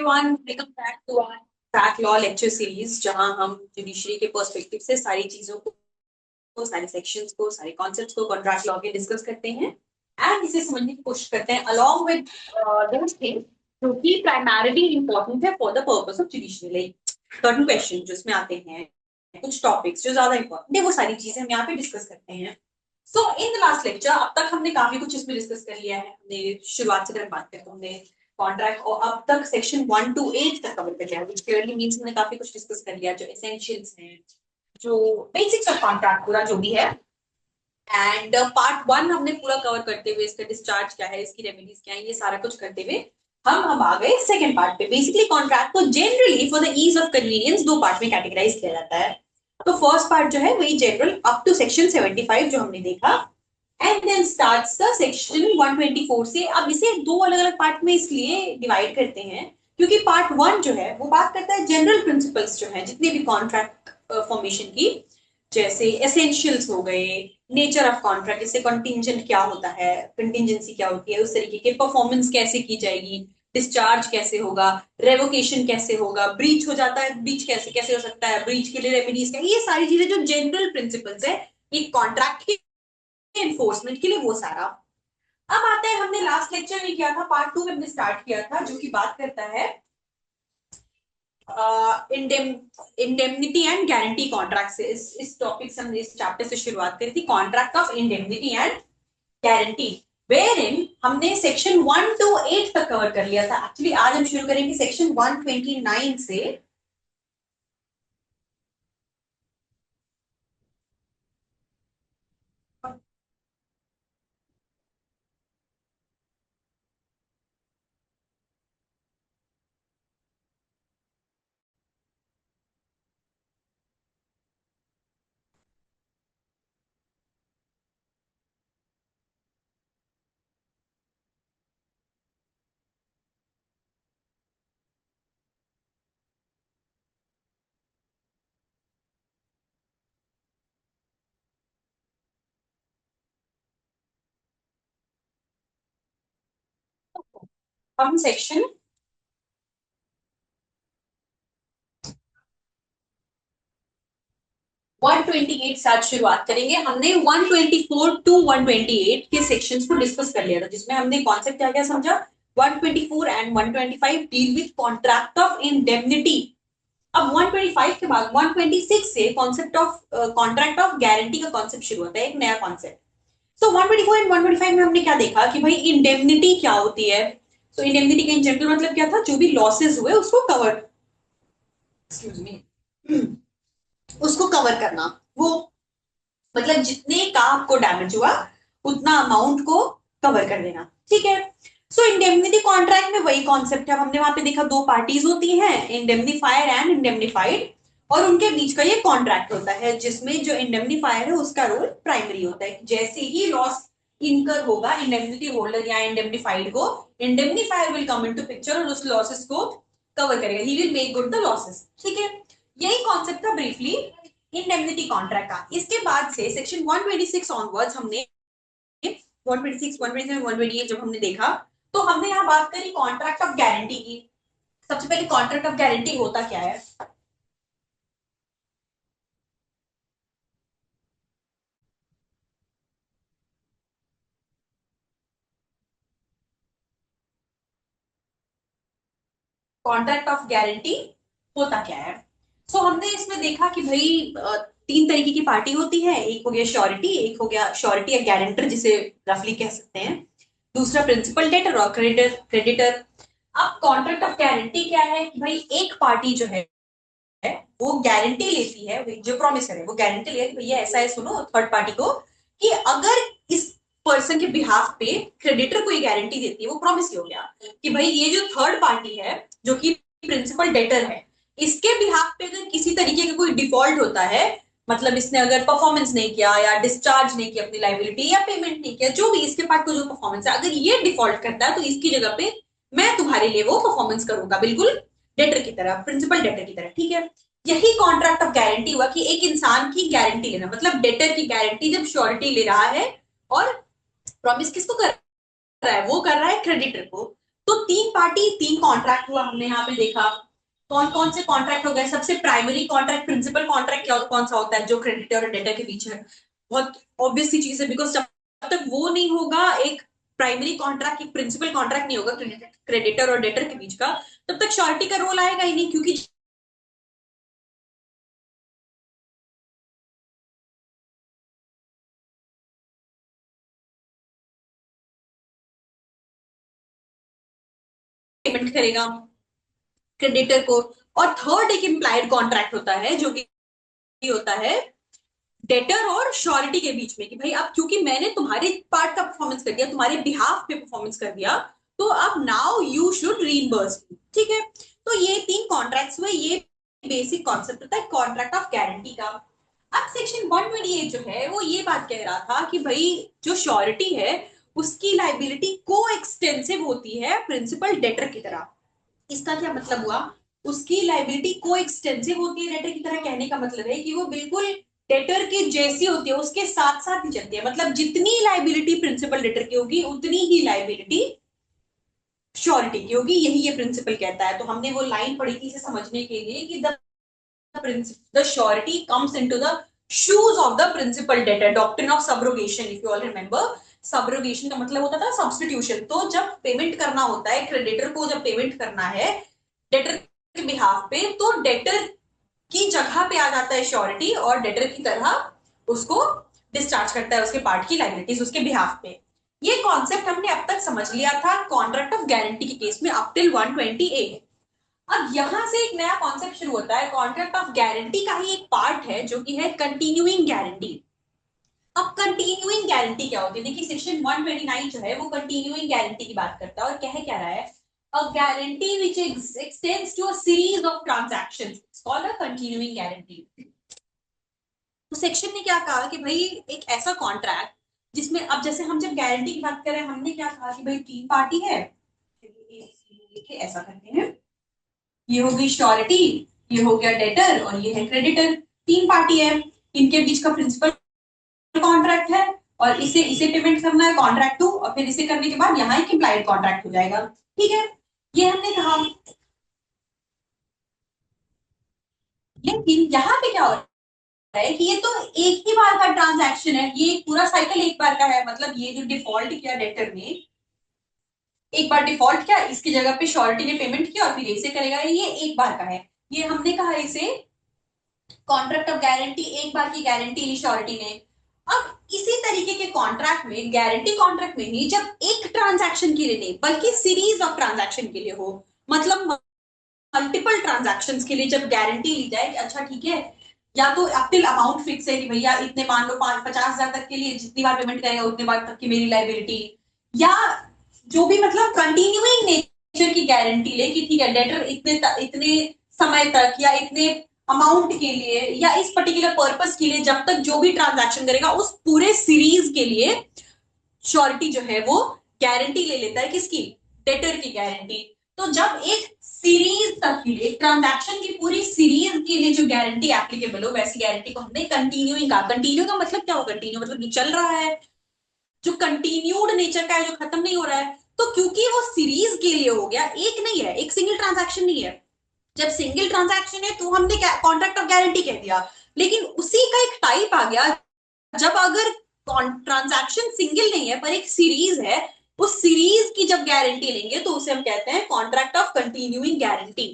Everyone, welcome back to our track law lecture series, जहां हम judiciary के perspective से सारी चीजों को, सारे सेक्शंस को, सारे कॉन्सेप्ट्स को कॉन्ट्रैक्ट लॉ के डिस्कस करते हैं एंड इसे समझने की कोशिश करते हैं अलोंग विद दोस थिंग्स जो कि प्राइमरीली इंपॉर्टेंट है for the purpose of judiciary. Like certain question जो इसमें आते हैं, कुछ टॉपिक्स जो ज्यादा इंपॉर्टेंट है, वो सारी चीजें हम यहाँ पे डिस्कस करते हैं। सो इन द लास्ट लेक्चर अब तक हमने काफी कुछ इसमें डिस्कस कर लिया है। हमने शुरुआत से अगर बात करें तो हमने कॉन्ट्रैक्ट और अब तक सेक्शन 1 to 8 तक कवर कर लिया, व्हिच क्लियरली मींस हमने काफी कुछ डिस्कस कर लिया, जो एसेंशियल्स हैं, जो बेसिक्स ऑफ कॉन्ट्रैक्ट पूरा जो भी है। एंड पार्ट 1 हमने पूरा कवर करते हुए, इसका डिस्चार्ज क्या है, इसकी रेमेडीज क्या है, ये सारा कुछ करते हुए हम आ गए सेकंड पार्ट पे। बेसिकली कॉन्ट्रैक्ट को generally for the ease of convenience दो पार्ट में कैटेगराइज किया जाता है। तो फर्स्ट पार्ट जो है वही जनरल अप टू सेक्शन 75 जो हमने देखा, and then starts the section 124 से। अब इसे दो अलग अलग पार्ट में इसलिए डिवाइड करते हैं क्योंकि पार्ट 1 जो है वो बात करता है जनरल प्रिंसिपल्स जो है जितने भी कॉन्ट्रैक्ट फॉर्मेशन की, जैसे एसेंशियल्स हो गए, नेचर ऑफ कॉन्ट्रैक्ट, जैसे कंटिंजेंट क्या होता है, कंटिंजेंसी क्या होती है, उस तरीके के परफॉर्मेंस कैसे की जाएगी, डिस्चार्ज कैसे होगा, रेवोकेशन कैसे होगा, ब्रीच हो जाता है, ब्रीच कैसे कैसे हो सकता है, ब्रीच के लिए रेमेडीज क्या, ये सारी चीजें जो जनरल प्रिंसिपल्स है एक कॉन्ट्रैक्ट के एनफोर्समेंट के लिए, वो सारा। अब आता है, हमने लास्ट लेक्चर में किया था, पार्ट 2 में हमने स्टार्ट किया था, जो कि बात करता है इंडेमनिटी एंड गारंटी कॉन्ट्रैक्ट से। इस टॉपिक से हमने इस चैप्टर से शुरुआत करी थी, contract of indemnity and guarantee, wherein हमने सेक्शन 1 to 8 तक कवर कर लिया था। एक्चुअली आज हम शुरू करेंगे सेक्शन 129 से। हम सेक्शन 128 साथ शुरुआत करेंगे। हमने 124 टू 128 के सेक्शंस को डिस्कस कर लिया था, जिसमें हमने कॉन्सेप्ट क्या क्या समझा। 124 and 125 deal with contract of indemnity. अब 125 के बाद 126 से concept of contract of guarantee का कॉन्सेप्ट शुरू होता है, एक नया कॉन्सेप्ट। सो 124 एंड 125 में हमने क्या देखा कि भाई इंडेमनिटी क्या होती है। तो इंडेमनिटी का इन जनरल मतलब क्या था, जो भी लॉसेस हुए उसको कवर, एक्सक्यूज मी, उसको कवर करना। वो मतलब जितने का आपको डैमेज हुआ उतना अमाउंट को कवर कर देना, ठीक है। सो इंडेमनिटी कॉन्ट्रैक्ट में वही कॉन्सेप्ट है। हमने वहां पे देखा दो पार्टीज होती हैं, इंडेमनीफायर एंड इंडेमनीफाइड, और उनके बीच का ये कॉन्ट्रैक्ट होता है जिसमें जो इंडेमनीफायर है उसका रोल प्राइमरी होता है। जैसे ही लॉस इनकर होगा इंडेमनिटी होल्डर या इंडेमनीफाइड को, indemnifier will come into picture और उस लॉसेस को कवर करेगा, he will make good the losses, ठीक है। यही कॉन्सेप्ट था ब्रीफली इंडेमनिटी कॉन्ट्रैक्ट का। इसके बाद से सेक्शन 126 ऑनवर्ड्स हमने 126, 127, 128 जब हमने देखा, तो हमने यहाँ बात करी कॉन्ट्रैक्ट ऑफ गारंटी की। सबसे पहले कॉन्ट्रैक्ट ऑफ गारंटी होता क्या है। कॉन्ट्रैक्ट ऑफ गारंटी होता क्या है। सो हमने इसमें देखा कि भाई तीन तरीके की पार्टी होती है, एक हो गया श्योरिटी, एक हो गया श्योरिटी या गारंटर जिसे रफली कह सकते हैं, दूसरा प्रिंसिपल डेटर और क्रेडिटर क्रेडिटर। अब कॉन्ट्रैक्ट ऑफ गारंटी क्या है कि भाई एक पार्टी जो है वो गारंटी लेती है, जो प्रॉमिस करे वो गारंटी ले भैया ऐसा है, सुनो थर्ड पार्टी को, कि अगर इस पर्सन के बिहाफ पे क्रेडिटर को ये गारंटी देती है, वो प्रॉमिस हो गया कि भाई ये जो थर्ड पार्टी है जो कि प्रिंसिपल डेटर है, इसके बिहाफ पे अगर किसी तरीके का कोई डिफॉल्ट होता है, मतलब इसने अगर परफॉर्मेंस नहीं किया या डिस्चार्ज नहीं किया अपनी लाइबिलिटी या पेमेंट नहीं किया, जो भी इसके पास को जो परफॉर्मेंस है, अगर ये डिफॉल्ट करता है तो इसकी जगह पे मैं तुम्हारे लिए वो परफॉर्मेंस करूंगा, बिल्कुल डेटर की तरह, प्रिंसिपल डेटर की तरह, ठीक है। यही कॉन्ट्रैक्ट ऑफ गारंटी हुआ कि एक इंसान की गारंटी लेना, मतलब डेटर की गारंटी जब श्योरिटी ले रहा है और प्रॉमिस किसको कर रहा है, वो कर रहा है क्रेडिटर को। तो तीन पार्टी तीन कॉन्ट्रैक्ट हुआ, हमने यहाँ पे देखा कौन कौन से कॉन्ट्रैक्ट हो गए। सबसे प्राइमरी कॉन्ट्रैक्ट, प्रिंसिपल कॉन्ट्रैक्ट क्या कौन सा होता है, जो क्रेडिटर और डेटर के बीच है। बहुत ऑब्वियस सी चीज है, बिकॉज जब तक वो नहीं होगा, एक प्राइमरी कॉन्ट्रैक्ट, एक प्रिंसिपल कॉन्ट्रैक्ट नहीं होगा क्रेडिटर और डेटर के बीच का, तब तक श्योरिटी का रोल आएगा ही नहीं, क्योंकि पेमेंट करेगा क्रेडिटर को। और थर्ड एक इम्प्लाइड कॉन्ट्रैक्ट होता है, जो कि होता है डेटर और श्योरिटी के बीच में, कि भाई अब क्योंकि मैंने तुम्हारे पार्ट का परफॉर्मेंस कर दिया, तुम्हारे बिहाफ पे परफॉर्मेंस कर दिया, तो अब नाउ यू शुड रीइंबर्स मी। ठीक है, तो ये तीन कॉन्ट्रैक्ट्स हुए, ये बेसिक कॉन्सेप्ट होता है कॉन्ट्रैक्ट ऑफ गारंटी का। अब सेक्शन 128 जो है वो ये बात कह रहा था कि भाई जो श्योरिटी है उसकी लाइबिलिटी को एक्सटेंसिव होती है प्रिंसिपल डेटर की तरह। इसका क्या मतलब हुआ, उसकी लाइबिलिटी को एक्सटेंसिव होती है डेटर की तरह, कहने का मतलब है कि वो बिल्कुल डेटर की जैसी होती है, उसके साथ साथ ही चलती है। मतलब जितनी लाइबिलिटी प्रिंसिपल डेटर की होगी उतनी ही लाइबिलिटी श्योरिटी की होगी, यही ये प्रिंसिपल कहता है। तो हमने वो लाइन पढ़ी थी इसे समझने के लिए कि the surety comes into the shoes of the principal debtor, doctrine of subrogation, if you all remember। subrogation का मतलब होता था सब्स्टिट्यूशन। तो जब पेमेंट करना होता है, क्रेडिटर को जब पेमेंट करना है डेटर के बिहाफ पे, तो डेटर की जगह पे आ जाता है श्योरिटी, और डेटर की तरह उसको डिस्चार्ज करता है उसके पार्ट की लाइबिलिटीज उसके बिहाफ पे। ये कॉन्सेप्ट हमने अब तक समझ लिया था कॉन्ट्रैक्ट ऑफ गारंटी के केस में अप टिल 128। अब यहां से एक नया कॉन्सेप्ट शुरू होता है, कॉन्ट्रैक्ट ऑफ गारंटी का ही एक पार्ट है जो कि है कंटिन्यूइंग गारंटी। अब कंटिन्यूइंग गारंटी क्या होती है, देखिए सेक्शन 129 जो है वो कंटिन्यूइंग गारंटी की बात करता है, और क्या रहा है, a guarantee which extends to a series of transactions it's called a continuing guarantee. तो सेक्शन ने क्या कहा कि भाई एक ऐसा कॉन्ट्रैक्ट जिसमें, अब जैसे हम जब गारंटी की बात करें, हमने क्या कहा कि भाई तीन पार्टी है, देखिए ऐसा करते हैं, ये हो गई श्योरिटी, ये हो गया डेटर, और ये है क्रेडिटर। तीन पार्टी है, इनके बीच का प्रिंसिपल कॉन्ट्रैक्ट है, और इसे इसे पेमेंट करना है कॉन्ट्रैक्ट टू, और फिर इसे करने के बाद यहाँ एक इम्प्लाइड कॉन्ट्रैक्ट हो जाएगा। ठीक है, ये हमने कहा। लेकिन यहाँ पे क्या हो रहा है कि ये तो एक ही बार का ट्रांजैक्शन है, ये पूरा साइकिल एक बार का है। मतलब ये जो डिफॉल्ट किया डेटर ने, एक बार डिफॉल्ट किया, इसकी जगह पे श्योरिटी ने पेमेंट किया और फिर इसे करेगा, ये एक बार का है। ये हमने कहा इसे कॉन्ट्रैक्ट ऑफ गारंटी, एक बार की गारंटी ली श्योरिटी ने। अब इसी तरीके के कॉन्ट्रैक्ट में, गारंटी कॉन्ट्रैक्ट में ही, जब एक ट्रांजैक्शन के लिए नहीं बल्कि सीरीज ऑफ ट्रांजैक्शन के लिए हो, मतलब मल्टीपल ट्रांजैक्शंस के लिए जब गारंटी ली जाए कि अच्छा ठीक है, या तो अपटिल अमाउंट फिक्स है कि भैया इतने, मान लो 50,000 तक के लिए जितनी बार पेमेंट करेगा उतने बार तक की मेरी लाइबिलिटी, या जो भी मतलब कंटिन्यूइंग नेचर की गारंटी ले कि ठीक है डेटर इतने इतने समय तक या इतने अमाउंट के लिए या इस पर्टिकुलर पर्पस के लिए, जब तक जो भी ट्रांजैक्शन करेगा उस पूरे सीरीज के लिए श्योरिटी जो है वो गारंटी ले लेता है, किसकी, डेटर की गारंटी। तो जब एक सीरीज तक के लिए, ट्रांजैक्शन की पूरी सीरीज के लिए जो गारंटी एप्लीकेबल हो, वैसी गारंटी को हमने कंटिन्यूइंग कहा। कंटिन्यू का मतलब क्या हो, कंटिन्यू मतलब जो चल रहा है, जो कंटिन्यूड नेचर का है, जो खत्म नहीं हो रहा है। तो क्योंकि वो सीरीज के लिए हो गया, एक नहीं है, एक सिंगल ट्रांजैक्शन नहीं है। जब सिंगल ट्रांजैक्शन है तो हमने कॉन्ट्रैक्ट ऑफ गारंटी कह दिया। लेकिन उसी का एक टाइप आ गया, जब अगर ट्रांजैक्शन सिंगल नहीं है पर एक सीरीज है, उस सीरीज की जब गारंटी लेंगे तो उसे हम कहते हैं कॉन्ट्रैक्ट ऑफ कंटिन्यूइंग गारंटी।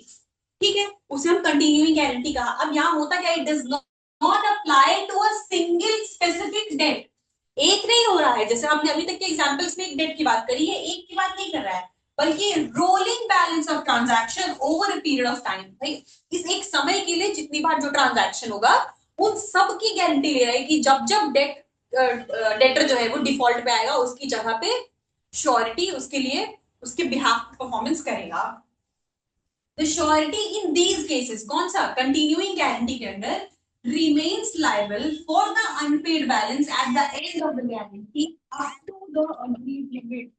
ठीक है, उसे हम कंटिन्यूइंग गारंटी कहा। अब यहाँ होता क्या, it does not apply to a single specific date. एक नहीं हो रहा है, जैसे हमने अभी तक के एग्जांपल्स में एक डेट की बात करी है, एक की बात नहीं कर रहा है, बल्कि rolling balance of transaction over a period of time. भाई इस एक समय के लिए जितनी बार जो ट्रांजैक्शन होगा उन सब की गारंटी ले रहा है कि जब जब डेटर जो है वो डिफॉल्ट पे आएगा, उसकी जगह पे श्योरिटी उसके लिए उसके बिहाफ परफॉर्मेंस करेगा। The surety in these cases, कौन सा, कंटिन्यूइंग गारंटी के अंदर, remains liable for the unpaid balance at the end of the guarantee up to the agreed limit।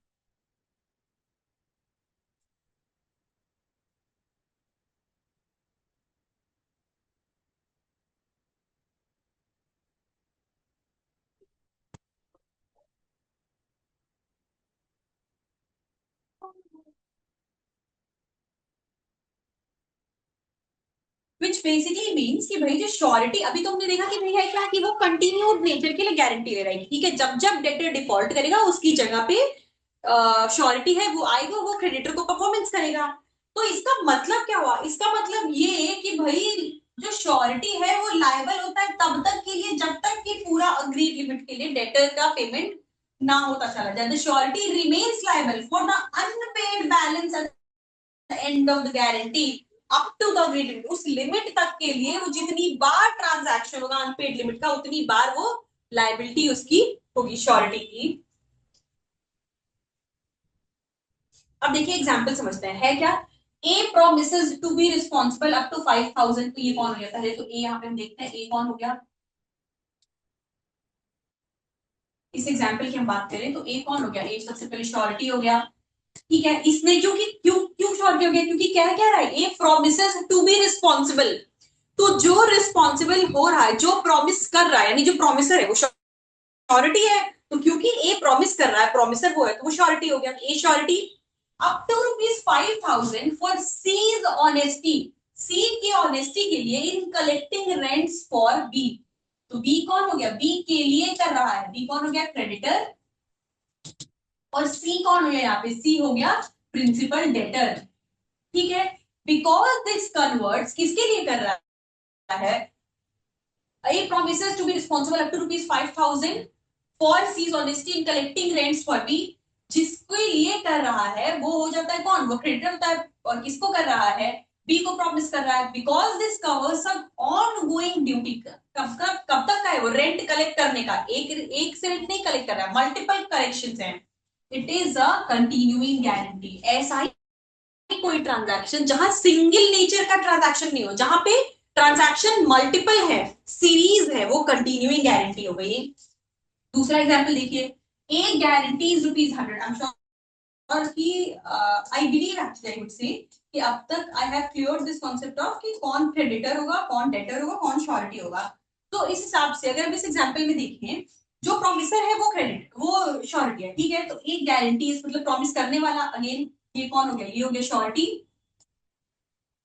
Basically means कि भाई जो श्योरिटी अभी तो हमने देखा कि भाई है क्या कि वो कंटिन्यूड नेचर के लिए गारंटी ले रहा है, ठीक है, जब जब डेटर डिफॉल्ट करेगा उसकी जगह पे श्योरिटी है वो आएगा, वो क्रेडिटर को परफॉर्मेंस करेगा। तो इसका मतलब क्या हुआ, इसका मतलब ये कि भाई जो श्योरिटी है वो लायबल होता है तब तक के लिए जब तक कि पूरा अग्रीड लिमिट के लिए डेटर का पेमेंट ना होता चला जाए। The surety remains liable for the unpaid balance at the end of the guarantee up to the agreed limit. उस लिमिट तक के लिए वो जितनी बार ट्रांजैक्शन होगा अनपेड लिमिट का उतनी बार वो लायबिलिटी उसकी होगी श्योरिटी की। अब देखिए एग्जांपल समझते हैं, है क्या, A promises to be responsible up to 5000। तो ये कौन हो गया, पहले तो ए यहाँ पे हम देखते हैं ए कौन हो गया। इस एग्जांपल की हम बात करें तो ए कौन हो गया, ए सबसे पहले श्योरिटी हो गया, ठीक है। इसमें क्योंकि क्यों क्यों श्योरिटी हो गया, क्योंकि क्या क्या रहा है, ए प्रोमिसेस टू बी रिस्पॉन्सिबल। तो जो रिस्पॉन्सिबल हो रहा है, जो प्रॉमिस कर रहा है, यानी जो प्रॉमिसर है वो श्योरिटी है। तो क्योंकि ए प्रॉमिस कर रहा है, प्रॉमिसर वो है, तो वो श्योरिटी हो गया, A surety. Up to ₹5,000 for C's honesty, C की ऑनेस्टी के लिए in collecting rents for B. तो बी कौन हो गया, बी के लिए कर रहा है, बी कौन हो गया क्रेडिटर, और सी कौन हो गया यहाँ पे, सी हो गया प्रिंसिपल डेटर, ठीक है। बिकॉज दिस कन्वर्ट्स किसके लिए कर रहा है, A promises to be responsible up to ₹5,000 for C's honesty in collecting rents for B। जिसके लिए कर रहा है वो हो जाता है कौन, वो क्रेडिटर होता है, और किसको कर रहा है, बी को प्रॉमिस कर रहा है। बिकॉज दिस कवर्स सब ऑन गोइंग ड्यूटी, कब तक का है वो, रेंट कलेक्ट करने का, एक से रेंट नहीं कलेक्ट कर रहा है, मल्टीपल कलेक्शन है। It is a continuing guarantee. ऐसा ही कोई ट्रांजैक्शन जहां सिंगल नेचर का ट्रांजैक्शन नहीं हो, जहां पे ट्रांजैक्शन मल्टीपल है, सीरीज है, वो कंटिन्यूइंग गारंटी हो गई। दूसरा एग्जांपल देखिए, ए गारंटीज ₹100। आई एम श्योर कि I believe actually I would say कि अब तक I have cleared this concept of कि कौन क्रेडिटर होगा, कौन डेटर होगा, कौन श्योरिटी होगा। तो इस हिसाब से अगर हम इस एग्जांपल में देखें, जो प्रॉमिसर है वो क्रेडिट, वो श्योरिटी है, ठीक है। तो एक गारंटी मतलब प्रॉमिस करने वाला, अगेन ये कौन हो गया, ये हो गया surety.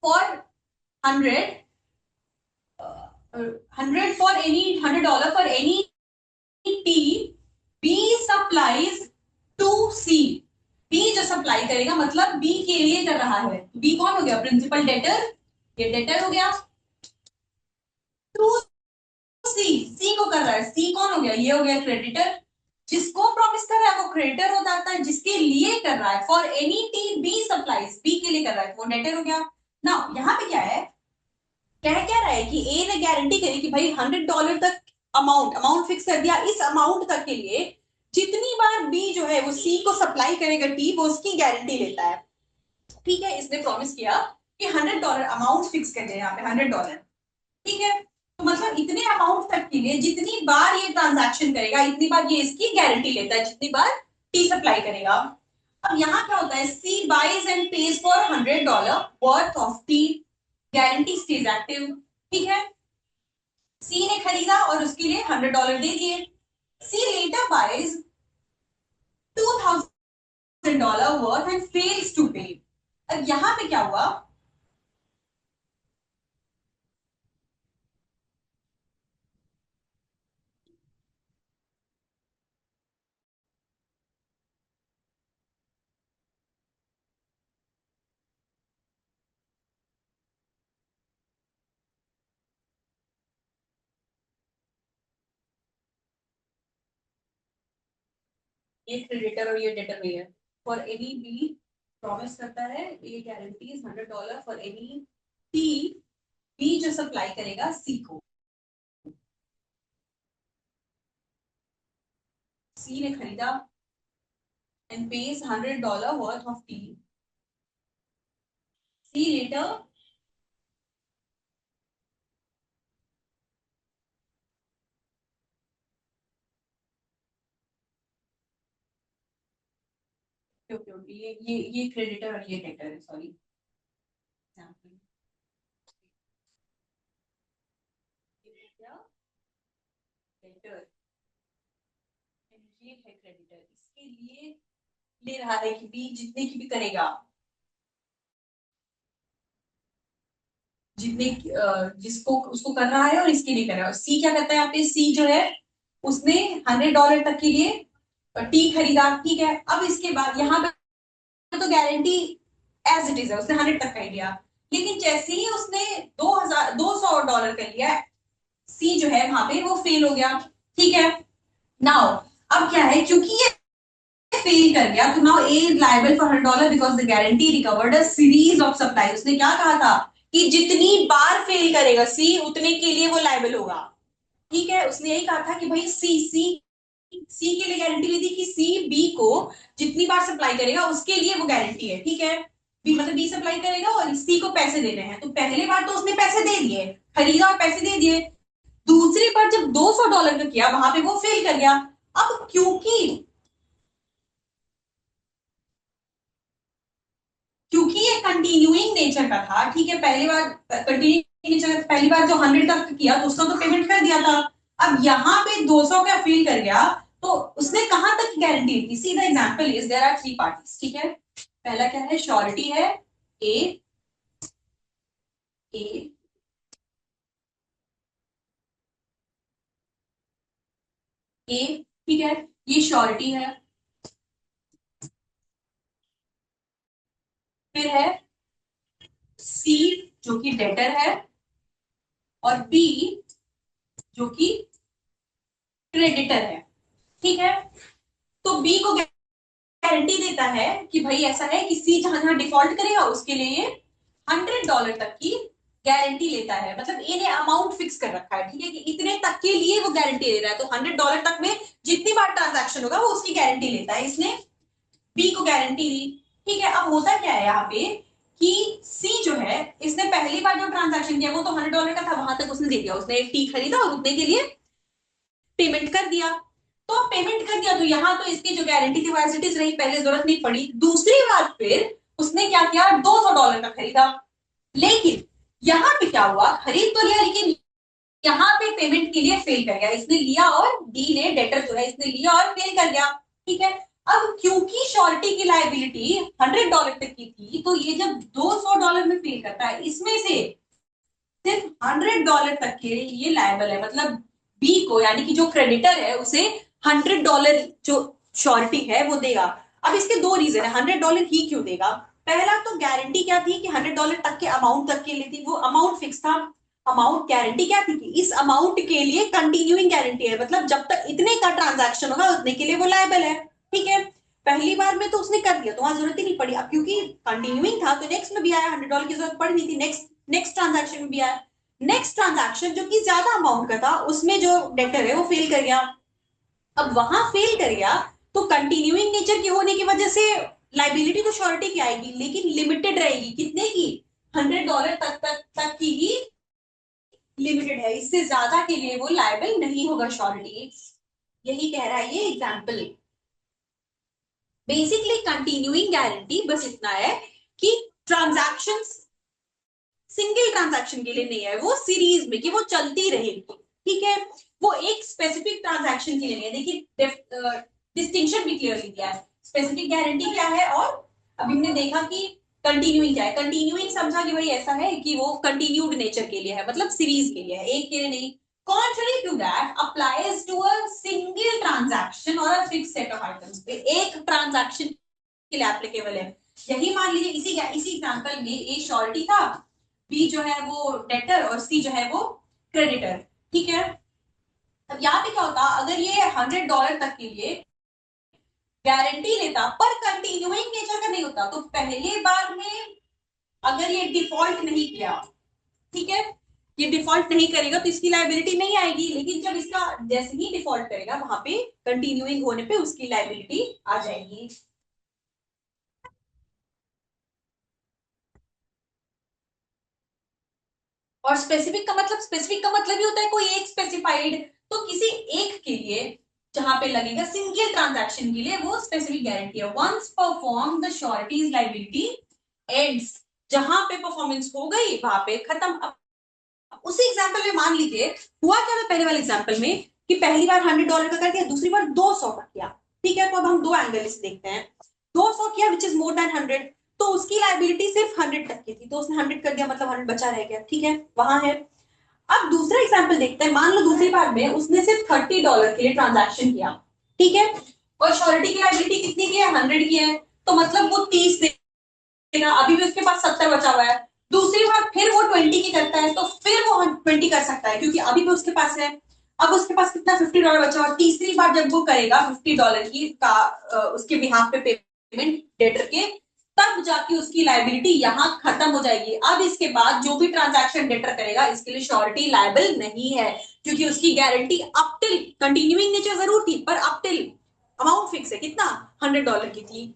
For 100 100 for any $100 for any T B supplies to C। B जो सप्लाई करेगा मतलब B के लिए कर रहा है, B कौन हो गया, प्रिंसिपल डेटर, ये डेटर हो गया, टू सी, सी को कर रहा है, सी कौन हो गया, ये हो गया क्रेडिटर। जिसको प्रॉमिस कर रहा है वो क्रेडिटर हो जाता है, जिसके लिए कर रहा है for any tea B supplies, B के लिए कर रहा है वो डेटर हो गया ना। यहाँ पे क्या है, कह क्या रहा है कि ए ने गारंटी करी कि भाई $100 तक अमाउंट अमाउंट फिक्स कर दिया, इस अमाउंट तक के लिए जितनी बार बी जो है वो सी को सप्लाई करेगा टी, वो उसकी गारंटी लेता है, ठीक है। इसने प्रॉमिस किया कि $100 अमाउंट फिक्स कर दिया यहाँ पे $100, ठीक है। तो मतलब इतने अमाउंट तक के लिए जितनी बार ये ट्रांजैक्शन करेगा इतनी बार ये इसकी गारंटी लेता है, जितनी बार टी सप्लाई करेगा। अब यहाँ क्या होता है, C buys and pays for $100 worth of tea, guarantee stays active, ठीक है। सी ने खरीदा और उसके लिए $100 दे दिए। C later buys $2,000 worth and fails to pay. अब यहां पे क्या हुआ, ये क्रेडिटर और ये डेटर में है। फॉर एनी बी प्रॉमिस करता है, ये guarantees $100 for any tea B जो सप्लाई करेगा सी को। सी ने खरीदा and pays $100 worth of tea. C later ये क्रेडिटर और ये डेटर है, सॉरी एग्जांपल, डेटर ये है क्रेडिटर, इसके लिए ले रहा है कि बी जितने की भी करेगा जितने जिसको उसको कर रहा है और इसके लिए कर रहा है। सी क्या करता है यहाँ पे, सी जो है उसने $100 तक के लिए टी खरीदा, ठीक है। अब इसके बाद यहाँ पे तो गारंटी एज इट इज है, उसने 100 तक का ही लिया, लेकिन जैसे ही उसने $200 कर लिया, सी जो है वहां पे वो फेल हो गया, ठीक है। नाउ अब क्या है, क्योंकि ये फेल कर गया तो now A is liable for $100 because the guarantee recovered a series of supply. उसने क्या कहा था कि जितनी बार फेल करेगा सी उतने के लिए वो लायबल होगा, ठीक है। उसने यही कहा था कि भाई सी के लिए गारंटी ली थी कि सी बी को जितनी बार सप्लाई करेगा उसके लिए वो गारंटी है, ठीक है। बी मतलब बी सप्लाई करेगा और सी को पैसे देने हैं, तो पहले बार तो उसने पैसे दे दिए, खरीदा और पैसे दे दिए। दूसरी बार जब $200 का किया वहां पे वो फेल कर गया। अब क्योंकि ये कंटिन्यूइंग नेचर का था, ठीक है, पहली बार कंटिन्यूइंग नेचर, पहली बार जो 100 तक किया तो उसका तो पेमेंट कर दिया था। अब यहाँ पे 200 का फील कर गया, तो उसने कहां तक गारंटी दी। See the example is there are three parties, ठीक है। पहला क्या है, श्योरिटी है ए, ए ए ठीक है, ये श्योरिटी है। फिर है सी जो कि डेटर है, और बी जो कि क्रेडिटर है, ठीक है। तो बी को गारंटी देता है कि भाई ऐसा है कि सी जहां जहां डिफॉल्ट करेगा उसके लिए $100 तक की गारंटी लेता है। मतलब ए ने अमाउंट फिक्स कर रखा है, ठीक है, कि इतने तक के लिए वो गारंटी दे रहा है, तो $100 तक में जितनी बार ट्रांजैक्शन होगा वो उसकी गारंटी लेता है। इसने बी को गारंटी दी, ठीक है। अब होता क्या है यहाँ पे कि सी जो है इसने पहली बार जो ट्रांजैक्शन किया वो तो $100 का था, वहां तक उसने दे दिया, उसने एक टी खरीदा और उतने के लिए पेमेंट कर दिया। तो पेमेंट कर दिया तो यहाँ तो इसकी जो गारंटी थी वो एज इट इज रही, पहले जरूरत नहीं पड़ी। दूसरी बार फिर उसने क्या किया, $200 का खरीदा, लेकिन यहाँ पे क्या हुआ, खरीद तो लिया लेकिन यहाँ पे पेमेंट के लिए फेल कर गया। इसने लिया और डी ने, डेटर जो है, इसने लिया और फेल कर गया, ठीक है। अब क्योंकि श्योरिटी की लायबिलिटी $100 तक की थी, तो ये जब $200 में फेल करता है, इसमें से सिर्फ $100 तक के लिए लायबल है। मतलब बी को, यानी कि जो क्रेडिटर है, उसे $100 जो श्योरिटी है वो देगा। अब इसके दो रीजन है, $100 ही क्यों देगा। पहला तो गारंटी क्या थी कि $100 तक के अमाउंट तक के लिए थी, वो अमाउंट फिक्स था। अमाउंट गारंटी क्या थी कि इस अमाउंट के लिए कंटिन्यूइंग गारंटी है, मतलब जब तक इतने का ट्रांजैक्शन होगा उतने के लिए वो लायबल है, ठीक है। पहली बार में तो उसने कर दिया तो वहां जरूरत ही नहीं पड़ी। अब क्योंकि कंटिन्यूइंग था तो नेक्स्ट में भी आया, $100 की जरूरत पड़ी नहीं थी, नेक्स्ट नेक्स्ट ट्रांजैक्शन में भी आया। नेक्स्ट ट्रांजैक्शन जो कि ज्यादा अमाउंट का था उसमें जो डेटर है वो फेल कर गया। अब वहां फेल कर गया तो कंटिन्यूइंग नेचर के होने की वजह से लाइबिलिटी तो श्योरिटी की आएगी, लेकिन लिमिटेड रहेगी, कितने की, $100 तक की ही लिमिटेड है, इससे ज्यादा के लिए वो लाइबल नहीं होगा श्योरिटी। यही कह रहा है ये एग्जाम्पल। बेसिकली कंटिन्यूइंग गारंटी बस इतना है कि ट्रांजैक्शन सिंगल ट्रांजैक्शन के लिए नहीं है, वो सीरीज में कि वो चलती रहेगी, ठीक है। वो एक स्पेसिफिक ट्रांजैक्शन के लिए नहीं है। देखिए डिस्टिंक्शन भी क्लियरली दिया है, स्पेसिफिक गारंटी क्या है और अभी हमने देखा कि कंटिन्यूइंग क्या है। कंटिन्यूइंग समझा कि भाई ऐसा है कि वो कंटिन्यूड नेचर के लिए है, मतलब सीरीज के लिए है, एक के लिए नहीं। Contrary to that applies to a single transaction or a fixed set of items पे एक ट्रांजैक्शन के लिए एप्लीकेबल है। यही मान लीजिए इसी एग्जांपल में ए श्योरिटी था, बी जो है वो डेटर और सी जो है वो क्रेडिटर, ठीक है। अब यहाँ पे क्या होता, अगर ये $100 तक के लिए गारंटी लेता पर कंटिन्यूइंग नेचर का नहीं होता, तो पहले बार में अगर ये डिफॉल्ट नहीं किया, ठीक है, ये डिफॉल्ट नहीं करेगा तो इसकी लाइबिलिटी नहीं आएगी, लेकिन जब इसका जैसे ही डिफॉल्ट करेगा वहां पे कंटिन्यूइंग होने पे उसकी लाइबिलिटी आ जाएगी। और स्पेसिफिक का मतलब ही होता है कोई एक स्पेसिफाइड, तो किसी एक के लिए जहां पे लगेगा सिंगल ट्रांजैक्शन के लिए वो स्पेसिफिक गारंटी है। Once perform the surety's liability ends, जहां पे परफॉर्मेंस हो गई वहां पे खत्म। अब उसी एग्जांपल में मान लीजिए हुआ क्या था पहले वाले एग्जांपल में कि पहली बार $100 का कर दिया, दूसरी बार 200 का किया, ठीक है। तो अब हम दो एंगल से देखते हैं। 200 किया विच इज मोर देन 100, तो उसकी लाइबिलिटी सिर्फ 100 तक की थी, तो उसने 100 कर दिया, मतलब 100 बचा रह गया, ठीक है, वहां है। अब दूसरा एग्जाम्पल देखते हैं, मान लो दूसरी बार में उसने सिर्फ $30 के लिए ट्रांजैक्शन किया, ठीक है, और श्योरिटी की लाइबिलिटी कितनी की है, 100 की है, तो मतलब वो 30 देगा, अभी भी उसके पास 70 बचा हुआ है। दूसरी बार फिर वो 20 की करता है, तो फिर वो 20 कर सकता है क्योंकि अभी भी उसके पास है। अब उसके पास कितना, $50 बचा हुआ। तीसरी बार जब वो करेगा $50 की का उसके बिहाफ पे पेमेंट डेटर के, तब जाके उसकी लाइबिलिटी यहाँ खत्म हो जाएगी। अब इसके बाद जो भी ट्रांजैक्शन डेटर करेगा इसके लिए श्योरिटी लायबल नहीं है, क्योंकि उसकी guarantee up till continuing nature जरूर थी, पर अप टिल अमाउंट फिक्स है, कितना, $100 की थी।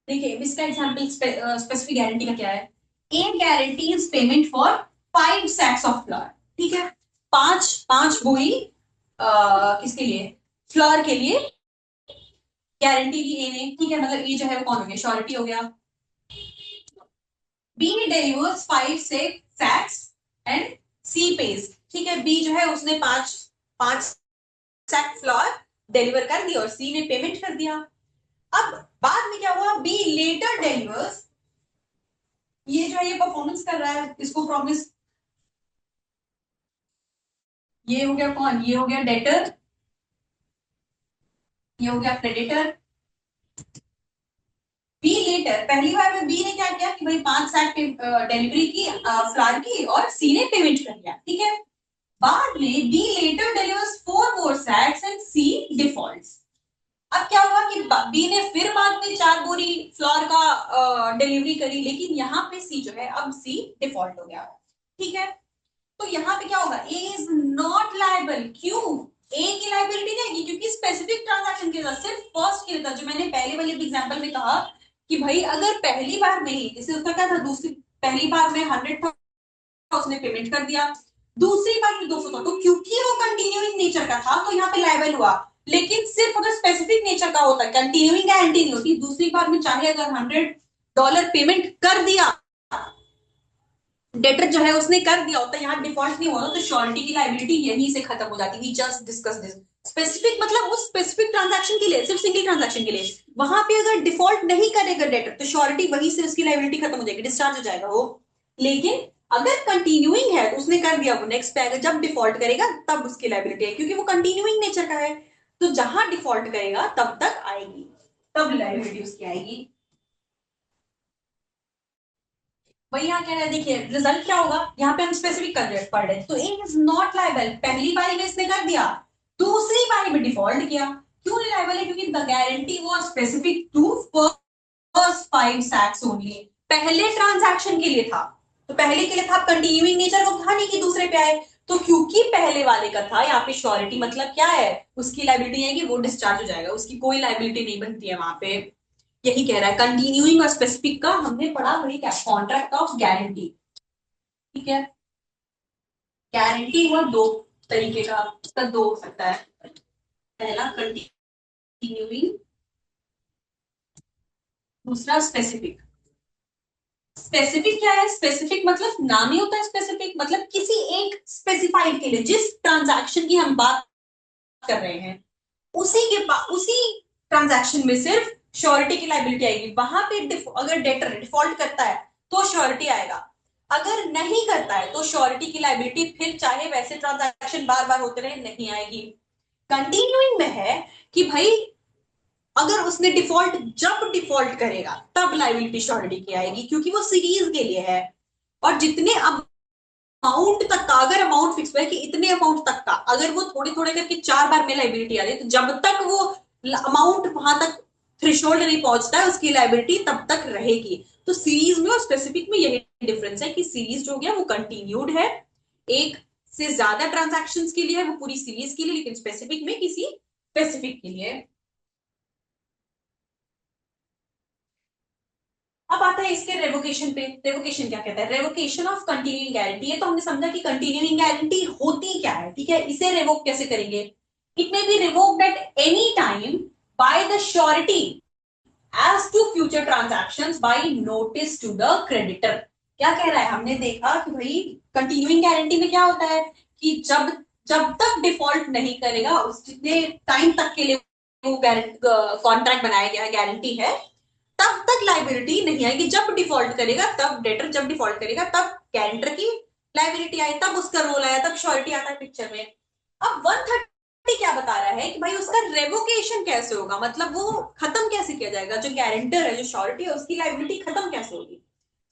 देखिए इसका एग्जाम्पल स्पेसिफिक गारंटी का क्या है, A guarantee is payment for 5 sacks of flour, ठीक है, पांच पांच बोरी किसके लिए, फ्लावर के लिए गारंटी ली ए ने, ठीक है, मतलब ए जो है वो कौन हो गया, श्योरिटी हो गया। B delivers 5 sacks and C pays, ठीक है, बी जो है उसने पांच पांच सैक फ्लावर डिलीवर कर दिया और सी ने पेमेंट कर दिया। अब बाद में क्या हुआ, बी लेटर डिलीवर्स, ये जो है ये परफॉर्मेंस कर रहा है, इसको प्रॉमिस, ये हो गया कौन, ये हो गया डेटर, ये हो गया क्रेडिटर। बी लेटर, पहली बार में बी ने क्या किया कि भाई 5 सैक डिलीवरी की फ्लावर की और सी ने पेमेंट कर दिया, ठीक है। बाद में B later delivers 4 more sacks and C defaults. अब क्या हुआ कि बी ने फिर बाद में 4 बोरी फ्लावर का डिलीवरी करी, लेकिन यहाँ पे सी जो है अब सी डिफॉल्ट हो गया, ठीक है। तो यहाँ पे क्या होगा, ए इज नॉट लायबल, क्यों, ए की लाइबिलिटी नहीं आएगी क्योंकि स्पेसिफिक ट्रांजैक्शन के साथ सिर्फ फर्स्ट के था, जो मैंने पहले वाले एग्जांपल में कहा कि भाई अगर पहली बार में ही, जैसे उसका क्या था, दूसरी पहली बार में 100 था, उसने पेमेंट कर दिया, दूसरी बार में 200 था, तो क्योंकि वो कंटिन्यूइंग नेचर का था तो यहाँ पे लायबल हुआ। लेकिन सिर्फ अगर स्पेसिफिक नेचर का होता, कंटिन्यूइंग गारंटी नहीं होती, दूसरी बार में चाहे अगर $100 पेमेंट कर दिया, डेटर जो है उसने कर दिया होता, यहाँ डिफॉल्ट नहीं हुआ, तो श्योरिटी की लाइबिलिटी यहीं से खत्म हो जाती। We just discuss this, specific मतलब उस स्पेसिफिक ट्रांजैक्शन के लिए, सिर्फ सिंगल ट्रांजैक्शन के लिए, वहां पे अगर डिफॉल्ट नहीं करेगा डेटर तो श्योरिटी वहीं से उसकी लाइबिलिटी खत्म हो जाएगी, डिस्चार्ज हो जाएगा वो। लेकिन अगर कंटिन्यूइंग है तो उसने कर दिया, वो नेक्स्ट पे आएगा, जब डिफॉल्ट करेगा तब उसकी लाइबिलिटी है, क्योंकि वो कंटिन्यूइंग नेचर का है, तो जहां डिफॉल्ट करेगा तब तक आएगी, तब लाइबिलिटी उसकी आएगी। वही यहाँ क्या है, देखिए रिजल्ट क्या होगा, यहाँ पे हम स्पेसिफिक कर रहे पढ़ रहे, तो ए इज नॉट लायबल, पहली बारी में इसने कर दिया, दूसरी बारी में डिफॉल्ट किया, क्यों नहीं लायबल है, क्योंकि the guarantee was specific to first 5 sacks only, पहले ट्रांजैक्शन के लिए था, तो पहले के लिए था, कंटिन्यूइंग नेचर को था नहीं कि दूसरे पे आए, तो क्योंकि पहले वाले का था, यहाँ पे श्योरिटी मतलब क्या है, उसकी लाइबिलिटी है कि वो डिस्चार्ज हो जाएगा, उसकी कोई लाइबिलिटी नहीं बनती है वहां पे। यही कह रहा है, कंटिन्यूइंग और स्पेसिफिक का हमने पढ़ा, वही क्या, कॉन्ट्रैक्ट ऑफ गारंटी, ठीक है। गारंटी हुआ दो तरीके का, उसका दो हो सकता है, पहला कंटिन्यूइंग, दूसरा स्पेसिफिक। स्पेसिफिक क्या है, स्पेसिफिक मतलब नाम ही होता है स्पेसिफिक, मतलब किसी एक स्पेसिफाइड के लिए, जिस ट्रांजैक्शन की हम बात कर रहे हैं उसी ट्रांजैक्शन में सिर्फ श्योरिटी की लाइबिलिटी आएगी, वहां पे अगर डेटर डिफॉल्ट करता है तो श्योरिटी आएगा, अगर नहीं करता है तो श्योरिटी की लाइबिलिटी फिर चाहे वैसे ट्रांजैक्शन बार बार होते रहे नहीं आएगी। कंटिन्यूइंग में है कि भाई अगर उसने डिफॉल्ट, जब डिफॉल्ट करेगा तब लाइबिलिटी श्योरिटी की आएगी, क्योंकि वो सीरीज के लिए है, और जितने अमाउंट तक का, अगर अमाउंट फिक्स है कि इतने अमाउंट तक का, अगर वो थोड़े थोड़े करके 4 बार में लाइबिलिटी आ रही है, तो जब तक वो अमाउंट वहां तक थ्रेशोल्ड नहीं पहुंचता है उसकी लाइबिलिटी तब तक रहेगी। तो सीरीज में और स्पेसिफिक में यही डिफरेंस है कि सीरीज जो हो गया वो कंटिन्यूड है, एक से ज्यादा ट्रांजैक्शंस के लिए है, वो पूरी सीरीज के लिए, लेकिन स्पेसिफिक में किसी स्पेसिफिक के लिए। अब आता है इसके रेवोकेशन पे, रेवोकेशन क्या कहता है, रेवोकेशन ऑफ कंटिन्यूइंग गारंटी, है तो हमने समझा कि कंटिन्यूइंग गारंटी होती क्या है, ठीक है, इसे रेवोक कैसे करेंगे, it may be revoked at any time by the surety as to future transactions by notice to the creditor, क्या कह रहा है, हमने देखा कि भाई कंटिन्यूइंग गारंटी में क्या होता है कि जब जब तक डिफॉल्ट नहीं करेगा उस जितने टाइम तक के लिए वो कॉन्ट्रैक्ट बनाया गया है, गारंटी है, तब तक लाइबिलिटी नहीं आएगी। जब डिफॉल्ट करेगा तब डेटर, जब डिफॉल्ट करेगा तब गारंटर की लाइबिलिटी आई, तब उसका रोल आया, तब श्योरिटी आता है पिक्चर में। अब 130 क्या बता रहा है कि भाई उसका रेवोकेशन कैसे होगा, मतलब वो खत्म कैसे किया जाएगा, जो गारंटर है, जो श्योरिटी है, उसकी लाइबिलिटी खत्म कैसे होगी।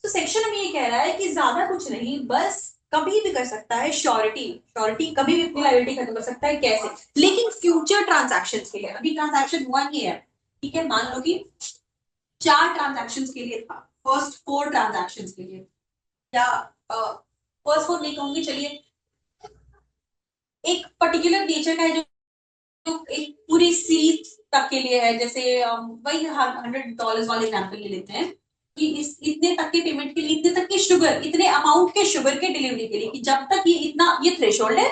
तो सेक्शन में ये कह रहा है कि ज्यादा कुछ नहीं, बस कभी भी कर सकता है श्योरिटी, श्योरिटी कभी भी अपनी लाइबिलिटी खत्म कर सकता है, कैसे, लेकिन फ्यूचर ट्रांजैक्शंस के लिए। अभी ट्रांजैक्शन हुआ नहीं है, ठीक है, मान लो कि 4 ट्रांजैक्शंस के लिए था, फर्स्ट 4 ट्रांजैक्शंस के लिए, या फर्स्ट 4 नहीं कहूंगी, चलिए एक पर्टिकुलर नेचर का है जो एक पूरी सीरीज तक के लिए है, जैसे वही $100 वाले एग्जाम्पल ले लेते हैं कि इस इतने तक के पेमेंट के लिए, इतने तक के शुगर, इतने अमाउंट के शुगर के डिलीवरी के लिए, कि जब तक ये इतना, ये थ्रेशोल्ड है,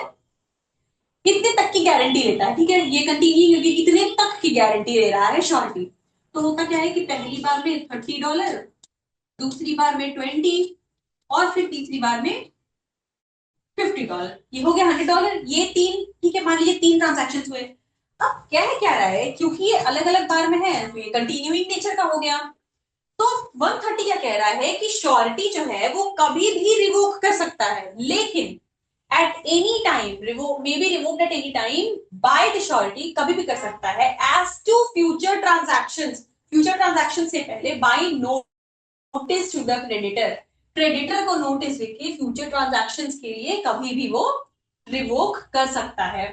इतने तक की गारंटी लेता है, ठीक है, ये कंटिन्यू क्योंकि इतने तक की गारंटी ले रहा है श्योरिटी। तो होता क्या है कि पहली बार में $30, दूसरी बार में 20, और फिर तीसरी बार में $50, ये हो गया $100, ये तीन, ठीक है, मान लीजिए 3 ट्रांजेक्शन हुए। अब क्या रहा है, क्योंकि ये अलग अलग बार में है तो ये कंटिन्यूइंग नेचर का हो गया। तो 130 क्या कह रहा है कि श्योरिटी जो है वो कभी भी रिवोक कर सकता है, लेकिन at any time revoke may be revoked at any time by the surety, कभी भी कर सकता है as to future transactions, future transaction से पहले by notice to the creditor, creditor को नोटिस देके फ्यूचर ट्रांजैक्शंस के लिए कभी भी वो रिवोक कर सकता है।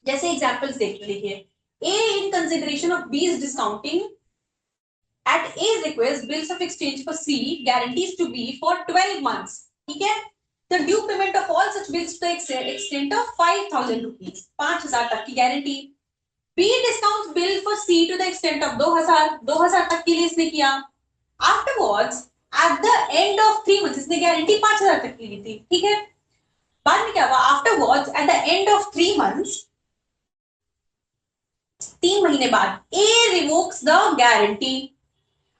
जैसे एग्जांपल्स देख लीजिए, A in consideration of B is discounting at A's request bills of exchange for C guarantees to be for 12 months, ठीक है, the due payment of all such bills to the extent of 5,000 rupees, 5,000 तक की guarantee. B discounts bill for C to the extent of 2,000 तक के लिए इसने किया। Afterwards at the end of 3 months, इसने गारंटी 5,000 तक की ली थी, ठीक है, बाद में क्या हुआ, afterwards at the end of 3 months, 3 महीने बाद A revokes the guarantee।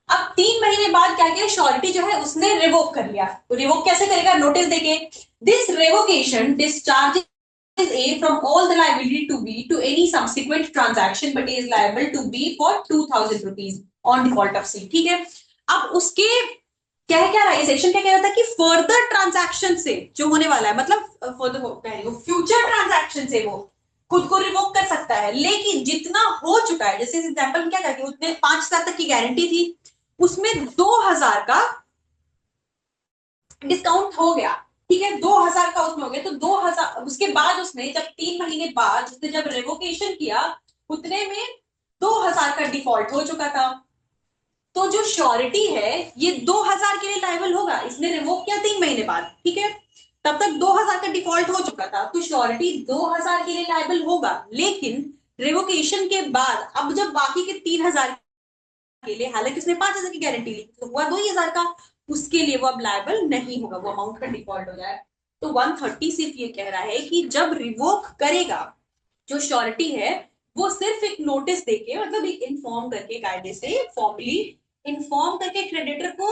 अब 3 महीने बाद क्या किया, श्योरिटी जो है उसने रिवोक कर लिया। तो रिवोक कैसे करेगा, नोटिस देके, this revocation discharges A from all the liability to B to any subsequent transaction but is liable to B for 2,000 rupees on default of C, ठीक है। अब उसके क्या रहा है सेक्शन, क्या कह रहा था कि फर्दर ट्रांजैक्शन से जो होने वाला है, मतलब फर्दर फ्यूचर ट्रांजैक्शन से वो खुद को रिवोक कर सकता है, लेकिन जितना हो चुका है, जैसे इस एग्जांपल में क्या था कि उसने 5,000 तक की गारंटी थी, उसमें 2,000 का डिस्काउंट हो गया, ठीक है, 2,000 का उसमें हो गया, तो 2,000 उसके बाद उसने जब 3 महीने बाद उसने जब रेवोकेशन किया, उतने में 2,000 का डिफॉल्ट हो चुका था। तो जो श्योरिटी है ये 2,000 के लिए लाइबल होगा, इसने रिवोक किया 3 महीने बाद, ठीक है, तब तक 2,000 का डिफॉल्ट हो चुका था, तो श्योरिटी 2,000 के लिए लाइबल होगा, लेकिन रिवोकेशन के बाद अब जब बाकी के 3,000 के लिए, हालांकि उसने 5,000 की गारंटी ली, तो हुआ 2,000 का, उसके लिए वो अब लायबल नहीं होगा, वो अमाउंट का डिफॉल्ट हो जाए। तो 130 सिर्फ ये कह रहा है कि जब रिवोक करेगा जो श्योरिटी है, वो सिर्फ एक नोटिस देके, मतलब एक इन्फॉर्म करके, कायदे से फॉर्मली इन्फॉर्म करके क्रेडिटर को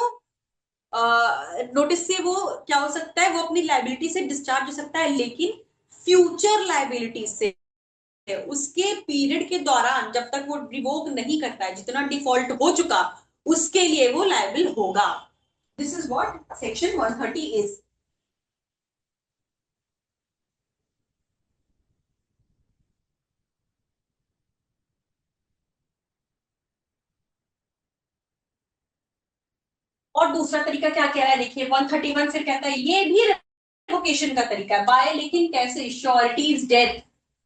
नोटिस से वो क्या हो सकता है, वो अपनी लाइबिलिटी से डिस्चार्ज हो सकता है, लेकिन फ्यूचर लाइबिलिटी से उसके पीरियड के दौरान जब तक वो रिवोक नहीं करता है, जितना डिफॉल्ट हो चुका उसके लिए वो लायबल होगा। This is what section 130 is. और दूसरा तरीका क्या कह रहा है, देखिए 131 से कहता है ये भी रेवोकेशन का तरीका है बाय, लेकिन कैसे, श्योरिटी इज डेथ,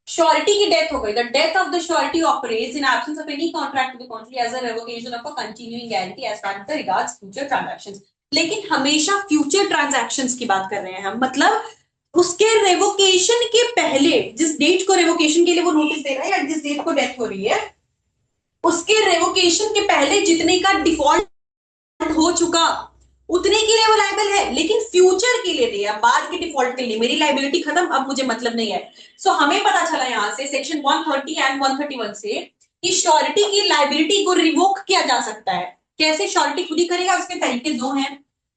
श्योरिटी की डेथ हो गई, the death of the surety operates in absence of any contract with the country as a revocation of a continuing guarantee as far as regards future transactions. लेकिन हमेशा future transactions की बात कर रहे हैं हम, मतलब उसके रेवोकेशन के पहले, जिस डेट को रेवोकेशन के लिए वो नोटिस दे रहा है या जिस डेट को डेथ हो रही है, उसके रेवोकेशन के पहले जितने का डिफॉल्ट हो चुका उतने के लिए वो लाइबल है, लेकिन फ्यूचर के लिए नहीं है, बाद के डिफॉल्ट के लिए मेरी लाइबिलिटी खत्म, अब मुझे मतलब नहीं है। सो हमें पता चला यहां से सेक्शन 130 एंड 131 से कि श्योरिटी की लाइबिलिटी को रिवोक किया जा सकता है। कैसे, श्योरिटी खुद ही करेगा, उसके तरीके दो हैं।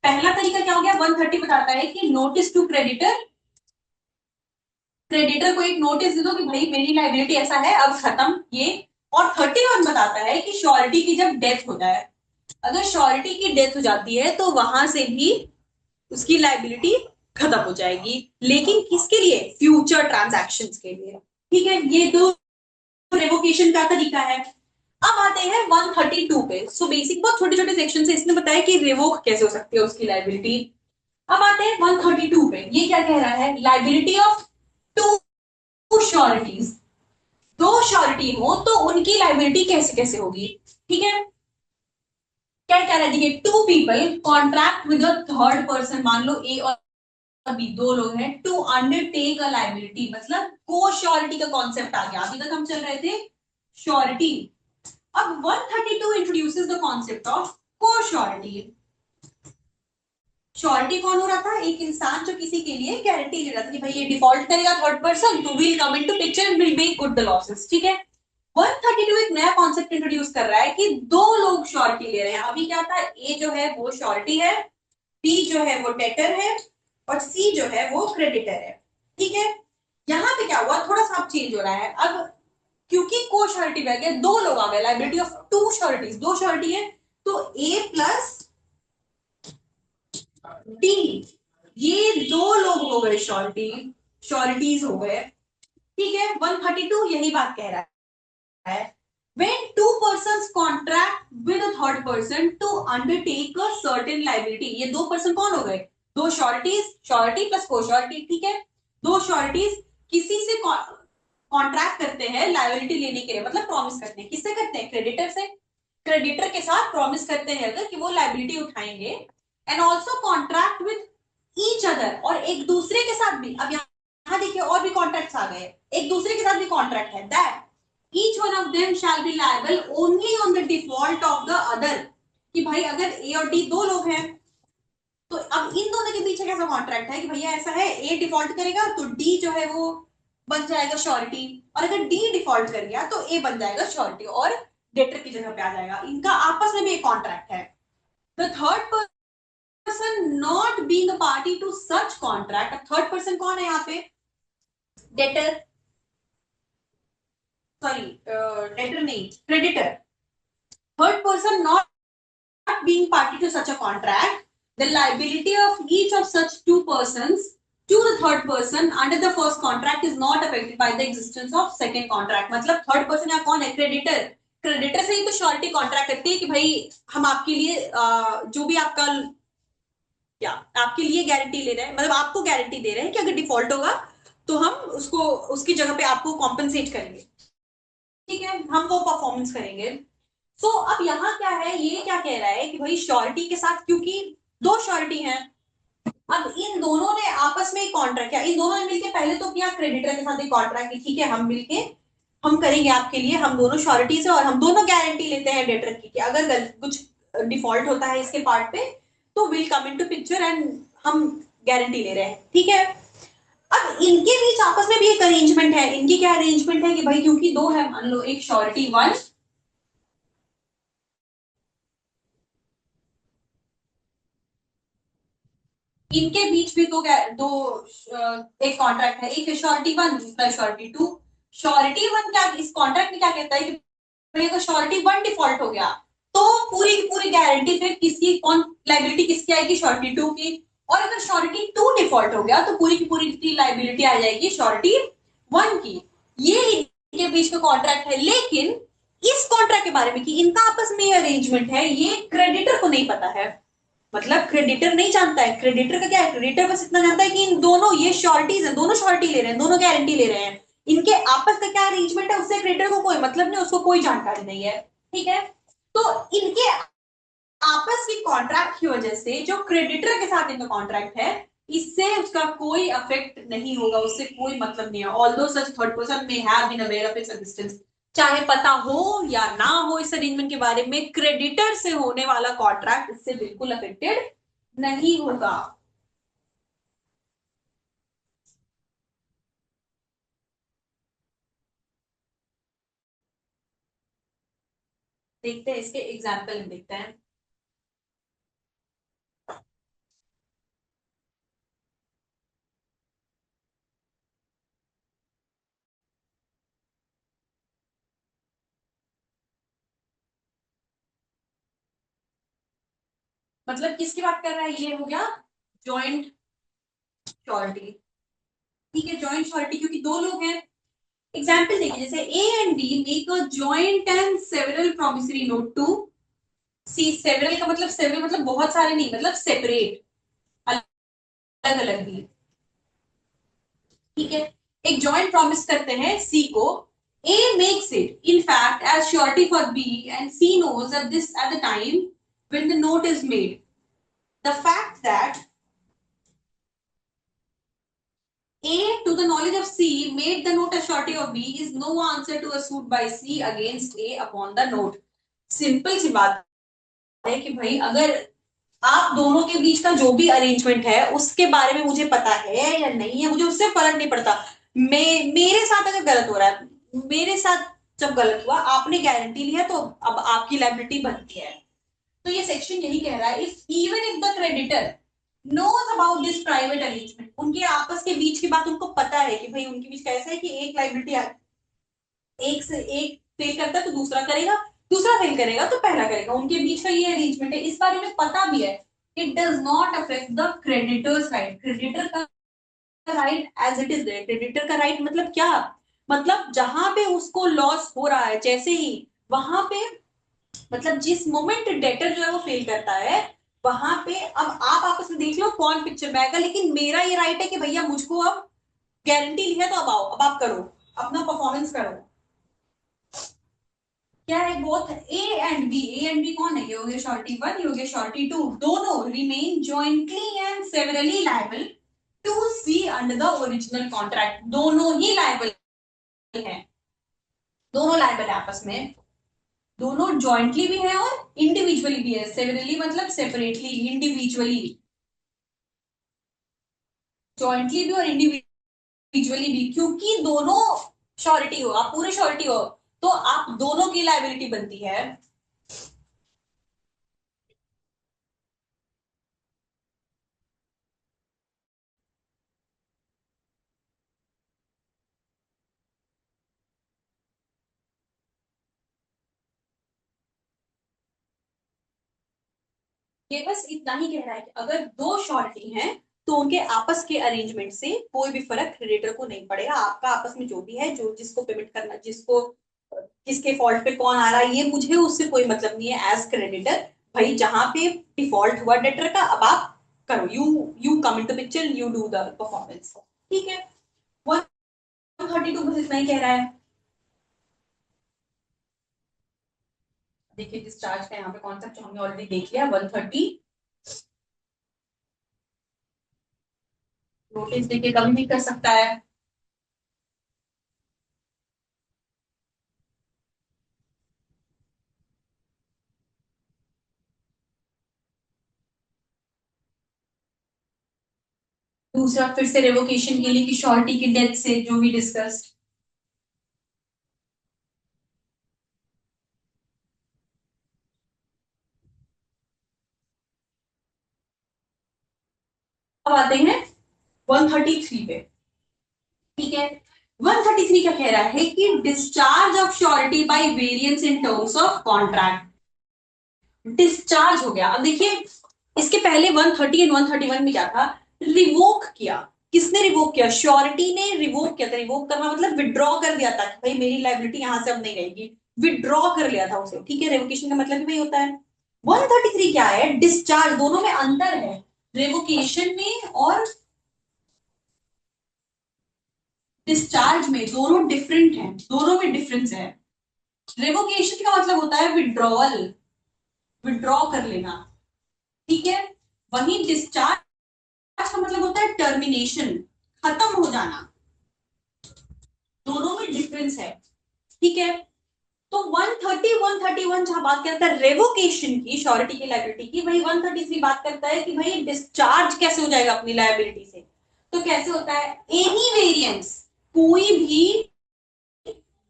पहला तरीका क्या हो गया, 130 बताता है कि नोटिस टू क्रेडिटर, क्रेडिटर को एक नोटिस दे दो कि भाई मेरी लाइबिलिटी ऐसा है, अब खत्म ये। और 31 बताता है कि श्योरिटी की जब डेथ होता है, अगर श्योरिटी की डेथ हो जाती है तो वहां से भी उसकी लाइबिलिटी खत्म हो जाएगी, लेकिन किसके लिए, फ्यूचर ट्रांजैक्शंस के लिए। ठीक है, ये दो रेवोकेशन का तरीका है। अब आते हैं 132 पे। सो बेसिक बहुत छोटे छोटे सेक्शन से इसने बताया कि रिवोक कैसे हो सकती है उसकी लाइबिलिटी। अब आते हैं 132 पे, ये क्या कह रहा है, लाइबिलिटी ऑफ टू श्योरिटीज, दो श्योरिटी हो तो उनकी लाइबिलिटी कैसे कैसे होगी। ठीक है, क्या कह रहा है, देखिए, two people contract with a third person, मान लो ए और बी दो लोग हैं, टू अंडरटेक अ लाइबिलिटी, मतलब को श्योरिटी का कॉन्सेप्ट आ गया। अभी तक हम चल रहे थे श्योरिटी, अब 132 इंट्रोड्यूसेस द कॉन्सेप्ट ऑफ को श्योरिटी। श्योरिटी कौन हो रहा था, एक इंसान जो किसी के लिए गारंटी ले रहा था कि भाई ये डिफॉल्ट करेगा थर्ड पर्सन तो will come into picture and will make good the losses. ठीक है, 132 एक नया कॉन्सेप्ट इंट्रोड्यूस कर रहा है कि दो लोग श्योरिटी ले रहे हैं। अभी क्या था, ए जो है वो श्योरिटी है, बी जो है वो डेटर है, और सी जो है वो क्रेडिटर है। ठीक है, यहां पे क्या हुआ, थोड़ा सा चेंज हो रहा है अब, क्योंकि को श्योरिटी बह गया, दो लोग आ गए, लाइबिलिटी ऑफ टू श्योरिटीज, दो श्योरिटी है, तो ए प्लस डी, ये दो लोग हो गए श्योरिटी, श्योरिटीज हो गए। ठीक है, 132 यही बात कह रहा है, when two persons contract with a third person to undertake a certain liability, ये दो पर्सन कौन हो गए, दो श्योरिटीज, श्योरिटी प्लस को श्योरिटी। ठीक है, दो श्योरिटीज किसी से कॉन्ट्रैक्ट करते हैं लाइबिलिटी लेने के लिए, मतलब प्रॉमिस करते हैं, किससे करते हैं, क्रेडिटर से, क्रेडिटर के साथ प्रॉमिस करते हैं अगर कि वो लाइबिलिटी उठाएंगे, and also contract with each other, और एक दूसरे के साथ भी। अब यहाँ देखिए और भी कॉन्ट्रैक्ट आ गए, एक दूसरे के साथ भी कॉन्ट्रैक्ट है, that each one of them shall be liable only on the default of the other, कि भाई अगर ए और डी दो लोग हैं तो अब इन दोनों के पीछे कैसा कॉन्ट्रैक्ट है कि भैया ऐसा है, ए डिफॉल्ट करेगा तो डी जो है वो बन जाएगा श्योरिटी, और अगर डी डिफॉल्ट कर गया तो ए बन जाएगा श्योरिटी और डेटर की जगह पे आ जाएगा। इनका आपस में भी एक कॉन्ट्रैक्ट है। The third person not being a party to such contract, third person कौन है यहाँ पे, डेटर, सॉरी डेटर नहीं, creditor, third person not being party to such a contract, the liability of each of such two persons to the third person under the first contract is not affected by the existence of second contract। मतलब third person यहाँ कौन है, creditor, creditor से ही तो surety contract करती है कि भाई हम आपके लिए जो भी आपका क्या आपके लिए गारंटी ले रहे हैं, मतलब आपको गारंटी दे रहे हैं कि अगर डिफॉल्ट होगा तो हम उसको उसकी जगह पे आपको कॉम्पनसेट करेंगे। ठीक है, हम वो परफॉर्मेंस करेंगे। सो अब यहाँ क्या है, ये क्या कह रहा है कि भाई श्योरिटी के साथ, क्योंकि दो श्योरिटी हैं, अब इन दोनों ने आपस में एक कॉन्ट्रैक्ट किया, इन दोनों ने मिलकर पहले तो किया क्रेडिटर के साथ एक कॉन्ट्रैक्ट की, ठीक है हम मिलके हम करेंगे आपके लिए, हम दोनों श्योरिटीज है और हम दोनों गारंटी लेते हैं डेटर की कि अगर कुछ डिफॉल्ट होता है इसके पार्ट पे तो will come into picture and हम गारंटी ले रहे हैं। ठीक है, अब इनके बीच आपस में भी एक अरेंजमेंट है, इनकी क्या अरेंजमेंट है कि भाई क्योंकि दो है, मान लो एक श्योरिटी वन, इनके बीच भी दो एक कॉन्ट्रैक्ट है, एक श्योरिटी वन दूसरा श्योरिटी टू। श्योरिटी वन क्या इस कॉन्ट्रैक्ट में क्या कहता है कि अगर श्योरिटी वन डिफॉल्ट हो गया तो पूरी की पूरी गारंटी फिर किसकी, कौन लाइबिलिटी किसकी आएगी, श्योरिटी टू की, और अगर श्योरिटी टू डिफॉल्ट हो गया तो पूरी की पूरी लाइबिलिटी आ जाएगी श्योरिटी वन की। ये इनके बीच का कॉन्ट्रैक्ट है, लेकिन इस कॉन्ट्रैक्ट के बारे में कि इनका आपस में अरेंजमेंट है ये क्रेडिटर को नहीं पता है, मतलब क्रेडिटर नहीं जानता है। क्रेडिटर का क्या है, क्रेडिटर बस इतना जानता है कि इन दोनों ये श्योरिटीज है, दोनों श्योरिटी ले रहे हैं, दोनों गारंटी ले रहे हैं, इनके आपस का क्या अरेंजमेंट है उससे क्रेडिटर को कोई मतलब नहीं, उसको कोई जानकारी नहीं है। ठीक है, तो इनके आपस की कॉन्ट्रैक्ट की वजह से जो क्रेडिटर के साथ इनका कॉन्ट्रैक्ट है इससे उसका कोई अफेक्ट नहीं होगा, उससे कोई मतलब नहीं है। Although such third person may have been aware of its existence, चाहे पता हो या ना हो इस अरेंजमेंट के बारे में, क्रेडिटर से होने वाला कॉन्ट्रैक्ट इससे बिल्कुल अफेक्टेड नहीं होगा। देखते हैं इसके एग्जाम्पल देखते हैं। मतलब किसकी बात कर रहा है, ये हो गया जॉइंट श्योरिटी। ठीक है, जॉइंट श्योरिटी क्योंकि दो लोग हैं। एग्जाम्पल देखिए, जैसे A and B make a joint and several promissory note to C. Several का मतलब, सेवरल मतलब बहुत सारे नहीं, मतलब सेपरेट, अलग अलग भी। ठीक है, एक जॉइंट प्रॉमिस करते हैं सी को, A makes it in fact as surety for B and C knows that this at the time when the note is made. The fact that A to the knowledge of C made the note a surety of B is no answer to a suit by C against A upon the note. Simple सी बात है कि भाई अगर आप दोनों के बीच का जो भी अरेंजमेंट है उसके बारे में मुझे पता है या नहीं है, मुझे उससे फर्क नहीं पड़ता। मेरे साथ अगर गलत हो रहा है, मेरे साथ जब गलत हुआ, आपने गारंटी ली है तो अब आपकी लायबिलिटी बनती है। तो ये सेक्शन यही कह रहा है, if even if the creditor knows about this private arrangement, उनके आपस के बीच की बात उनको पता है कि भाई उनके बीच कैसा है कि एक लायबिलिटी एक से एक फेल करता है तो दूसरा करेगा, दूसरा फेल करेगा तो पहला करेगा, उनके बीच का ये अरेंजमेंट है, इस बारे में पता भी है। It does not affect the creditor's right. Creditor का right as it is there. Creditor का राइट मतलब क्या, मतलब जहां पे उसको लॉस हो रहा है, जैसे ही वहां पे, मतलब जिस मोमेंट डेटर जो है वो फेल करता है, वहां पे अब आप आपस में देख लो कौन पिक्चर में आएगा, लेकिन मेरा ये राइट है कि भैया मुझको अब गारंटी ली है तो अब आओ, अब आप करो, अपना परफॉर्मेंस करो। क्या है, both A and B, A and B कौन है, ये हो गया श्योरिटी वन, ये हो गया श्योरिटी टू, दोनों remain jointly and severally liable to C under the original contract. दोनों ही लायबल है, दोनों लायबल है आपस में, दोनों जॉइंटली भी है और इंडिविजुअली भी है। सेवरली मतलब सेपरेटली, इंडिविजुअली, जॉइंटली भी और इंडिविजुअली भी, क्योंकि दोनों श्योरिटी हो, आप पूरे श्योरिटी हो तो आप दोनों की लायबिलिटी बनती है। ये बस इतना ही कह रहा है कि अगर दो श्योरिटी हैं तो उनके आपस के अरेंजमेंट से कोई भी फर्क क्रेडिटर को नहीं पड़ेगा। आपका आपस में जो भी है, जो जिसको पेमेंट करना, जिसको किसके फॉल्ट पे कौन आ रहा है, ये मुझे उससे कोई मतलब नहीं है एज क्रेडिटर। भाई जहां पे डिफॉल्ट हुआ डेटर का, अब आप करो, you come in to picture, you do the performance. ठीक है, 132 बस इतना ही कह रहा है। देखिए डिस्चार्ज का यहाँ पे कॉन्सेप्ट हमने ऑलरेडी देख लिया। 130 नोटिस देके कभी भी कर सकता है। दूसरा फिर से रेवोकेशन के लिए कि श्योरिटी की डेथ से, जो भी डिस्कस्ड। अब आते हैं 133 पे। ठीक है, 133 क्या कह रहा है कि discharge of surety by variance in terms of contract. Discharge हो गया। अब देखिए, इसके पहले 130 एंड 131 में क्या था, रिवोक किया। किसने रिवोक किया, श्योरिटी ने रिवोक किया था। रिवोक करना मतलब विड्रॉ कर दिया था कि भाई मेरी लायबिलिटी यहां से अब नहीं रहेगी, विड्रॉ कर लिया था उसे। ठीक है, रेवोकेशन का मतलब भी वही होता है। 133 क्या है, डिस्चार्ज। दोनों में अंतर है, रेवोकेशन में और डिस्चार्ज में, दोनों डिफरेंट हैं, दोनों में डिफरेंस है। रेवोकेशन का मतलब होता है विड्रॉवल, विड्रॉ कर लेना। ठीक है, वही डिस्चार्ज का मतलब होता है टर्मिनेशन, खत्म हो जाना। दोनों में डिफरेंस है। ठीक है, तो 130 131 जहां बात करता है रेवोकेशन की, श्योरिटी की, लायबिलिटी की, वही 133 बात करता है कि भाई डिस्चार्ज कैसे हो जाएगा अपनी लायबिलिटी से। तो कैसे होता है, एनी वेरिएंस, कोई भी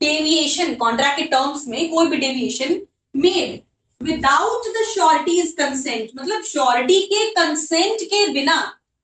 डेविएशन, कॉन्ट्रैक्ट के टर्म्स में कोई भी deviation made without the sureties consent, मतलब श्योरिटी के कंसेंट के बिना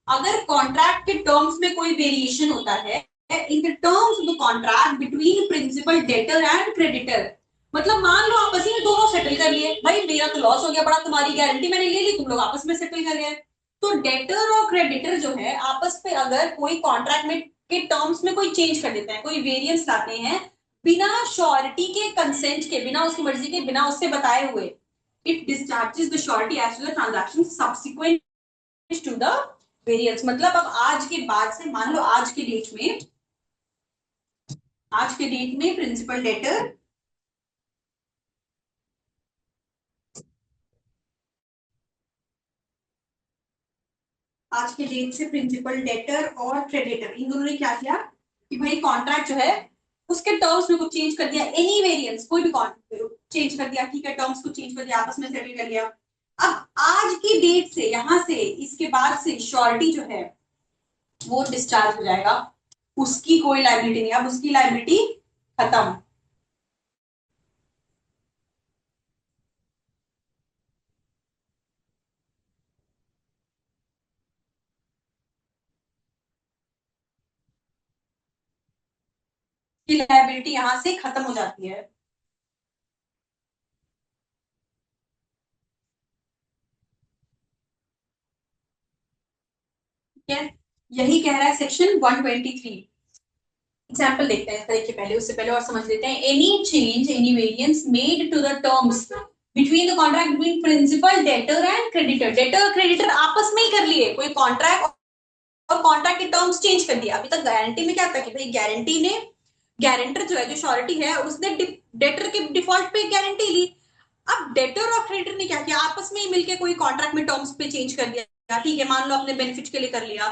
अगर कॉन्ट्रैक्ट के टर्म्स में कोई वेरिएशन होता है in the terms of the contract between principal debtor and creditor, मतलब मान लो आपस में दोनों सेटल कर लिए, भाई मेरा तो लॉस हो गया बड़ा, तुम्हारी गारंटी मैंने ले ली, तुम लोग आपस में सेटल कर गए। तो डेटर और क्रेडिटर जो है आपस में अगर कोई कॉन्ट्रैक्ट में के टर्म्स में कोई चेंज कर देते हैं, कोई वेरिएंस लाते हैं, बिना श्योरिटी के, कंसेंट के बिना, उसकी मर्जी के बिना, उससे बताए हुए, it discharges the surety as to the transaction subsequent to the variance. मतलब अब आज के बाद से मान लो आज के डेट में, आज के डेट में प्रिंसिपल डेटर, आज के डेट से प्रिंसिपल डेटर और क्रेडिटर इन दोनों ने क्या किया कि भाई कॉन्ट्रैक्ट जो है उसके टर्म्स में कुछ चेंज कर दिया, एनी वेरिएंस कोई भी चेंज कर दिया, ठीक है, टर्म्स को चेंज कर दिया, आपस में सेटल कर लिया। अब आज की डेट से, यहां से इसके बाद से श्योरिटी जो है वो डिस्चार्ज हो जाएगा, उसकी कोई लाइबिलिटी नहीं, अब उसकी लाइबिलिटी खत्म। की लाइबिलिटी यहां से खत्म हो जाती है। ठीक है, यही कह रहा है सेक्शन 123। एग्जाम्पल देखते हैं इस तरीके, पहले उससे पहले और समझ लेते हैं। Any change, any variance made to the terms between the contract between principal debtor and creditor, debtor और क्रेडिटर आपस में ही कर लिए कोई कॉन्ट्रैक्ट, और कॉन्ट्रैक्ट के टर्म्स चेंज कर दिया। अभी तक गारंटी में क्या था कि भाई गारंटी ने, गारंटर जो है, जो श्योरिटी है, उसने डेटर के डिफॉल्ट पे गारंटी ली। अब डेटर और क्रेडिटर ने क्या किया, आपस में ही मिलकर कोई कॉन्ट्रैक्ट में टर्म्स पे चेंज कर दिया, ठीक है, मान लो अपने बेनिफिट के लिए कर लिया।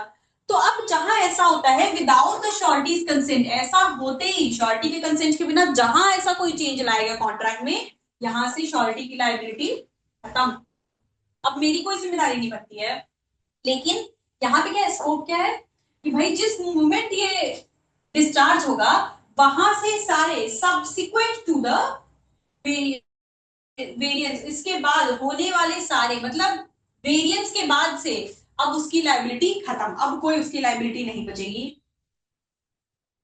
तो अब जहां ऐसा होता है विदाउट द श्योरिटीज कंसेंट, ऐसा होते ही श्योरिटी के कंसेंट के बिना जहां ऐसा कोई चेंज लाएगा कॉन्ट्रैक्ट में, यहां से श्योरिटी की लाइबिलिटी खत्म। अब मेरी कोई जिम्मेदारी नहीं बनती है। लेकिन यहाँ पे क्या स्कोप क्या है कि भाई जिस मोमेंट ये डिस्चार्ज होगा, वहां से सारे सब्सिक्वेंट टू द वेरिएंस, इसके बाद होने वाले सारे, मतलब वेरिएंस के बाद से अब उसकी लाइबिलिटी खत्म, अब कोई उसकी लाइबिलिटी नहीं बचेगी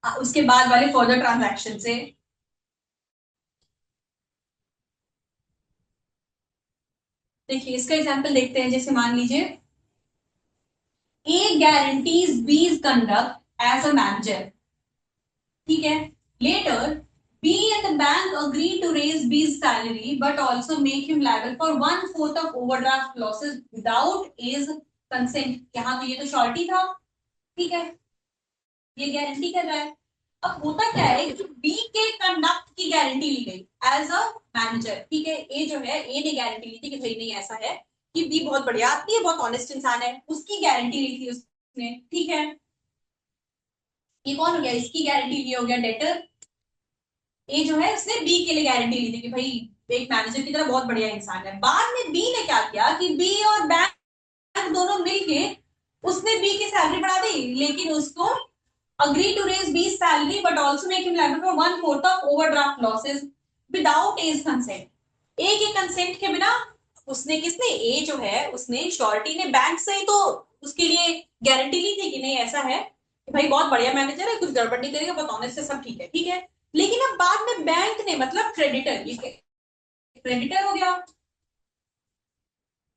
उसके बाद वाले फर्दर ट्रांजैक्शन से। देखिए इसका एग्जांपल देखते हैं, जैसे मान लीजिए ए गारंटीज बीज कंडक्ट एज अ मैनेजर, ठीक है, letter B and the bank agree to raise B's salary but also make him liable for 1/4 of overdraft losses without A's consent। यहाँ तो ये तो श्योरिटी था, ठीक है, ये गारंटी कर रहा है। अब होता क्या है कि बी के कंडक्ट की गारंटी ली गई एज अ मैनेजर, ठीक है, ए जो है, ए ने गारंटी ली थी कि भाई नहीं ऐसा है कि बी बहुत बढ़िया आदमी है, बहुत ऑनेस्ट इंसान है, उसकी गारंटी ली थी उसने, ठीक है। ये कौन हो गया, इसकी गारंटी ली, हो गया डेटर। ए जो है उसने बी के लिए गारंटी ली थी कि भाई एक मैनेजर की तरह बहुत बढ़िया इंसान है। बाद में बी ने क्या किया कि बी और बैंक दोनों मिलके उसने बी की सैलरी बढ़ा दी, लेकिन उसको agree to raise B's salary but also make him liable for 1/4 of overdraft losses without A's consent। ए के कंसेंट के बिना उसने, किसने, ए जो है, उसने, श्योरिटी ने बैंक से ही तो उसके लिए गारंटी ली थी कि नहीं ऐसा है कि भाई बहुत बढ़िया मैनेजर है, कुछ गड़बड़ नहीं करेगा, बहुत ऑनेस्ट से सब ठीक है, ठीक है। लेकिन अब बाद में बैंक ने, मतलब क्रेडिटर, ये क्रेडिटर हो गया,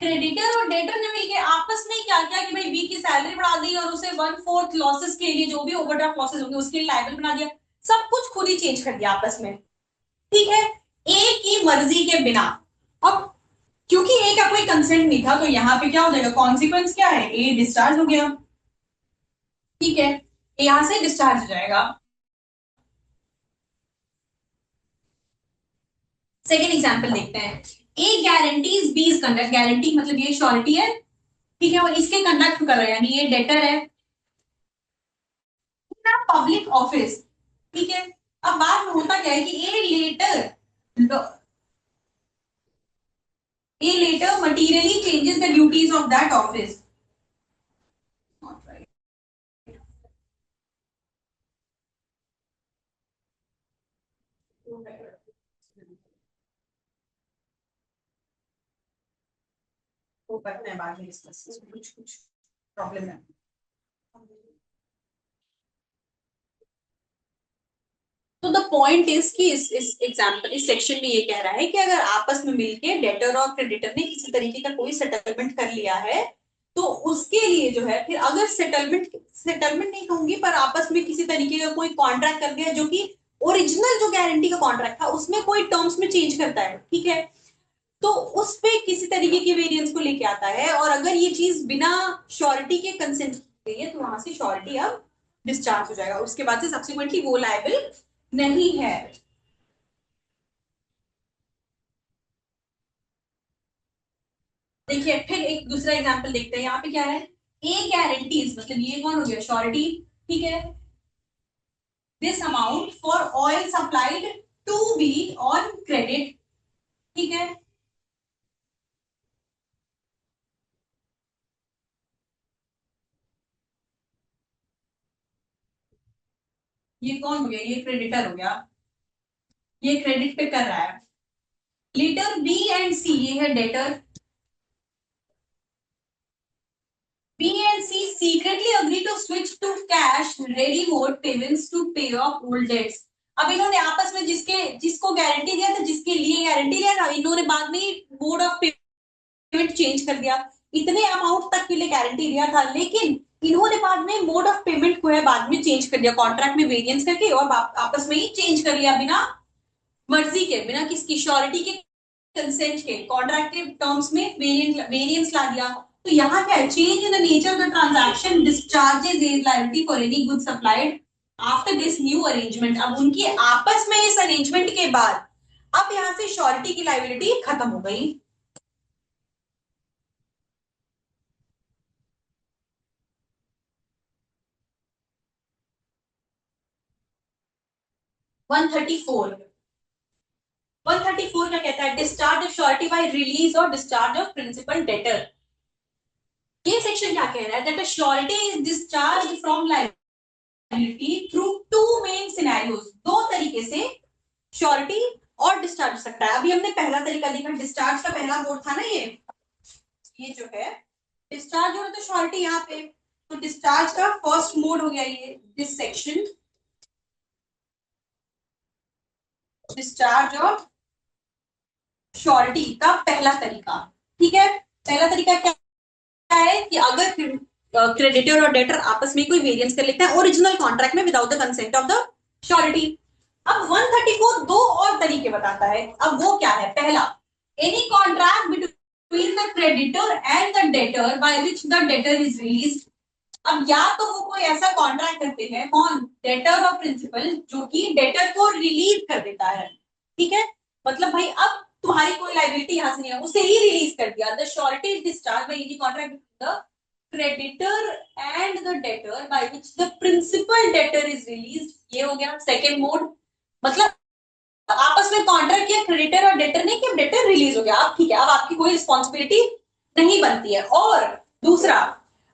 क्रेडिटर और डेटर ने मिलकर आपस में क्या किया कि भाई बी की सैलरी बढ़ा दी और उसे 1/4 लॉसेस के लिए, जो भी ओवरड्राफ्ट लॉसेस होंगे उसके लिए लायबल बना दिया, सब कुछ खुद ही चेंज कर दिया आपस में, ठीक है, ए की मर्जी के बिना। अब क्योंकि ए का कोई कंसेंट नहीं था, तो यहाँ पे क्या हो जाएगा, कॉन्सिक्वेंस क्या है, ए डिस्चार्ज हो गया, ठीक है, ए यहां से डिस्चार्ज हो जाएगा। सेकेंड एग्जाम्पल देखते हैं। ए गारंटीज बीज कंडक्ट, गारंटी मतलब ये श्योरिटी है, ठीक है, और इसके कंडक्ट कर रहा है, यानी ये डेटर है, पब्लिक ऑफिस, ठीक है। अब बात में होता क्या है कि A later materially changes the duties of that office. वो करते हैं बाद में डिस्कस, कुछ कुछ प्रॉब्लम है। तो द पॉइंट इज कि इस एग्जाम्पल इस सेक्शन में ये कह रहा है कि अगर आपस में मिलके डेटर और क्रेडिटर ने किसी तरीके का कोई सेटलमेंट कर लिया है तो उसके लिए जो है फिर अगर सेटलमेंट नहीं कहूंगी पर आपस में किसी तरीके का कोई कॉन्ट्रैक्ट कर दिया जो कि ओरिजिनल जो गारंटी का कॉन्ट्रैक्ट था उसमें कोई टर्म्स में चेंज करता है, ठीक है, तो उस पे किसी तरीके के वेरिएंस को लेके आता है और अगर ये चीज बिना श्योरिटी के कंसेंट की गई है तो वहां से श्योरिटी अब डिस्चार्ज हो जाएगा, उसके बाद से सब्सिक्वेंटली वो लायबल नहीं है। देखिए फिर एक दूसरा एग्जांपल देखते हैं, यहाँ पे क्या है, ए गारंटीज मतलब ये कौन हो गया, श्योरिटी, ठीक है, this amount for oil supplied to be on credit, ठीक है, ये कौन हो गया, ये क्रेडिटर हो गया, ये क्रेडिट पे कर रहा है। लेटर बी एंड सी ये है debtor, B and C secretly agree to switch to cash ready mode payments to pay off old debts। अब इन्होंने आपस में जिसको गारंटी दिया था, जिसके लिए गारंटी दिया था, इन्होंने बाद में मोड ऑफ पेमेंट चेंज कर दिया, इतने अमाउंट तक के लिए गारंटी दिया था लेकिन इन्होंने बाद में मोड ऑफ पेमेंट को है बाद में चेंज कर दिया, कॉन्ट्रैक्ट में वेरिएंस करके और आपस में ही चेंज कर लिया बिना मर्जी के, बिना किसकी श्योरिटी के कंसेंट के, कॉन्ट्रैक्ट के टर्म्स में वेरिएंस ला दिया। तो यहाँ क्या है, change in the nature of the transaction discharges as liability for any good supplied after this new arrangement. अब उनकी आपस में इस अरेंजमेंट के बाद अब यहाँ से श्योरिटी की लायबिलिटी खत्म हो गई। वन थर्टी फोर 134 क्या कहता है, discharge of surety by release और डिस्चार्ज ऑफ प्रिंसिपल डेटर। ये सेक्शन क्या कह रहा है, that a surety is discharge from liability through two main scenarios, दो तरीके से श्योरिटी और डिस्चार्ज हो सकता है। अभी हमने पहला तरीका देखा, डिस्चार्ज का पहला मोड था ना ये जो है डिस्चार्ज हो रहा तो श्योरिटी यहाँ पे, तो डिस्चार्ज का फर्स्ट मोड हो गया ये this section, discharge of surety का पहला तरीका, ठीक है। पहला तरीका क्या है कि अगर क्रेडिटर और डेटर आपस में कोई वेरिएंस कर लेते हैं ओरिजिनल कॉन्ट्रैक्ट में without the consent of the surety. अब 134 दो और तरीके बताता है, अब वो क्या है, पहला, any contract between the creditor and the debtor by which the debtor is released. अब या तो वो कोई ऐसा कॉन्ट्रैक्ट करते हैं, कौन, डेटर और प्रिंसिपल, जो कि डेटर को रिलीज कर देता है, ठीक है, मतलब भाई अब तुम्हारी कोई लायबिलिटी यहां से नहीं है, उसे ही रिलीज कर दिया, the surety is discharge by any contract the creditor and the debtor by which the principal debtor is released. ये हो गया सेकंड मोड, मतलब आपस में कॉन्ट्रैक्ट किया क्रेडिटर और डेटर ने कि डेटर रिलीज हो गया, अब ठीक है, अब आपकी कोई रिस्पॉन्सिबिलिटी नहीं बनती है। और दूसरा,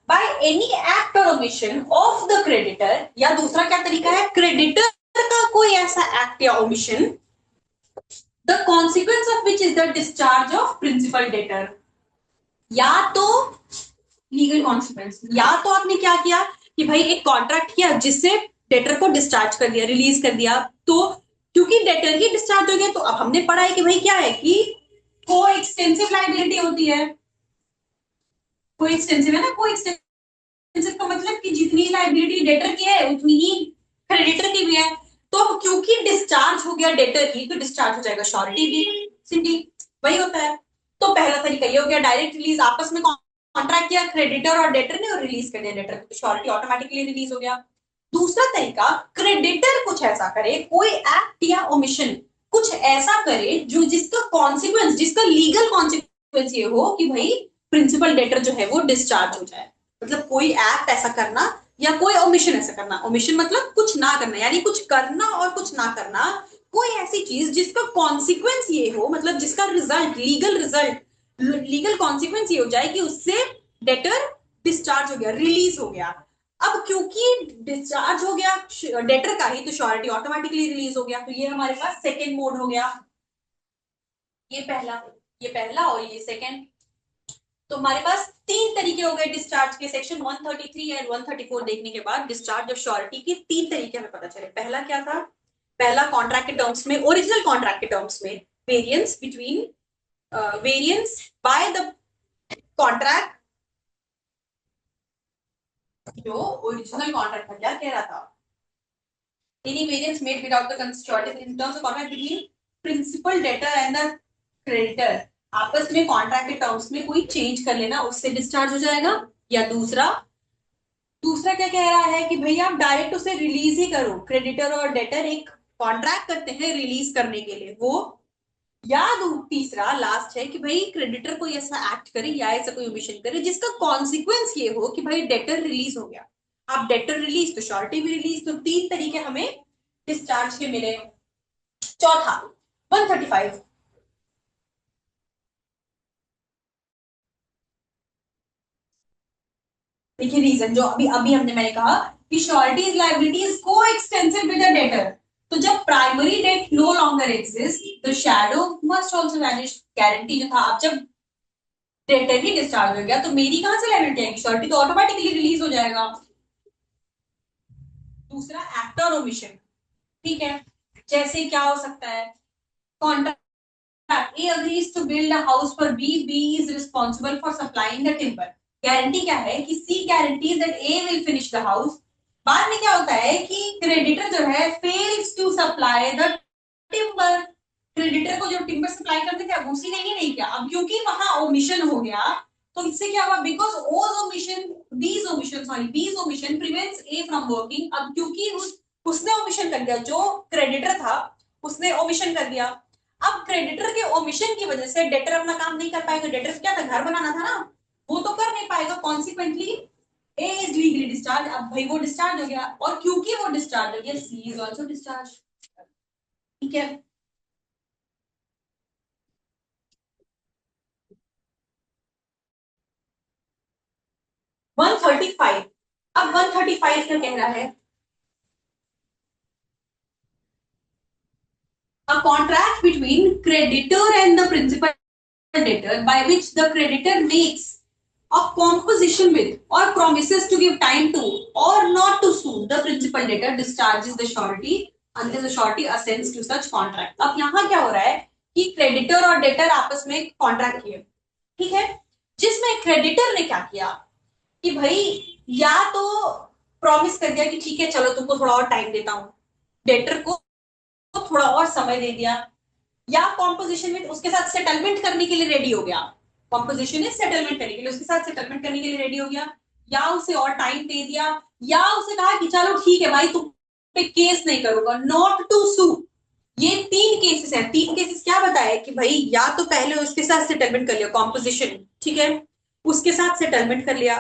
बाय एनी एक्ट और ओमिशन ऑफ द क्रेडिटर, या दूसरा क्या तरीका है, क्रेडिटर का कोई ऐसा एक्ट या omission the consequence of which is the discharge of principal debtor. या तो लीगल कॉन्सिक्वेंस, या तो आपने क्या किया कि भाई एक कॉन्ट्रैक्ट किया जिससे डेटर को डिस्चार्ज कर दिया, रिलीज कर दिया, तो क्योंकि डेटर ही डिस्चार्ज हो गया तो अब हमने पढ़ा है कि भाई क्या है कि को एक्सटेंसिव लायबिलिटी होती है, को एक्सटेंसिव है ना, को एक्सटेंसिव का मतलब कि जितनी लायबिलिटी डेटर की है उतनी ही क्रेडिटर की भी है, तो क्योंकि डिस्चार्ज हो गया डेटर ही तो डिस्चार्ज हो जाएगा श्योरिटी भी, सिंपली वही होता है। तो पहला तरीका ये हो गया, डायरेक्ट रिलीज, आपस में कॉन्ट्रैक्ट किया क्रेडिटर और डेटर ने और रिलीज कर दिया डेटर को, तो श्योरिटी ऑटोमेटिकली रिलीज हो गया। दूसरा तरीका, क्रेडिटर कुछ ऐसा करे, कोई एक्ट या ओमिशन कुछ ऐसा करे जो जिसका कॉन्सिक्वेंस, जिसका लीगल कॉन्सिक्वेंस ये हो कि भाई प्रिंसिपल डेटर जो है वो डिस्चार्ज हो जाए, मतलब कोई एक्ट ऐसा करना या कोई ओमिशन ऐसा करना, ओमिशन मतलब कुछ ना करना, यानी कुछ करना और कुछ ना करना, कोई ऐसी चीज जिसका कॉन्सिक्वेंस ये हो, मतलब जिसका रिजल्ट, लीगल कॉन्सिक्वेंस ये हो जाए कि उससे डेटर डिस्चार्ज हो गया, रिलीज हो गया। अब क्योंकि डिस्चार्ज हो गया डेटर का ही तो श्योरिटी ऑटोमेटिकली रिलीज हो गया, तो ये हमारे पास सेकेंड मोड हो गया, ये पहला और ये सेकेंड। तो हमारे पास तीन तरीके हो गए डिस्चार्ज के, सेक्शन 133 एंड 134 देखने के बाद डिस्चार्ज ऑफ श्योरिटी के तीन तरीके हमें पता चले। पहला क्या था, पहला कॉन्ट्रैक्ट के टर्म्स में, ओरिजिनल कॉन्ट्रैक्ट के टर्म्स में variance between variance by the contract, जो ओरिजिनल कॉन्ट्रैक्ट था क्या कह रहा था, any variance made without the shortage in terms of contract between principal debtor and the creditor, आपस में कॉन्ट्रैक्ट के टर्म्स में कोई चेंज कर लेना उससे डिस्चार्ज हो जाएगा। या दूसरा दूसरा क्या कह रहा है कि भैया आप डायरेक्ट उसे रिलीज ही करो, क्रेडिटर और डेटर एक कॉन्ट्रैक्ट करते हैं रिलीज करने के लिए वो। या तीसरा लास्ट है कि भाई क्रेडिटर कोई ऐसा एक्ट करे या ऐसा कोई ओमिशन करे जिसका कॉन्सिक्वेंस ये हो कि भाई डेटर रिलीज हो गया। आप डेटर रिलीज तो श्योरिटी भी रिलीज, तो तीन तरीके हमें डिस्चार्ज के मिले। चौथा 135, देखिए रीजन जो अभी अभी हमने मैंने कहा कि surety is liability is coextensive with the debtor, तो जब primary debt no longer exist the shadow must also vanish. Guarantee जो था, अब जब डेटर ही डिस्चार्ज हो गया तो मेरी कहां से लायबिलिटी आएगी, श्योरिटी तो ऑटोमेटिकली रिलीज हो जाएगा। दूसरा एक्ट और ओमिशन, ठीक है, जैसे क्या हो सकता है, contract A agrees to build a house for B, B is responsible for supplying the timber। Guarantee क्या है कि C guarantees that A will finish the house। बाद में क्या होता है कि क्रेडिटर जो है fails to supply the timber, creditor को जो टिम्बर सप्लाई करते थे अब उसी ने ही नहीं किया। अब क्योंकि वहां ओमिशन हो गया तो इससे क्या हुआ, because B's omission prevents A from working। अब क्योंकि उसने ओमिशन कर दिया, जो क्रेडिटर था उसने ओमिशन कर दिया, अब क्रेडिटर के ओमिशन की वजह से डेटर अपना काम नहीं कर पाएगा। डेटर क्या था, घर बनाना था ना, वो तो कर नहीं पाएगा, consequently A is legally discharge. अब भाई वो डिस्चार्ज हो गया और क्योंकि वो डिस्चार्ज हो गया सी इज आल्सो डिस्चार्ज, ठीक है। वन थर्टी फाइव, अब 135 क्या कह रहा है, a contract between creditor and the principal debtor by which the creditor makes a composition with or promises to give time to or not to sue the principal debtor discharges the surety unless the surety assents to such contract। अब यहाँ क्या हो रहा है कि creditor और debtor आपस में कॉन्ट्रैक्ट किए, ठीक है, जिसमें क्रेडिटर ने क्या किया कि भाई या तो प्रॉमिस कर दिया कि ठीक है चलो तुमको थोड़ा और टाइम देता हूं, डेटर को थोड़ा और समय दे दिया, या कॉम्पोजिशन में उसके साथ सेटलमेंट करने के लिए रेडी हो गया, कॉम्पोजिशन इज सेटलमेंट करने के लिए उसके साथ सेटलमेंट करने के लिए रेडी हो गया, या उसे और टाइम दे दिया, या उसे कहा कि चलो ठीक है भाई तुम पे केस नहीं करूंगा, नॉट टू सू। ये तीन केसेस हैं, तीन केसेस क्या बताया कि भाई या तो पहले उसके साथ सेटलमेंट कर लिया कॉम्पोजिशन, ठीक है, उसके साथ सेटलमेंट कर लिया,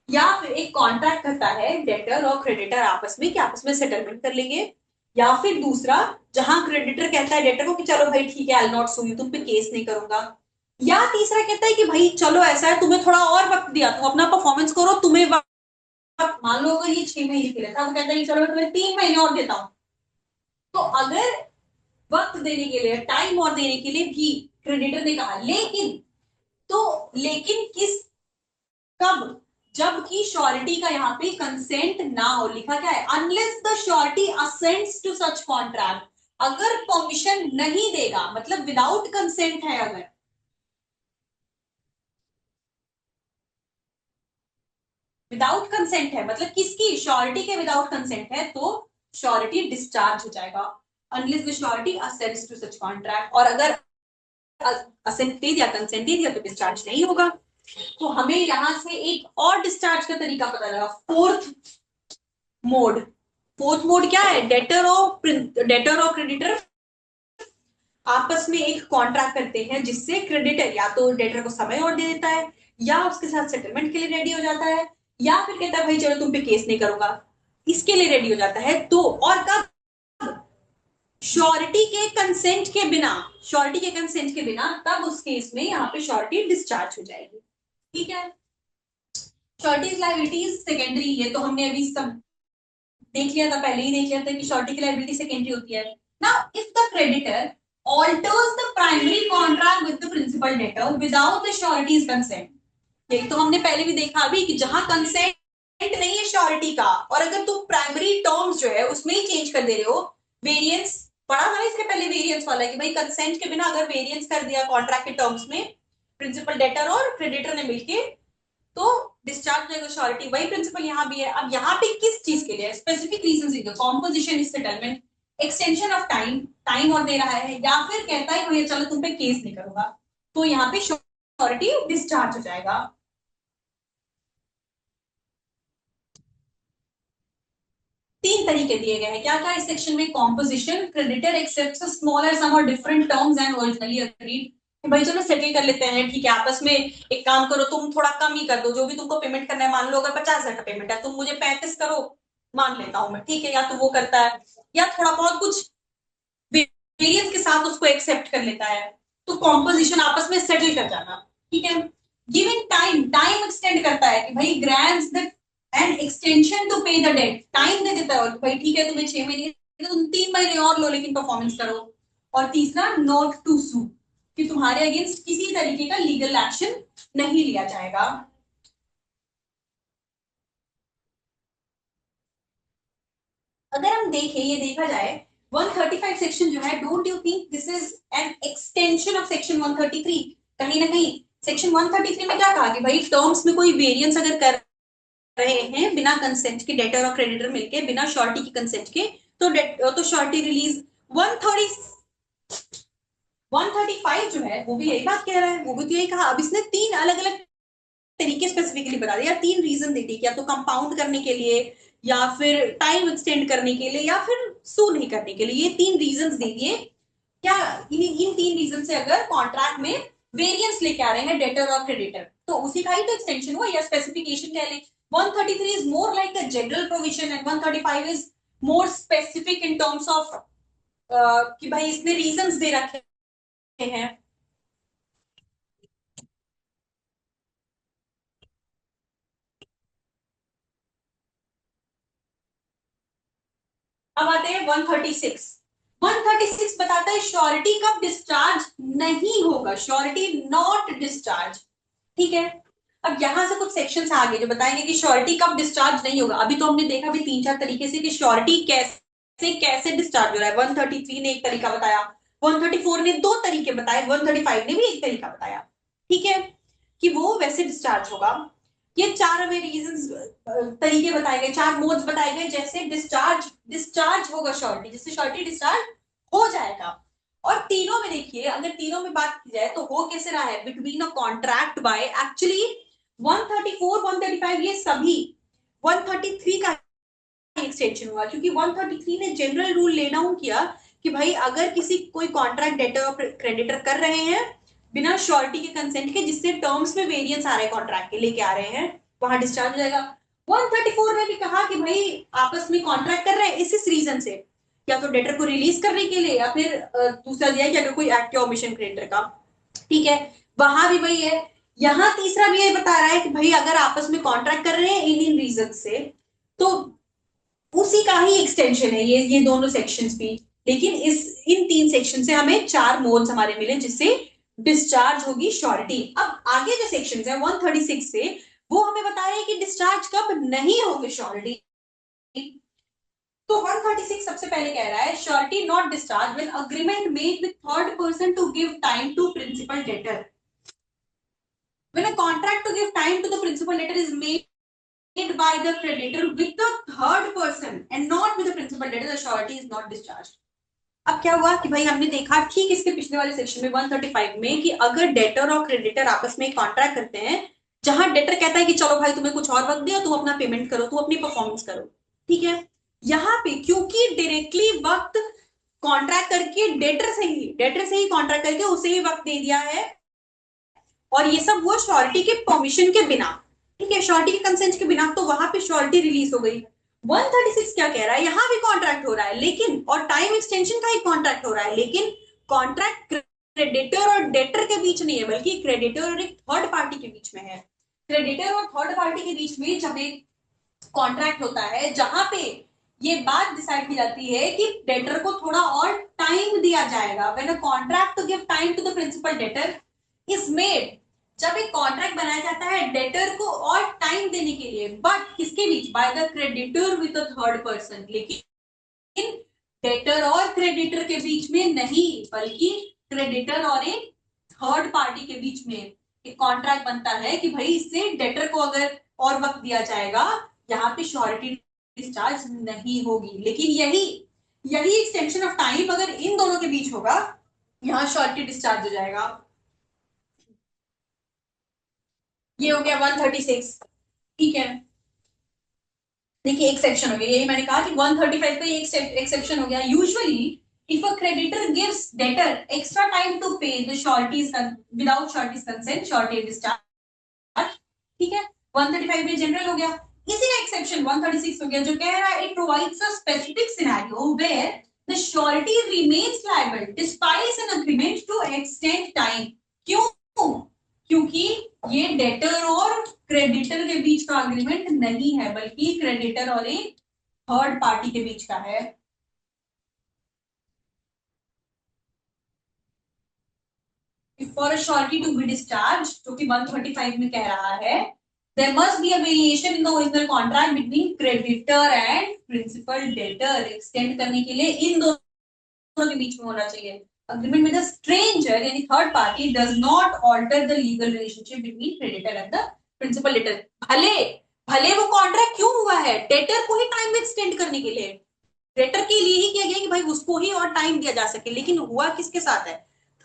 या फिर एक कॉन्ट्रैक्ट करता है डेटर और क्रेडिटर आपस में कि आपस में सेटलमेंट कर लेंगे, या फिर दूसरा जहां क्रेडिटर कहता है डेटर को कि चलो भाई ठीक है आई नॉट सू यू, तुम पे केस नहीं करूंगा, या तीसरा कहता है कि भाई चलो ऐसा है तुम्हें थोड़ा और वक्त दिया, तुम अपना परफॉर्मेंस करो, तुम्हें वक्त मान लो अगर ये 6 महीने के लिए था वो कहता है कि चलो मैं तुम्हें 3 महीने और देता हूं। तो अगर वक्त देने के लिए टाइम और देने के लिए भी क्रेडिटर ने कहा, लेकिन तो लेकिन किस कब, जबकि श्योरिटी का यहाँ पे कंसेंट ना हो, लिखा क्या है, unless the surety assents to such contract, अगर परमिशन नहीं देगा मतलब विदाउट कंसेंट है, अगर विदाउट कंसेंट है मतलब किसकी, श्योरिटी के विदाउट कंसेंट है तो श्योरिटी डिस्चार्ज हो जाएगा, unless the surety assents to such contract, और अगर असेंट दे दिया कंसेंट दे दिया तो डिस्चार्ज नहीं होगा। तो हमें यहां से एक और डिस्चार्ज का तरीका पता लगा, फोर्थ मोड। फोर्थ मोड क्या है, डेटर और क्रेडिटर आपस में एक कॉन्ट्रैक्ट करते हैं जिससे क्रेडिटर या तो डेटर को समय और दे देता है, या उसके साथ सेटलमेंट के लिए रेडी हो जाता है, या फिर कहता है भाई चलो तुम पे केस नहीं करूंगा, इसके लिए रेडी हो जाता है। तो और कब, श्योरिटी के कंसेंट के बिना, श्योरिटी के कंसेंट के बिना, तब उस केस में यहाँ पे श्योरिटी डिस्चार्ज हो जाएगी, ठीक है। श्योरिटी लायबिलिटीज सेकेंडरी, ये तो हमने अभी सब देख लिया था, पहले ही देख लिया था कि श्योरिटी की लायबिलिटी सेकेंडरी होती है। Now if the creditor alters the primary contract with the principal debtor without the surety's consent, यही तो हमने पहले भी देखा अभी कि जहां कंसेंट नहीं है श्योरिटी का, और अगर तुम प्राइमरी टर्म्स जो है उसमें ही चेंज कर दे रहे हो, वेरिएंस पढ़ा था ना इसके पहले वेरिएंस वाला कि भाई कंसेंट के बिना अगर वेरिएंस कर दिया कॉन्ट्रैक्ट के टर्म्स में प्रिंसिपल डेटर और क्रेडिटर ने मिलके तो डिस्चार्ज जाएगा श्योरिटी। वही प्रिंसिपल यहाँ भी है। अब यहाँ पे किस चीज के लिए स्पेसिफिक रीजन देगा, composition is settlement, extension of time, time और दे रहा है, या फिर कहता है भैया चलो तुम पे केस नहीं करूंगा, तो यहाँ पे श्योरिटी डिस्चार्ज हो जाएगा। तीन तरीके दिए गए हैं क्या क्या इस सेक्शन में, कॉम्पोजिशन, क्रेडिटर एक्सेप्ट्स स्मॉलर सम और different terms and originally agreed. भाई चलो सेटल कर लेते हैं, ठीक है आपस में एक काम करो, तुम थोड़ा कम ही कर दो, जो भी तुमको पेमेंट करना है, मान लो अगर 50,000 का पेमेंट है तुम मुझे 35 करो, मान लेता हूं मैं, ठीक है, या तो वो करता है या थोड़ा बहुत कुछ वेरिएंस के साथ उसको एक्सेप्ट कर लेता है, तो कॉम्पोजिशन आपस में सेटल कर जाना, ठीक है। गिविंग टाइम, टाइम एक्सटेंड करता है कि भाई grants the and extension to pay the debt, time दे देता है और भाई ठीक है तुम्हें 6 महीने, तुम 3 महीने और लो लेकिन परफॉर्मेंस करो। और तीसरा नॉट टू सू, कि तुम्हारे अगेंस्ट किसी तरीके का लीगल एक्शन नहीं लिया जाएगा। अगर हम देखें, ये देखा जाए 135 सेक्शन जो है, don't you think this is an extension of section 133? कहीं ना कहीं सेक्शन 133 में क्या कहा कि भाई टर्म्स में कोई वेरिएंस अगर कर रहे हैं बिना कंसेंट के, डेटर और क्रेडिटर मिलके बिना श्योरिटी की कंसेंट के, तो श्योरिटी रिलीज 130 135 जो है वो भी यही बात कह रहा है, वो भी तो यही कहा। अब इसने तीन अलग अलग तरीके स्पेसिफिकली बता दिया, तीन रीजन दे दी, या तो कंपाउंड करने के लिए, या फिर टाइम एक्सटेंड करने के लिए, या फिर सू नहीं करने के लिए, ये तीन रीजन दे दिए क्या। इन तीन रीजन से अगर कॉन्ट्रैक्ट में वेरिएंस लेके आ रहे हैं डेटर और क्रेडिटर, तो उसी का ही तो एक्सटेंशन हुआ या स्पेसिफिकेशन कह लें। 133 is more like a general provision and 135 is more specific in terms of कि भाई इसमें रीजंस दे रखे हैं। अब आते हैं 136। 136 बताता है श्योरिटी कब डिस्चार्ज नहीं होगा, श्योरिटी नॉट डिस्चार्ज, ठीक है। अब यहां से कुछ सेक्शन आगे जो बताएंगे कि श्योरिटी कब डिस्चार्ज नहीं होगा। अभी तो हमने देखा भी तीन चार तरीके से कि श्योरिटी कैसे कैसे डिस्चार्ज हो रहा है। 133 ने एक तरीका बताया, 134 ने दो तरीके बताए, 135 ने भी एक तरीका बताया, ठीक है, कि वो वैसे डिस्चार्ज होगा। ये चार हमें रीजन तरीके बताए गए, चार मोड्स बताए गए जैसे डिस्चार्ज डिस्चार्ज होगा श्योरिटी, जिससे श्योरिटी डिस्चार्ज हो जाएगा। और तीनों में देखिए, अगर तीनों में बात की जाए तो हो कैसे रहा है, between a contract by actually 134 135 ये सभी 133 का एक्सटेंशन हुआ, क्योंकि 133 ने जनरल रूल ले डाउन किया कि भाई अगर किसी कोई कॉन्ट्रैक्ट डेटर और क्रेडिटर कर रहे हैं बिना श्योरिटी के कंसेंट के, जिससे टर्म्स में वेरिएंस आ रहे हैं कॉन्ट्रैक्ट के लेके आ रहे हैं, वहां डिस्चार्ज हो जाएगा। 134 ने भी कहा कि भाई आपस में कॉन्ट्रैक्ट कर रहे हैं इस रीजन से, या तो डेटर को रिलीज करने के लिए, या फिर दूसरा दिया कि अगर कोई एक्ट या ओमिशन क्रेडिटर का, ठीक है, वहां भी वही है। यहां तीसरा भी ये बता रहा है कि भाई अगर आपस में कॉन्ट्रैक्ट कर रहे हैं इन रीजन से, तो उसी का ही एक्सटेंशन है ये दोनों सेक्शंस भी। लेकिन इस इन तीन सेक्शन से हमें चार मोड्स हमारे मिले जिससे डिस्चार्ज होगी श्योरिटी। अब आगे जो सेक्शंस है 136 से, वो हमें बता रहे हैं कि डिस्चार्ज कब नहीं होगी श्योरिटी। तो 136 सबसे पहले कह रहा है surety not discharge when agreement made with third person to give time to principal debtor. When a contract to give time to the principal debtor is made by the creditor with the third person and not with the principal debtor, the surety is not discharged. अब क्या हुआ कि भाई हमने देखा ठीक इसके पिछले वाले सेक्शन में 135 में कि अगर डेटर और क्रेडिटर आपस में कॉन्ट्रैक्ट करते हैं, जहां डेटर कहता है कि चलो भाई तुम्हें कुछ और वक्त दिया, तुम अपना पेमेंट करो, तुम अपनी परफॉर्मेंस करो, ठीक है। यहाँ पे क्योंकि डायरेक्टली वक्त कॉन्ट्रैक्ट करके डेटर से ही कॉन्ट्रैक्ट करके उसे ही वक्त दे दिया है, और ये सब हुआ श्योरिटी के परमिशन के बिना, ठीक है, श्योरिटी के कंसेंट के बिना, तो वहां पे श्योरिटी रिलीज हो गई। 136 क्या कह रहा है, यहां भी कॉन्ट्रैक्ट हो रहा है लेकिन, और टाइम एक्सटेंशन का ही कॉन्ट्रैक्ट हो रहा है, लेकिन कॉन्ट्रैक्ट क्रेडिटर और डेटर के बीच नहीं है, बल्कि क्रेडिटर और एक थर्ड पार्टी के बीच में है। क्रेडिटर और थर्ड पार्टी के बीच में जब एक कॉन्ट्रैक्ट होता है जहां पे ये बात डिसाइड की जाती है कि डेटर को थोड़ा और टाइम दिया जाएगा, when a contract to give time to the principal debtor is made, जब एक कॉन्ट्रैक्ट बनाया जाता है डेटर को और टाइम देने के लिए, बट किसके बीच, by the creditor with the third person, लेकिन डेटर और क्रेडिटर के बीच में नहीं, बल्कि क्रेडिटर और एक थर्ड पार्टी के बीच में एक कॉन्ट्रैक्ट बनता है कि भाई इससे डेटर को अगर और वक्त दिया जाएगा, यहाँ पे श्योरिटी डिस्चार्ज नहीं होगी। लेकिन यही यही एक्सटेंशन ऑफ टाइम अगर इन दोनों के बीच होगा, यहाँ श्योरिटी डिस्चार्ज हो जाएगा। ये हो गया 136। ठीक है, देखिए एक सेक्शन हो गया, यही मैंने कहा कि 135 का एक सेक्शन हो गया। Usually if a creditor gives debtor extra time to pay the sureties without surety's consent, surety discharge. ठीक है, 135 में जनरल हो गया। इसी का एक्सेप्शन 136 हो गया, जो कह रहा है it provides a specific scenario where the surety remains liable despite an agreement to extend time. क्यों? क्योंकि ये डेटर और क्रेडिटर के बीच का अग्रीमेंट नहीं है, बल्कि क्रेडिटर और एक थर्ड पार्टी के बीच का है। For a surety to be discharge, जो कि 135 में कह रहा है, there must be a variation in the original contract between creditor and principal debtor। Extend करने के लिए इन दोनों के बीच में होना चाहिए अग्रीमेंट में। द स्ट्रेंजर यानी third party does not alter the legal relationship between creditor and the principal debtor. भले भले वो कॉन्ट्रैक्ट क्यों हुआ है, डेटर को ही टाइम एक्सटेंड करने के लिए, डेटर के लिए ही किया गया कि भाई उसको ही और टाइम दिया जा सके, लेकिन हुआ किसके साथ है?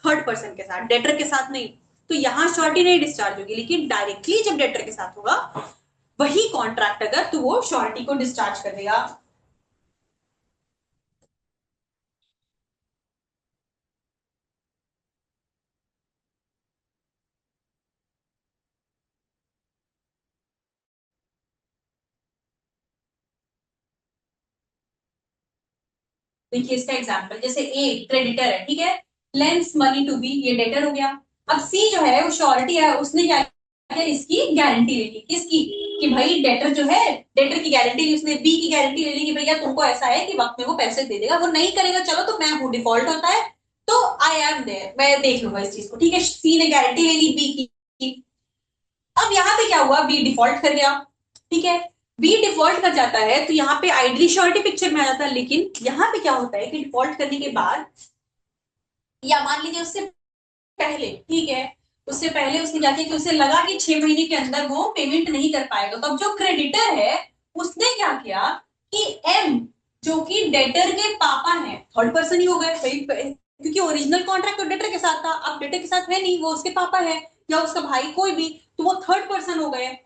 थर्ड पर्सन के साथ, डेटर के साथ नहीं। तो यहां श्योरिटी नहीं डिस्चार्ज होगी, लेकिन डायरेक्टली जब डेटर के साथ होगा वही कॉन्ट्रैक्ट अगर, तो वो श्योरिटी को डिस्चार्ज कर देगा। देखिए इसका एग्जांपल, जैसे ए क्रेडिटर है, ठीक है, लेंस मनी टू बी, ये डेटर हो गया। अब सी जो है वो श्योरिटी है, उसने क्या किया, इसकी गारंटी ले ली। किसकी? कि भाई डेटर जो है, डेटर की गारंटी ली, उसने बी की गारंटी ले ली कि भैया तुमको ऐसा है कि वक्त में वो पैसे दे देगा, वो नहीं करेगा चलो तो मैं हूं, डिफॉल्ट होता है तो आई एम देयर, मैं देख लूंगा इस चीज को। ठीक है, सी ने गारंटी ले ली बी की। अब यहाँ पे क्या हुआ, बी डिफॉल्ट कर गया। ठीक है, बी डिफॉल्ट कर जाता है तो यहाँ पे आइडली श्योरिटी पिक्चर में आ जाता है। लेकिन यहाँ पे क्या होता है कि डिफॉल्ट करने के बाद, या मान लीजिए उससे पहले, ठीक है, उससे पहले उसने क्या किया कि उसे लगा कि 6 महीने के अंदर वो पेमेंट नहीं कर पाएगा, तो अब जो क्रेडिटर है उसने क्या किया कि एम, जो कि डेटर के पापा है, थर्ड पर्सन ही हो गए क्योंकि ओरिजिनल कॉन्ट्रैक्ट तो डेटर के साथ था, अब डेटर के साथ है नहीं, वो उसके पापा है या उसका भाई कोई भी, तो वो थर्ड पर्सन हो गए।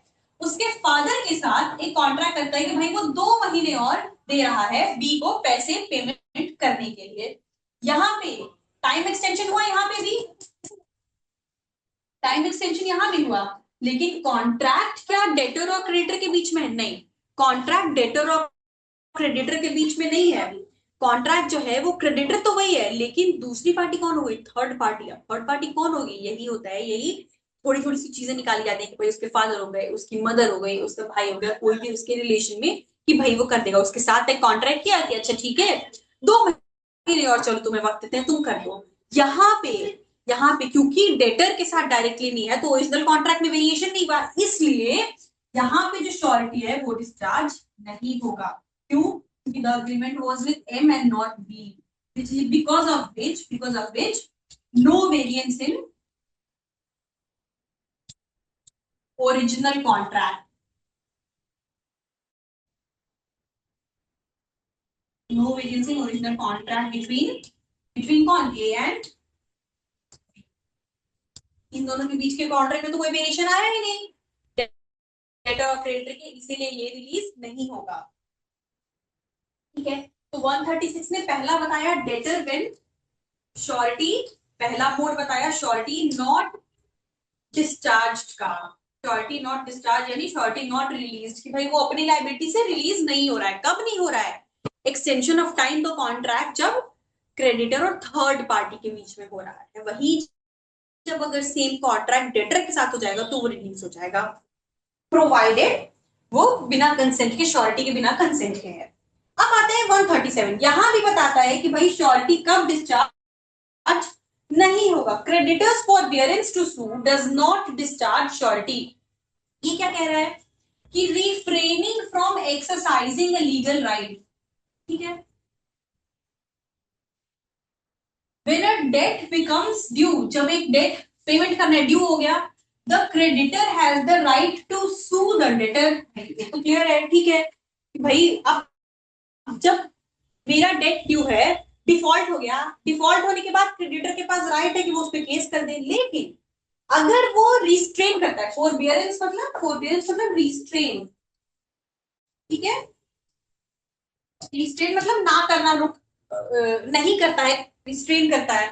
उसके फादर के साथ एक कॉन्ट्रैक्ट करता है कि भाई वो 2 महीने और दे रहा है बी को पैसे पेमेंट करने के लिए। यहाँ पे टाइम एक्सटेंशन हुआ, यहाँ पे भी टाइम एक्सटेंशन यहां भी हुआ, लेकिन कॉन्ट्रैक्ट क्या डेटर और क्रेडिटर के बीच में है? नहीं, कॉन्ट्रैक्ट डेटर और क्रेडिटर के बीच में नहीं है। कॉन्ट्रैक्ट जो है वो क्रेडिटर तो वही है, लेकिन दूसरी पार्टी कौन हो गई? Third party. अब थर्ड पार्टी कौन होगी? यही होता है, यही थोड़ी थोड़ी सी चीजें निकाली जाती है कि भाई उसके फादर हो गए, उसकी मदर हो गई, उसका भाई हो गया, कोई भी उसके रिलेशन में, कि भाई वो कर देगा। उसके साथ एक कॉन्ट्रैक्ट किया कि अच्छा ठीक है 2 महीने और चलो तुम्हें वक्त देते हैं, तुम कर दो। यहाँ पे यहाँ पे क्योंकि डेटर के साथ डायरेक्टली नहीं है, तो ओरिजिनल कॉन्ट्रैक्ट में वेरिएशन नहीं हुआ, इसलिए यहाँ पे जो श्योरिटी है वो डिस्चार्ज नहीं होगा। क्यों? क्योंकि the agreement was with M and not B, which is because of which no variance in original contract, no variance in original contract between कौन, ए एंड, इन दोनों के बीच के कॉन्ट्रैक्ट में तो कोई वेरिएशन आया ही नहीं डेटर और क्रेडिटर के, इसीलिए ये रिलीज नहीं होगा। ठीक है, तो 136 ने पहला बताया डेटर व्हेन श्योरिटी, पहला मोड बताया श्योरिटी नॉट डिस्चार्ज का, श्योरिटी नॉट डिस्चार्ज यानी श्योरिटी नॉट रिलीज, कि भाई वो अपनी लाइबिलिटी से रिलीज नहीं हो रहा है। कब नहीं हो रहा है? Extension of time the contract जब क्रेडिटर और थर्ड पार्टी के बीच में हो रहा है, वही जब अगर सेम कॉन्ट्रैक्ट डेटर के साथ हो जाएगा तो वो रिलीज हो जाएगा, प्रोवाइडेड वो बिना कंसेंट के, श्योरिटी के बिना कंसेंट के है। अब आते हैं 137, यहां भी बताता है कि भाई श्योरिटी कब डिस्चार्ज नहीं होगा। Creditor's forbearance to sue does not discharge surety. ये क्या कह रहा है कि refraining from exercising a legal right. ठीक है, when a debt becomes due, जब एक डेट पेमेंट करना है ड्यू हो गया, the creditor has the right to sue the debtor. तो क्लियर है, ठीक है भाई। अब जब मेरा डेट ड्यू है, डिफॉल्ट हो गया, डिफॉल्ट होने के बाद क्रेडिटर के पास राइट है कि वो उस पर केस कर दे, लेकिन अगर वो रिस्ट्रेन करता है, फोरबियरेंस मतलब रिस्ट्रेन, ठीक है, रिस्ट्रेन मतलब ना करना, रुक नहीं करता है, रिस्ट्रेन करता है,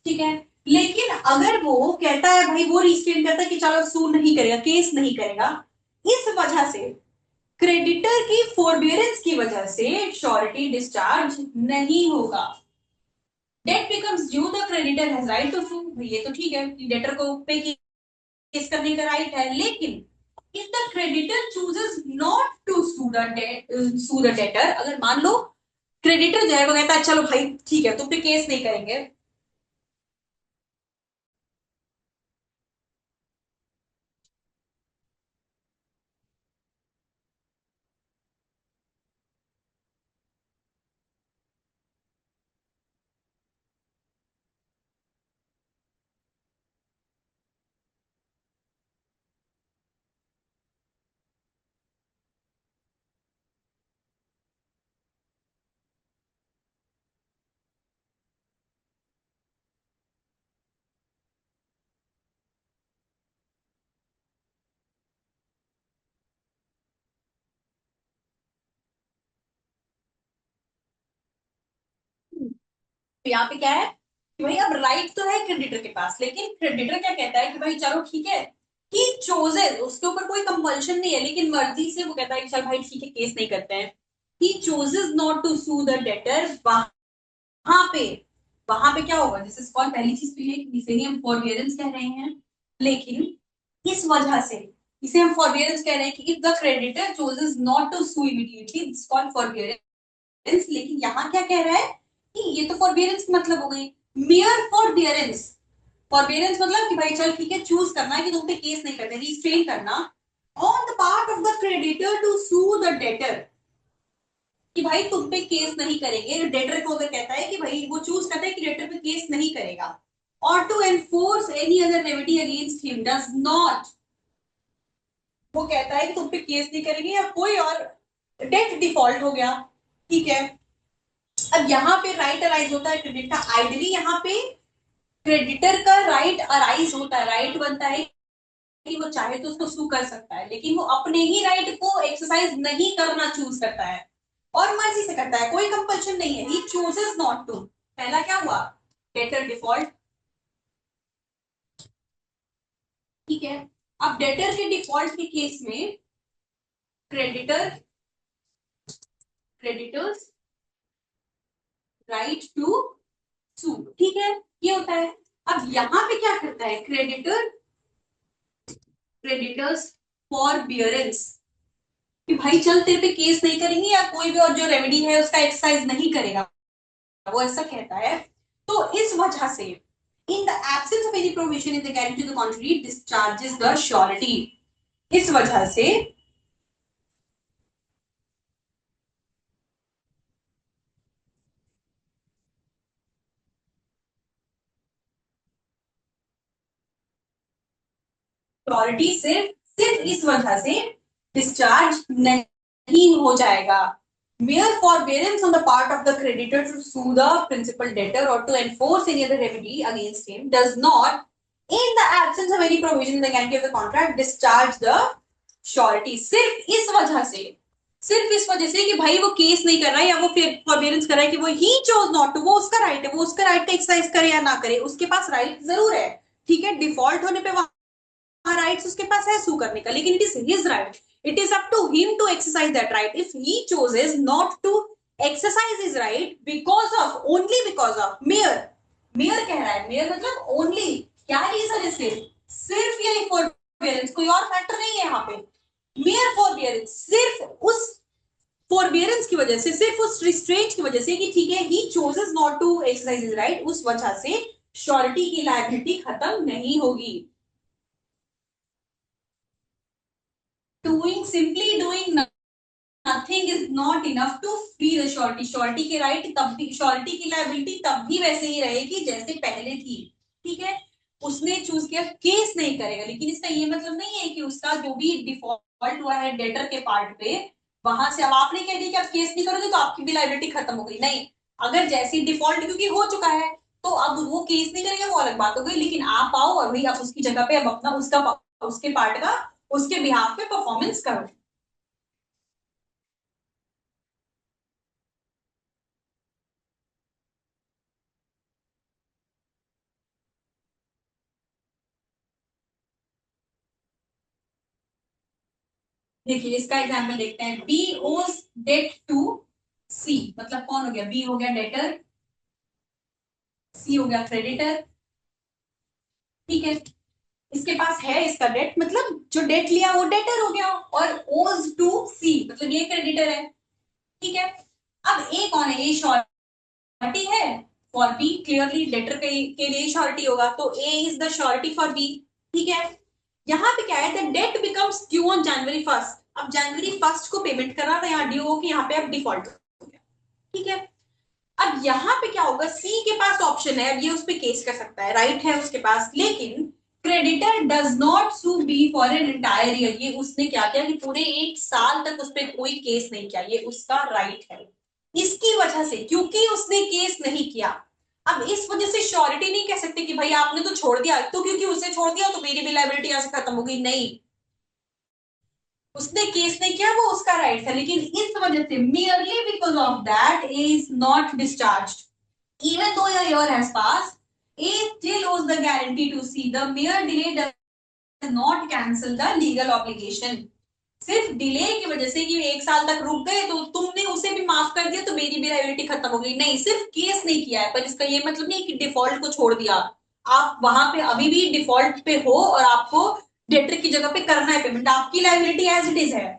ठीक है। लेकिन अगर वो कहता है भाई, वो रिस्ट्रेन करता है कि चलो सू नहीं करेगा, केस नहीं करेगा, इस वजह से क्रेडिटर की फोरबियरेंस की वजह से श्योरिटी डिस्चार्ज नहीं होगा। Debt becomes due, the creditor has right to sue, ये तो ठीक है, डेटर को पे केस करने का राइट है, लेकिन if the creditor chooses not to sue the debtor, अगर मान लो क्रेडिटर जो है वो कहता है चलो भाई ठीक है तुम पे केस नहीं करेंगे, तो यहाँ पे क्या है कि भाई अब राइट तो है क्रेडिटर के पास, लेकिन क्रेडिटर क्या कहता है कि भाई चलो ठीक है, ही चोजेस, उसके ऊपर कोई कंपल्शन नहीं है, लेकिन मर्जी से वो कहता है कि चल भाई ठीक है केस नहीं करते हैं, he chooses not to sue the debtor. वहां पे वहां पे क्या होगा, दिस इज कॉल्ड, पहली चीज तो ये कि इसे ही हम फॉरबियरेंस कह रहे हैं, लेकिन इस वजह से इसे हम फॉरबियरेंस कह रहे हैं कि if the creditor chooses not to sue immediately, this called forbearance. लेकिन यहाँ क्या कह रहा है कि ये तो फॉरबियरेंस मतलब हो गई मेयर फॉरबियरेंस। फॉरबियरेंस मतलब कि भाई चल ठीक है, चूज करना है कि तुम पे केस नहीं करते, रिस्ट्रेन करना on the part of the creditor to sue the debtor, कि भाई तुम पे केस नहीं करेंगे, डेटर को अगर कहता है कि भाई वो चूज करता है कि डेटर पे केस नहीं करेगा, और to enforce any other remedy against him does not, वो कहता है कि तुम पे केस नहीं करेंगे या कोई और, डेट डिफॉल्ट हो गया, ठीक है। अब यहाँ पे राइट अराइज होता है क्रेडिट का, आइडली यहाँ पे क्रेडिटर का राइट अराइज होता है, राइट बनता है कि वो चाहे तो उसको सू कर सकता है, लेकिन वो अपने ही राइट को एक्सरसाइज नहीं करना चूज करता है, और मर्जी से करता है, कोई कंपल्शन नहीं है, ही चूजेस नॉट टू। पहला क्या हुआ, डेटर डिफॉल्ट, ठीक है। अब डेटर के डिफॉल्ट के केस में क्रेडिटर क्रेडिटर्स राइट टू सू, ठीक है, ये होता है। अब यहाँ पे क्या करता है क्रेडिटर्स फॉर बियरेंस, कि भाई चल तेरे पे केस नहीं करेंगे या कोई भी और जो रेमेडी है उसका एक्सरसाइज नहीं करेगा, वो ऐसा कहता है। तो इस वजह से in the absence of any provision in the guarantee to the contrary discharges the surety, इस वजह से श्योरिटी सिर्फ सिर्फ इस वजह से डिस्चार्ज नहीं हो जाएगा। Mere forbearance on the part of the creditor to sue the principal debtor or to enforce any other remedy against him does not, in the absence of any provision in the guarantee of the contract, discharge the surety। सिर्फ इस वजह से कि भाई वो case नहीं कर रहा है या वो फॉरबियरेंस कर रहा है कि वो ही चोज नॉट टू, वो उसका राइट है, वो उसका राइट का एक्सरसाइज करे या ना करे, उसके पास राइट जरूर है, ठीक है, डिफॉल्ट होने पे राइट्स उसके पास है सू करने का, लेकिन it is his right, it is up to him to exercise that right. If he chooses not to exercise his right because of, only because of, mere mere कह रहा है, मेयर मतलब ओनली, क्या रीजन है, सिर्फ यही फॉरबियरेंस, कोई और फैक्टर नहीं है यहाँ पे, मेयर फॉरबियरेंस, सिर्फ उस फॉरबियरेंस की वजह से, सिर्फ उस रिस्ट्रेंट की वजह से कि ठीक है he chooses not to exercise his right, उस वजह से श्योरिटी की लायबिलिटी खत्म नहीं होगी। Doing, simply doing nothing is not enough to free the surety, surety के राइट तब भी, श्योरिटी की लायबिलिटी तब भी वैसे ही रहेगी जैसे पहले थी, ठीक है। उसने चूज किया केस नहीं करेगा, लेकिन इसका ये मतलब नहीं है कि उसका जो भी डिफॉल्ट हुआ है डेटर के पार्ट पे, वहां से अब आपने कह दिया कि आप केस नहीं करोगे तो आपकी भी लायबिलिटी खत्म हो गई, नहीं। अगर जैसी डिफॉल्ट क्योंकि हो चुका है तो अब वो केस नहीं करेगा, वो अलग बात हो गई, लेकिन आप आओ और वही आप उसकी जगह पे अब अपना उसका उसके पार्ट का उसके बिहाफ पे परफॉर्मेंस करो। देखिए इसका एग्जाम्पल देखते हैं, बी ओज डेट टू सी, मतलब कौन हो गया, बी हो गया डेटर, सी हो गया क्रेडिटर, ठीक है। इसके पास है इसका डेट, मतलब जो डेट लिया वो डेटर हो गया, और ओज टू सी मतलब ये क्रेडिटर है, ठीक है। अब ए कौन है, ए श्योरिटी है फॉर बी, क्लियरली डेटर के लिए श्योरिटी होगा, तो A is the surety for B, ठीक है। यहाँ पे क्या है, the debt becomes due on January first, अब जनवरी फर्स्ट को पेमेंट करना था, यहाँ ड्यू हो कि यहाँ पे अब डिफॉल्ट हो गया, ठीक है। अब यहाँ पे क्या होगा, सी के पास ऑप्शन है, अब ये उस पर केस कर सकता है, राइट है उसके पास, लेकिन creditor does not sue B for an entire year, ये उसने क्या किया कि पूरे एक साल तक उस पर कोई केस नहीं किया, ये उसका राइट है। इसकी वजह से, क्योंकि उसने केस नहीं किया, अब इस वजह से श्योरिटी नहीं कह सकते कि भाई आपने तो छोड़ दिया, तो क्योंकि उसने छोड़ दिया तो मेरी भी लाइबिलिटी यहां से खत्म हो गई, नहीं। उसने केस नहीं किया, वो उसका राइट था, लेकिन इस वजह से merely because of that is not discharge, even though a year has passed, A still owes the guarantee to C. The mere delay does not cancel the legal obligation. सिर्फ डिले की वजह से कि एक साल तक रुक गए तो तुमने उसे भी माफ कर दिया तो मेरी भी लायबिलिटी खत्म हो गई, नहीं, सिर्फ केस नहीं किया है, पर इसका ये मतलब नहीं कि डिफॉल्ट को छोड़ दिया, आप वहां पे अभी भी डिफॉल्ट पे हो और आपको डेटर की जगह पे करना है पेमेंट, आपकी लायबिलिटी एज इट इज है।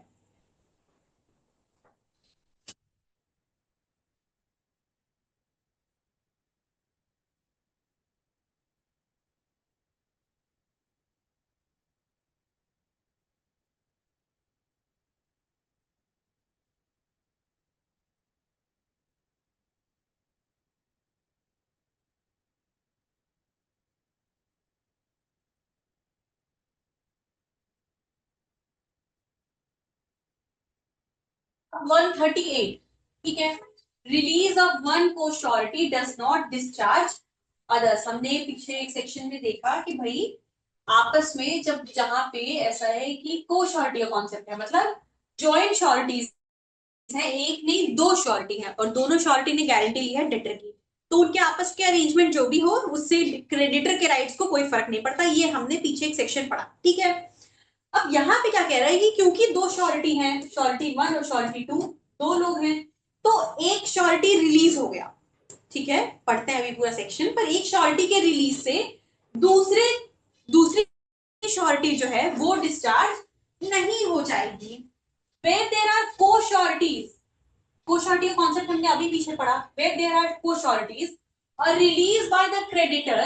138, ठीक है। रिलीज ऑफ वन को surety does not discharge others, हमने पीछे एक सेक्शन में देखा कि भाई आपस में जब जहां पे ऐसा है कि को श्योरिटी का कॉन्सेप्ट है, मतलब जॉइंट श्योरिटीज है, एक नहीं दो श्योरिटी है और दोनों श्योरिटी ने गारंटी ली है डेटर की, तो उनके आपस के अरेंजमेंट जो भी हो उससे क्रेडिटर के राइट्स को कोई फर्क नहीं पड़ता, ये हमने पीछे एक सेक्शन पढ़ा, ठीक है। अब यहाँ पे क्या कह रहा है कि क्योंकि दो श्योरिटी हैं, श्योरिटी वन और श्योरिटी टू, दो लोग हैं, तो एक श्योरिटी रिलीज हो गया, ठीक है। पढ़ते हैं अभी पूरा सेक्शन, पर एक श्योरिटी के रिलीज से दूसरे दूसरी श्योरिटी जो है वो डिस्चार्ज नहीं हो जाएगी। where there are co-sureties, co-surety का कॉन्सेप्ट हमने अभी पीछे पढ़ा, where there are co-sureties, a release by the creditor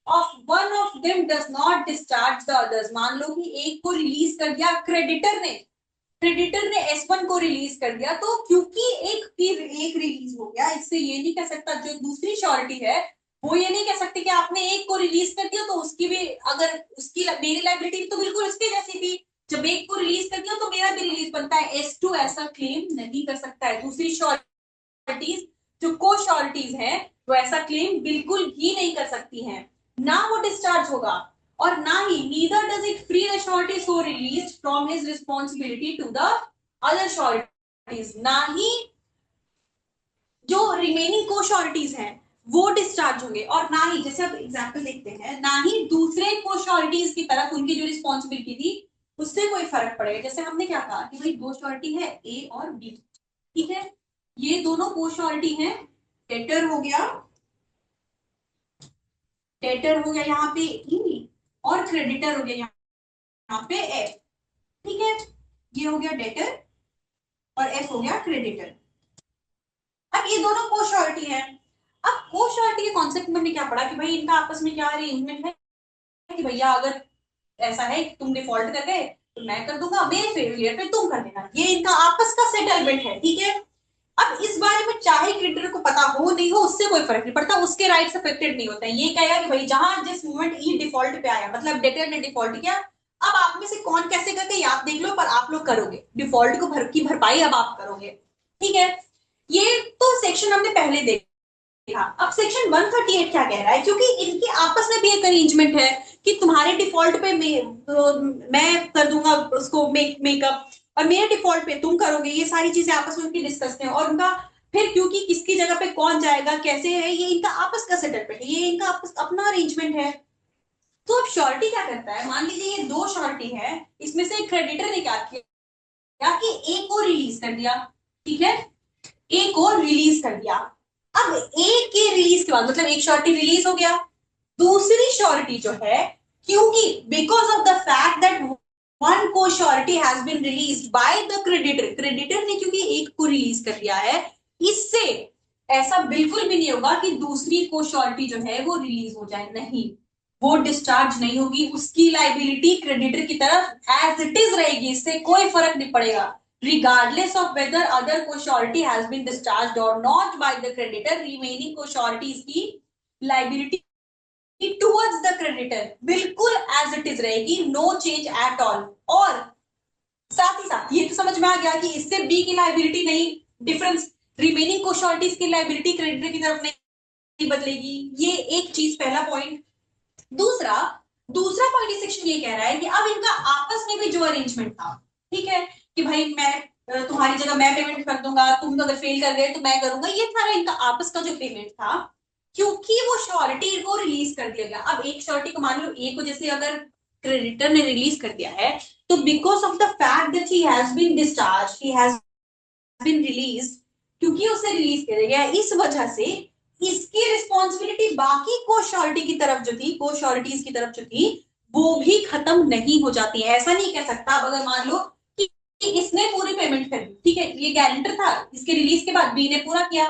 of one of them does not discharge the others, मान लो कि एक को रिलीज कर दिया क्रेडिटर ने, क्रेडिटर ने S1 को रिलीज कर दिया, तो क्योंकि एक रिलीज हो गया, इससे ये नहीं कह सकता जो दूसरी श्योरिटी है वो ये नहीं कह सकती कि आपने एक को रिलीज कर दिया तो उसकी भी, अगर उसकी मेरी लाइबिलिटी तो बिल्कुल उसके जैसी थी, जब एक को रिलीज कर दिया तो मेरा भी रिलीज बनता है, S2 ऐसा क्लेम नहीं कर सकता है, दूसरी श्योरिटीज जो को श्योरिटीज है वो ऐसा क्लेम बिल्कुल भी नहीं कर सकती हैं, ना वो डिस्चार्ज होगा, और ना ही neither does it free the surety so released from his responsibility to the other sureties, ना ही जो रिमेनिंग को श्योरिटीज हैं वो डिस्चार्ज होंगे, और ना ही, जैसे अब एग्जांपल देखते हैं, ना ही दूसरे को श्योरिटीज की तरफ उनकी जो रिस्पॉन्सिबिलिटी थी उससे कोई फर्क पड़ेगा, जैसे हमने क्या कहा कि भाई दो श्योरिटी है ए और बी, ठीक है, ये दोनों को श्योरिटी है, डेटर हो गया, डेटर हो गया यहाँ पे ई, और क्रेडिटर हो गया यहाँ पे एफ, ठीक है, ये हो गया डेटर और एफ हो गया क्रेडिटर। अब ये दोनों को श्योरिटी है, अब को श्योरिटी के कॉन्सेप्ट में हमने क्या पढ़ा कि भाई इनका आपस में क्या अरेंजमेंट है कि भैया अगर ऐसा है कि तुम डिफॉल्ट कर गए तो मैं कर दूंगा, मेरे फेलियर पे तुम कर देना, ये इनका आपस का सेटलमेंट है, ठीक है। अब इस बारे में चाहे क्रेडिटर को पता हो नहीं हो, उससे कोई फर्क नहीं पड़ता, उसके राइट्स अफेक्टेड नहीं होते हैं। ये कहेगा कि भाई जहां जिस मोमेंट ई डिफॉल्ट पे आया, मतलब डेटर ने डिफॉल्ट किया, अब आप में से कौन कैसे करके आप देख लो, पर आप लोग करोगे डिफॉल्ट को की भरपाई अब आप करोगे, ठीक है। ये तो सेक्शन हमने पहले देखा। अब सेक्शन 138 क्या कह रहा है, क्योंकि इनके आपस में भी एक अरेंजमेंट है कि तुम्हारे डिफॉल्ट पे मैं कर दूंगा उसको मेकअप, और मेरे डिफॉल्ट पे तुम करोगे, ये सारी चीजें आपस में उनकी डिस्कस है। और उनका फिर क्योंकि किसकी जगह पे कौन जाएगा कैसे है, ये इनका आपस का सेटलमेंट है, ये इनका आपस अपना अरेंजमेंट है। तो अब श्योरिटी क्या करता है, मान लीजिए ये दो श्योरिटी है, इसमें से क्रेडिटर ने क्या किया कि एक को रिलीज कर दिया, ठीक है, एक को रिलीज कर दिया। अब एक के रिलीज के बाद मतलब एक श्योरिटी रिलीज हो गया, दूसरी श्योरिटी जो है, क्योंकि because of the fact that one को surety has been release by the creditor, creditor ने क्योंकि एक को रिलीज कर दिया है, इससे ऐसा बिल्कुल भी नहीं होगा कि दूसरी को श्योरिटी जो है वो रिलीज हो जाए, नहीं, वो डिस्चार्ज नहीं होगी, उसकी लाइबिलिटी क्रेडिटर की तरफ एज इट इज रहेगी, इससे कोई फर्क नहीं पड़ेगा, regardless of whether other co-surety has been discharged or not by the creditor, remaining co-sureties की liability towards the creditor बिल्कुल as it is रहेगी, no change at all। और साथ ही साथ ये तो समझ में आ गया कि इससे बी की लाइबिलिटी नहीं, डिफरेंस रिमेनिंग को-शॉर्टीज की लाइबिलिटी क्रेडिटर की तरफ नहीं बदलेगी, ये एक चीज, पहला पॉइंट। दूसरा दूसरा पॉइंट सेक्शन ये कह रहा है कि अब इनका आपस में भी जो अरेंजमेंट था, ठीक है, कि भाई मैं तुम्हारी जगह मैं पेमेंट कर दूंगा, तुम अगर फेल कर गए तो मैं करूंगा, ये सारा इनका आपस का जो पेमेंट था, क्योंकि वो श्योरिटी को रिलीज कर दिया गया। अब एक श्योरिटी को मान लो एक को जैसे अगर क्रेडिटर ने रिलीज कर दिया है, तो because of the fact that he has been discharge, he has been release, क्योंकि उसे रिलीज किया गया, इस वजह से इसकी रिस्पॉन्सिबिलिटी बाकी को श्योरिटी की तरफ जो थी, को श्योरिटीज की तरफ जो थी, वो भी खत्म नहीं हो जाती है। ऐसा नहीं कह सकता, अब अगर मान लो कि इसने पूरी पेमेंट कर दी, ठीक है, ये गारंटर था, इसके रिलीज के बाद बी ने पूरा किया,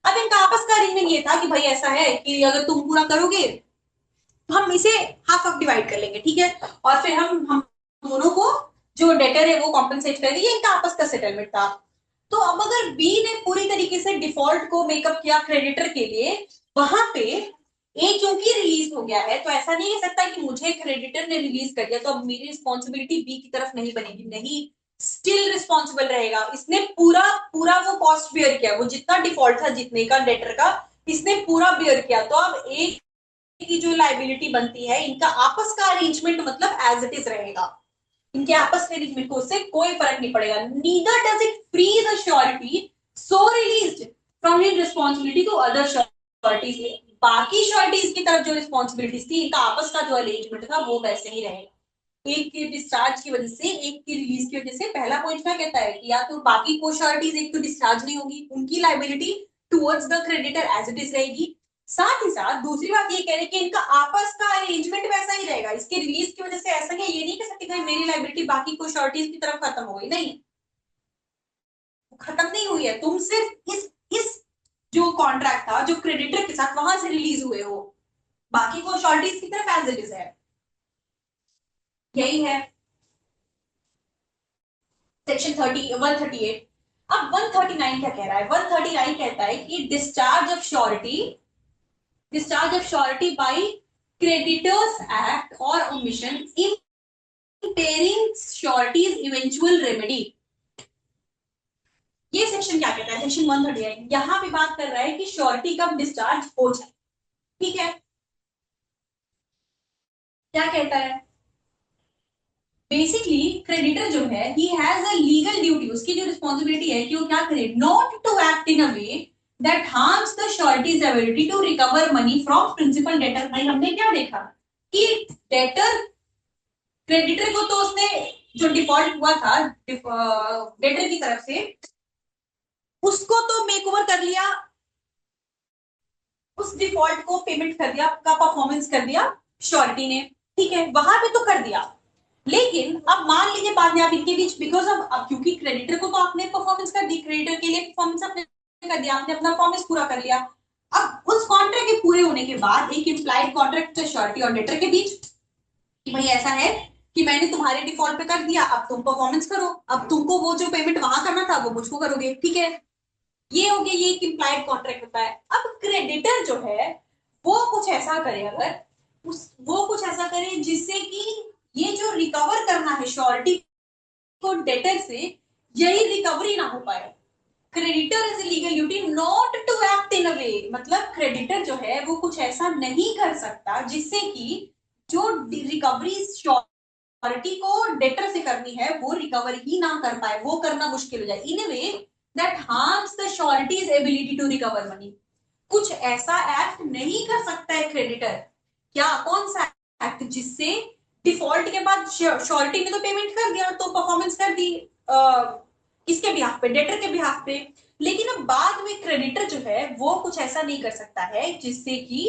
अब इनका आपस का अरेंजमेंट ये था कि भाई ऐसा है कि अगर तुम पूरा करोगे तो हम इसे हाफ ऑफ डिवाइड कर लेंगे, ठीक है, और फिर हम दोनों को जो डेटर है वो कॉम्पेंसेट करेंगे, ये इनका आपस का सेटलमेंट था। तो अब अगर बी ने पूरी तरीके से डिफॉल्ट को मेकअप किया क्रेडिटर के लिए, वहां पे ए क्योंकि रिलीज हो गया है, तो ऐसा नहीं कह सकता कि मुझे क्रेडिटर ने रिलीज कर दिया तो अब मेरी रिस्पॉन्सिबिलिटी बी की तरफ नहीं बनेगी, नहीं, स्टिल रिस्पॉन्सिबल रहेगा, इसने पूरा पूरा वो कॉस्ट बियर किया, वो जितना डिफॉल्ट था जितने का डेटर का, इसने पूरा बियर किया। तो अब एक की जो लाइबिलिटी बनती है, इनका आपस का अरेंजमेंट मतलब एज इट इज रहेगा, इनके आपस के अरेंजमेंट को उससे कोई फर्क नहीं पड़ेगा। Neither does it free the surety so released from his responsibility to other sureties, बाकी श्योरिटीज की तरफ जो रिस्पॉन्सिबिलिटीज थी, इनका आपस का जो अरेंजमेंट था वो वैसे ही रहेगा। एक के डिस्चार्ज की वजह से, एक की रिलीज की वजह से, पहला पॉइंट क्या कहता है कि या तो बाकी को श्योरिटीज एक तो डिस्चार्ज नहीं होगी, उनकी liability towards the creditor as it is रहेगी, साथ ही साथ दूसरी बात ये कह रहे हैं कि इनका आपस का अरेंजमेंट वैसा ही रहेगा, इसके रिलीज की वजह से ऐसा क्या, ये नहीं कह सकते मेरी लाइबिलिटी बाकी को श्योरिटीज की तरफ खत्म हो गई, नहीं, खत्म नहीं हुई है, तुम सिर्फ इस जो कॉन्ट्रैक्ट था जो क्रेडिटर के साथ वहां से रिलीज हुए हो, बाकी को श्योरिटीज की तरफ एज इट इज है, यही है सेक्शन 138। अब 139 क्या कह रहा है, 139 कहता है कि discharge of surety by creditors act or omission impairing surety's eventual remedy। ये सेक्शन क्या कहता है, सेक्शन 138 यहां पे बात कर रहा है कि श्योरिटी कब डिस्चार्ज हो जाए, ठीक है, क्या कहता है, बेसिकली क्रेडिटर जो है he has a legal duty, उसकी जो रिस्पॉन्सिबिलिटी है कि वो क्या करे, not to act in a way that harms the surety's ability to recover money from principal debtor. भाई हमने क्या देखा कि डेटर, क्रेडिटर को तो उसने जो डिफॉल्ट हुआ था डेटर की तरफ से, उसको तो मेक ओवर कर लिया, उस डिफॉल्ट को पेमेंट कर दिया, का परफॉर्मेंस कर दिया श्योरिटी ने, ठीक है, वहां पे तो कर दिया, लेकिन अब मान लीजिए बाद में आप इनके बीच बिकॉज ऑफ, अब क्योंकि क्रेडिटर को तो आपने परफॉर्मेंस कर दी, क्रेडिटर के लिए परफॉर्मेंस आपने कर दिया, आपने अपना प्रॉमिस पूरा कर लिया, अब उस कॉन्ट्रैक्ट के पूरे होने के बाद एक इंप्लाइड कॉन्ट्रैक्ट श्योरिटी और डेटर के बीच कि भाई ऐसा है कि मैंने तुम्हारे डिफॉल्ट पे कर दिया, अब तुम परफॉर्मेंस करो, अब तुमको वो जो पेमेंट वहां करना था वो मुझको करोगे, ठीक है। ये हो गया, ये एक इम्प्लाइड कॉन्ट्रैक्ट होता है। अब क्रेडिटर जो है वो कुछ ऐसा करे, अगर वो कुछ ऐसा करे जिससे कि ये जो रिकवर करना है श्योरिटी को डेटर से, यही रिकवरी ना हो पाए। Creditor is legal duty not to act in a way, मतलब क्रेडिटर जो है वो कुछ ऐसा नहीं कर सकता जिससे कि जो रिकवरी श्योरिटी को डेटर से करनी है वो रिकवर ही ना कर पाए, वो करना मुश्किल हो जाए, in a way that harms the surety's ability to recover money. कुछ ऐसा एक्ट नहीं कर सकता है क्रेडिटर। क्या, कौन सा एक्ट? जिससे डिफॉल्ट के बाद श्योरिटी ने तो पेमेंट कर दिया, तो परफॉर्मेंस कर दी किसके बिहाफ पे, डेटर के बिहाफ पे, लेकिन अब बाद में क्रेडिटर जो है वो कुछ ऐसा नहीं कर सकता है जिससे कि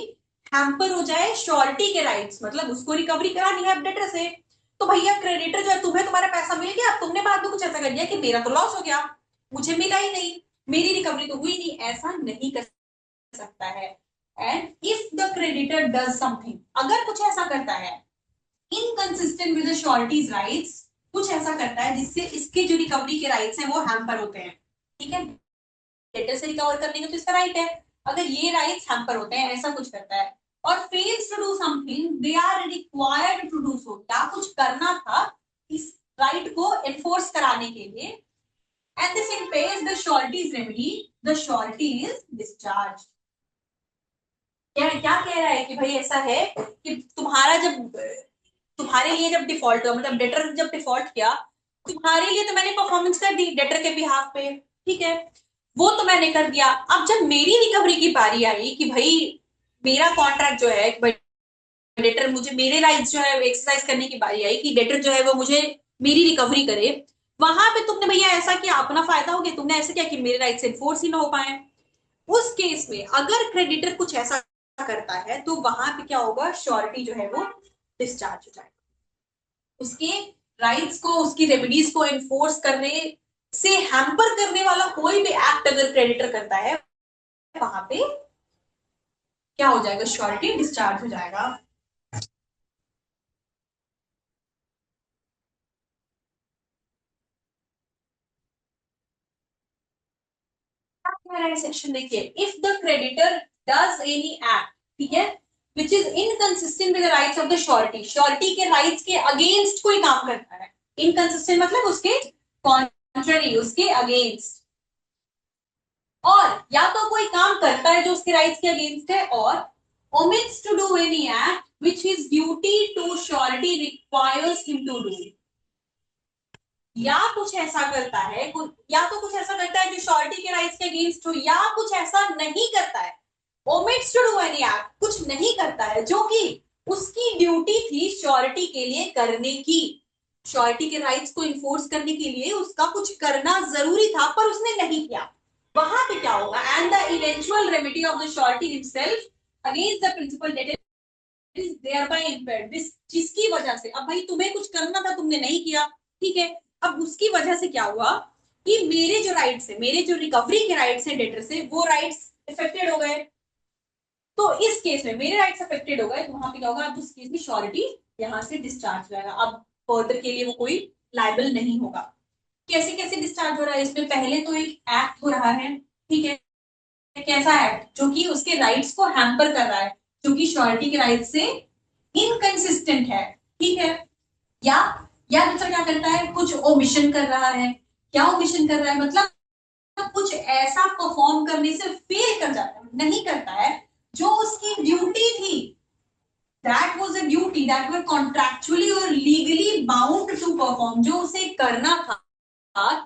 हैम्पर हो जाए श्योरिटी के राइट्स, मतलब उसको रिकवरी करानी है डेटर से। तो भैया क्रेडिटर जो है, तुम्हें तुम्हारा पैसा मिल गया, तुमने बाद में कुछ ऐसा कर दिया कि मेरा तो लॉस हो गया, मुझे मिला ही नहीं, मेरी रिकवरी तो हुई नहीं, ऐसा नहीं कर सकता है। And if the creditor does something, अगर कुछ ऐसा करता है inconsistent with the sureties rights, कुछ ऐसा करता है जिससे इसके जो रिकवरी के राइट्स हैं वो हैम्पर होते हैं, ठीक है, डेटर से रिकवर करने का तो इसका राइट है, अगर ये राइट्स हैम्पर होते हैं, ऐसा कुछ करता है और fails to do something they are required to do so, क्या कुछ करना था इस राइट को एनफोर्स कराने के लिए, and this impairs the surety's remedy, the surety is discharged। क्या क्या कह रहा है कि भाई ऐसा है कि तुम्हारा जब, तुम्हारे लिए जब डिफॉल्ट हुआ, मतलब डेटर जब डिफॉल्ट किया, तुम्हारे लिए तो मैंने परफॉर्मेंस कर दी डेटर के बिहाफ पे, ठीक है, वो तो मैंने कर दिया। अब जब मेरी रिकवरी की बारी आई कि भाई मेरा कॉन्ट्रैक्ट जो है, डेटर मुझे मेरे राइट्स जो है एक्सरसाइज करने की बारी आई कि डेटर जो है वो मुझे मेरी रिकवरी करे, वहां पे तुमने भैया ऐसा किया, अपना फायदा हो गया, तुमने ऐसा किया कि मेरे राइट्स एनफोर्स ही ना हो पाए। उस केस में अगर क्रेडिटर कुछ ऐसा करता है तो वहां पे क्या होगा, श्योरिटी जो है वो डिस्चार्ज हो जाएगा, उसके राइट्स को, उसकी रेमेडीज को एनफोर्स करने से हैम्पर करने वाला कोई भी एक्ट अगर क्रेडिटर करता है, वहां पे क्या हो जाएगा, श्योरिटी डिस्चार्ज हो जाएगा। सेक्शन देखिए, if the creditor does any act, ठीक है, which is inconsistent with the rights of the surety, surety के राइट्स के अगेंस्ट कोई काम करता है, इनकंसिस्टेंट मतलब उसके कॉन्ट्ररी, उसके अगेंस्ट, और या तो कोई काम करता है जो उसके राइट्स के अगेंस्ट है, और omits to do any act which his duty to surety requires him to do, या कुछ ऐसा करता है, या तो कुछ ऐसा करता है जो श्योरिटी के राइट्स के अगेंस्ट हो, या कुछ ऐसा नहीं करता है, omits to do any act, कुछ नहीं करता है जो कि उसकी ड्यूटी थी श्योरिटी के लिए करने की, श्योरिटी के राइट्स को इन्फोर्स करने के लिए उसका कुछ करना जरूरी था पर उसने नहीं किया, वहां पे क्या होगा, and the eventual remedy of the surety himself against the principal debtor is thereby impaired, this, जिसकी वजह से, अब भाई तुम्हें कुछ करना था तुमने नहीं किया, ठीक है, अब उसकी वजह से क्या हुआ कि मेरे जो राइट्स है, मेरे जो रिकवरी के राइट्स है डेटर से, वो राइट्स इफेक्टेड हो गए, तो इस केस में मेरे राइट्स अफेक्टेड हो गए, तो वहां पे क्या होगा, अब उस केस में श्योरिटी यहाँ से डिस्चार्ज हो जाएगा, अब फर्दर के लिए वो कोई लाइबल नहीं होगा। कैसे कैसे डिस्चार्ज हो रहा है, इसमें पहले तो एक एक्ट हो रहा है, ठीक है, कैसा एक्ट, जो कि उसके राइट्स को हैम्पर कर रहा है, जो कि श्योरिटी के राइट से इनकंसिस्टेंट है, ठीक है, या दूसरा क्या करता है, कुछ ओमिशन कर रहा है, क्या ओमिशन कर रहा है, मतलब कुछ ऐसा परफॉर्म करने से फेल कर जाता है, नहीं करता है जो उसकी ड्यूटी थी, that was a duty that were contractually और लीगली बाउंड टू परफॉर्म, जो उसे करना था,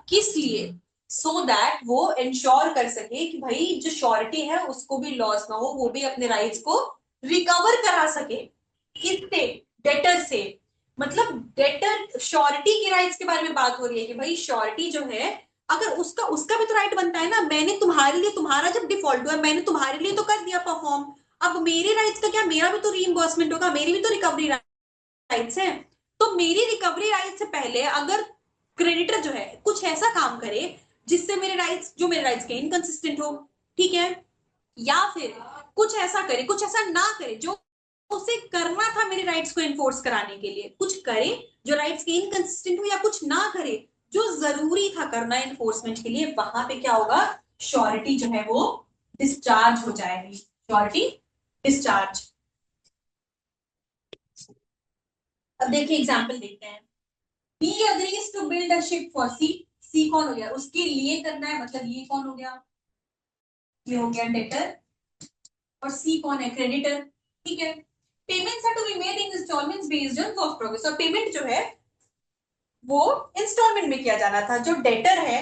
किस लिए, सो दैट वो इंश्योर कर सके कि भाई जो श्योरिटी है उसको भी लॉस ना हो, वो भी अपने राइट्स को रिकवर करा सके, किससे, डेटर से, मतलब डेटर श्योरिटी के राइट्स के बारे में बात हो रही है कि भाई श्योरिटी जो है, अगर उसका उसका भी तो राइट बनता है ना, मैंने तुम्हारे लिए, तुम्हारा जब डिफॉल्ट हुआ मैंने तुम्हारे लिए तो कर दिया परफॉर्म, अब मेरे राइट्स का क्या, मेरा भी तो रीइंबर्समेंट होगा, मेरी भी तो रिकवरी राइट्स है, तो मेरी रिकवरी राइट से पहले अगर क्रेडिटर जो है कुछ ऐसा काम करे जिससे मेरे राइट्स, जो मेरे राइट्स के इनकंसिस्टेंट हो, ठीक है, या फिर कुछ ऐसा करे, कुछ ऐसा ना करे जो उसे करना था मेरे राइट्स को एनफोर्स कराने के लिए, कुछ करे जो राइट्स के इनकंसिस्टेंट हो या कुछ ना करे जो जरूरी था करना एनफोर्समेंट के लिए, वहां पे क्या होगा, श्योरिटी जो है वो डिस्चार्ज हो जाएगी, श्योरिटी डिस्चार्ज। अब देखिए एग्जाम्पल देखते हैं। B agrees to build a ship for C, C कौन हो गया, उसके लिए करना है, मतलब ये कौन हो गया, ये हो गया डेटर, और सी कौन है, क्रेडिटर। ठीक है, payments are to be made in instalments based on work progress, और पेमेंट जो है वो इंस्टॉलमेंट में किया जाना था। जो डेटर है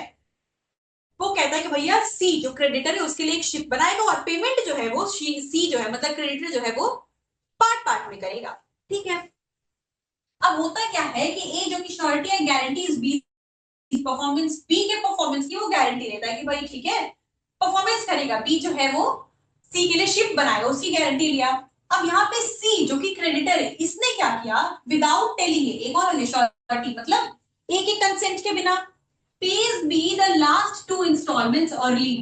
वो कहता है कि भैया सी जो क्रेडिटर है उसके लिए एक शिप बनाएगा, और पेमेंट जो है वो सी जो है मतलब क्रेडिटर जो है वो पार्ट पार्ट में करेगा। ठीक है, अब होता क्या है कि ए जो की श्योरिटी है guarantee is B performance, B के परफॉर्मेंस की वो गारंटी लेता है कि भाई ठीक है परफॉर्मेंस करेगा, बी जो है वो सी के लिए शिप बनाएगा, उसकी गारंटी लिया। अब यहाँ पे सी जो कि क्रेडिटर है इसने क्या किया, विदाउट टेलिंग एक और श्योरिटी मतलब ए के कंसेंट के बिना, pays B the last two instalments early,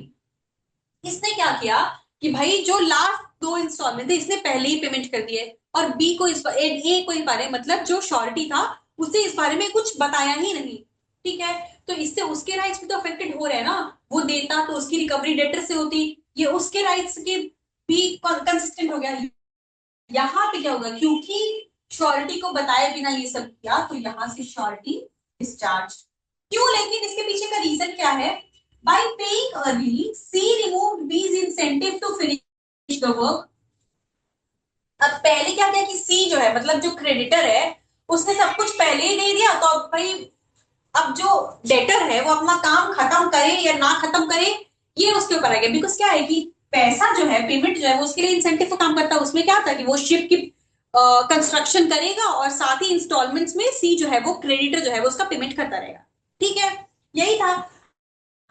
इसने क्या किया कि भाई जो लास्ट दो इंस्टॉलमेंट थे इसने पहले ही पेमेंट कर दिए, और बी को इस ए को इस बारे मतलब जो श्योरिटी था उसे इस बारे में कुछ बताया ही नहीं। ठीक है, तो इससे उसके राइट्स भी तो अफेक्टेड हो रहे हैं ना, वो देता तो उसकी रिकवरी डेटर से होती, ये उसके राइट्स के भी कंसिस्टेंट हो गया। यहाँ पे क्या होगा, क्योंकि श्योरिटी को बताए बिना ये सब किया तो यहाँ से श्योरिटी डिस्चार्ज। क्यों, लेकिन इसके पीछे का रीजन क्या है, by paying early C removed B's incentive to finish the work. अब पहले क्या किया कि सी जो है मतलब जो क्रेडिटर है उसने सब कुछ पहले ही दे दिया, तो अब भाई अब जो डेटर है वो अपना काम खत्म करे या ना खत्म करे ये उसके ऊपर आ गया। बिकॉज क्या है कि पैसा जो है पेमेंट जो है वो उसके लिए इंसेंटिव का काम करता है, उसमें क्या था कि वो शिप की कंस्ट्रक्शन करेगा और साथ ही इंस्टॉलमेंट्स में सी जो है वो क्रेडिटर जो है वो उसका पेमेंट करता रहेगा। ठीक है, यही था।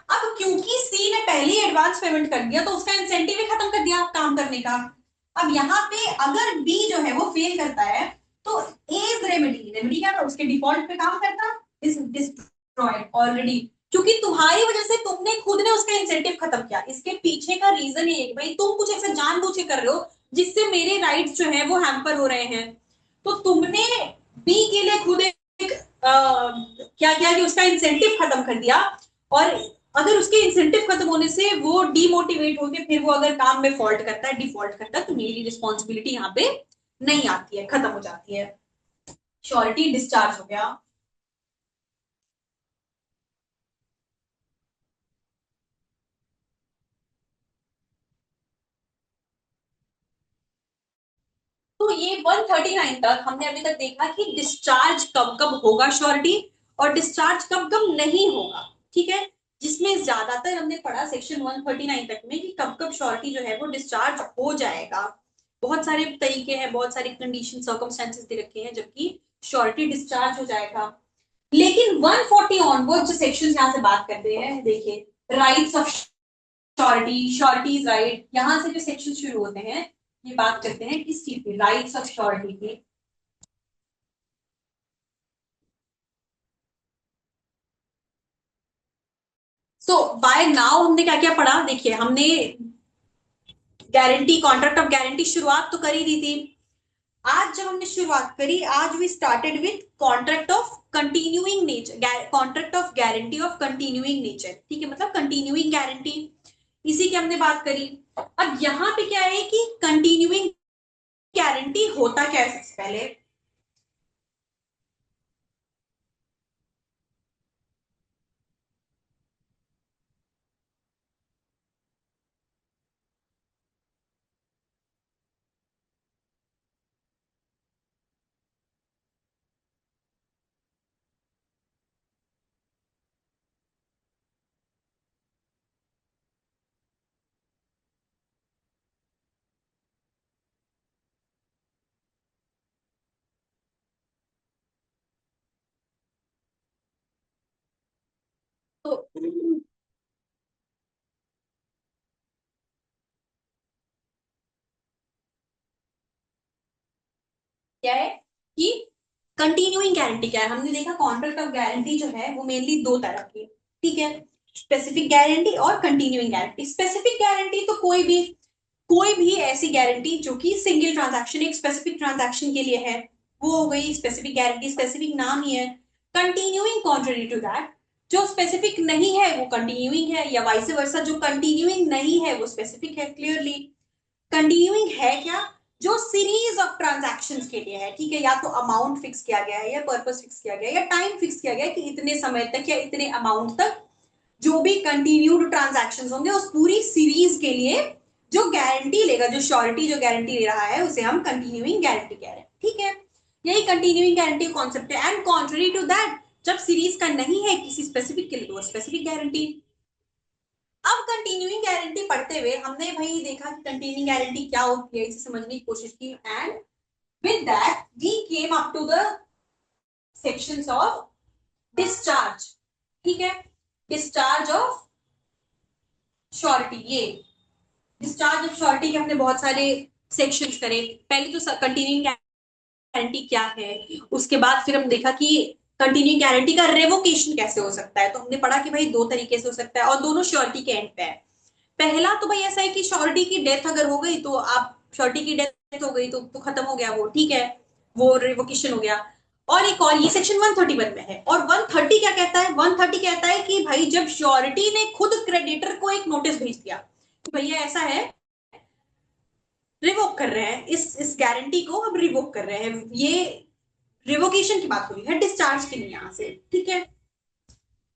अब क्योंकि सी ने पहले ही एडवांस पेमेंट कर दिया तो उसका इंसेंटिव ही खत्म कर दिया काम करने का। अब यहाँ पे अगर बी जो है वो फेल करता है तो एज रेमेडी, रेमेडी क्या था, उसके डिफॉल्ट पे काम करता, इज डिस्ट्रॉयड ऑलरेडी, क्योंकि तुम्हारी वजह से तुमने खुद ने उसका इंसेंटिव खत्म किया। इसके पीछे का रीजन ये है कि भाई तुम कुछ ऐसा जानबूझ के कर रहे हो जिससे मेरे राइट्स जो है वो हैम्पर हो रहे हैं, तो तुमने बी के लिए खुद एक क्या किया कि उसका इंसेंटिव खत्म कर दिया, और अगर उसके इंसेंटिव खत्म होने से वो डीमोटिवेट होकर फिर वो अगर काम में फॉल्ट करता है, डिफॉल्ट करता है, तो मेरी रिस्पॉन्सिबिलिटी यहाँ पे नहीं आती है, खत्म हो जाती है, श्योरिटी डिस्चार्ज हो गया। तो ये 139 तक हमने अभी तक देखा कि डिस्चार्ज कब कब होगा श्योरिटी, और डिस्चार्ज कब कब नहीं होगा। ठीक है, जिसमें ज्यादातर हमने पढ़ा सेक्शन 139 तक में कि कब कब श्योरिटी जो है वो डिस्चार्ज हो जाएगा। बहुत सारे तरीके हैं, बहुत सारी कंडीशन सर्कमस्टेंसेस दे रखे हैं जबकि श्योरिटी डिस्चार्ज हो जाएगा। लेकिन 140 ऑनवर्ड जो सेक्शन यहाँ से बात करते हैं, देखिए rights of surety, surety right, यहाँ से जो सेक्शन शुरू होते हैं ये बात करते हैं किस चीज की, राइट्स ऑफ श्योरिटी की। सो बाय नाउ हमने क्या क्या पढ़ा, देखिए हमने गारंटी, कॉन्ट्रैक्ट ऑफ गारंटी शुरुआत तो कर ही दी थी। आज जब हमने शुरुआत करी, आज we started with contract of continuing nature, contract of guarantee of continuing nature. ठीक है, मतलब कंटिन्यूइंग गारंटी, इसी की हमने बात करी। अब यहाँ पे क्या है कि कंटिन्यूइंग गारंटी होता क्या है, सबसे पहले तो क्या है कि कंटिन्यूइंग गारंटी क्या है, हमने देखा कॉन्ट्रैक्ट ऑफ गारंटी जो है वो मेनली दो तरह की। ठीक है, स्पेसिफिक गारंटी और कंटिन्यूइंग गारंटी। स्पेसिफिक गारंटी तो कोई भी कोई भी ऐसी गारंटी जो कि सिंगल ट्रांजैक्शन, एक स्पेसिफिक ट्रांजैक्शन के लिए है, वो हो गई स्पेसिफिक गारंटी, स्पेसिफिक नाम ही है। कंटिन्यूइंग कॉन्ट्ररी टू दैट, जो स्पेसिफिक नहीं है वो कंटिन्यूइंग है, या वाइस वर्सा, जो कंटिन्यूइंग नहीं है वो स्पेसिफिक है। क्लियरली कंटिन्यूइंग है क्या, जो सीरीज ऑफ ट्रांजैक्शंस के लिए है, ठीक है, या तो अमाउंट फिक्स किया गया है, या पर्पस फिक्स किया गया है, या टाइम फिक्स किया गया है कि इतने समय तक या इतने अमाउंट तक जो भी कंटिन्यूड ट्रांजैक्शंस होंगे उस पूरी सीरीज के लिए जो गारंटी लेगा, जो श्योरिटी जो गारंटी ले रहा है, उसे हम कंटिन्यूइंग गारंटी कह रहे हैं। ठीक है, यही कंटिन्यूइंग गारंटी कॉन्सेप्ट है। एंड कॉन्ट्ररी टू दैट, जब सीरीज का नहीं है किसी स्पेसिफिक के लिए तो स्पेसिफिक गारंटी। अब कंटिन्यूइंग गारंटी पढ़ते हुए हमने भाई देखा कि कंटिन्यूइंग गारंटी क्या होती है, इसे समझने की कोशिश की। And with that we came up to the sections of discharge. ठीक है, डिस्चार्ज ऑफ श्योरिटी, ये डिस्चार्ज ऑफ श्योरिटी के हमने बहुत सारे सेक्शंस करे। पहले तो कंटिन्यूइंग गारंटी क्या है, उसके बाद फिर हम देखा कि कंटिन्यूइंग गारंटी का रेवोकेशन कैसे हो सकता है। तो हमने पढ़ा कि भाई दो तरीके से हो सकता है और दोनों श्योरिटी के एंड पे है। पहला तो भाई ऐसा है कि श्योरिटी की डेथ अगर हो गई तो आप, श्योरिटी की डेथ हो गई तो खत्म हो गया वो, ठीक है, वो रिवोकेशन हो गया। और एक और ये सेक्शन 131 में है। और 130 क्या कहता है, 130 कहता है कि भाई जब श्योरिटी ने खुद क्रेडिटर को एक नोटिस भेज दिया कि भैया ऐसा है, रिवोक कर रहे हैं, इस गारंटी को हम रिवोक कर रहे हैं, ये रिवोकेशन की बात हो रही है, डिस्चार्ज की नहीं यहां से। ठीक है,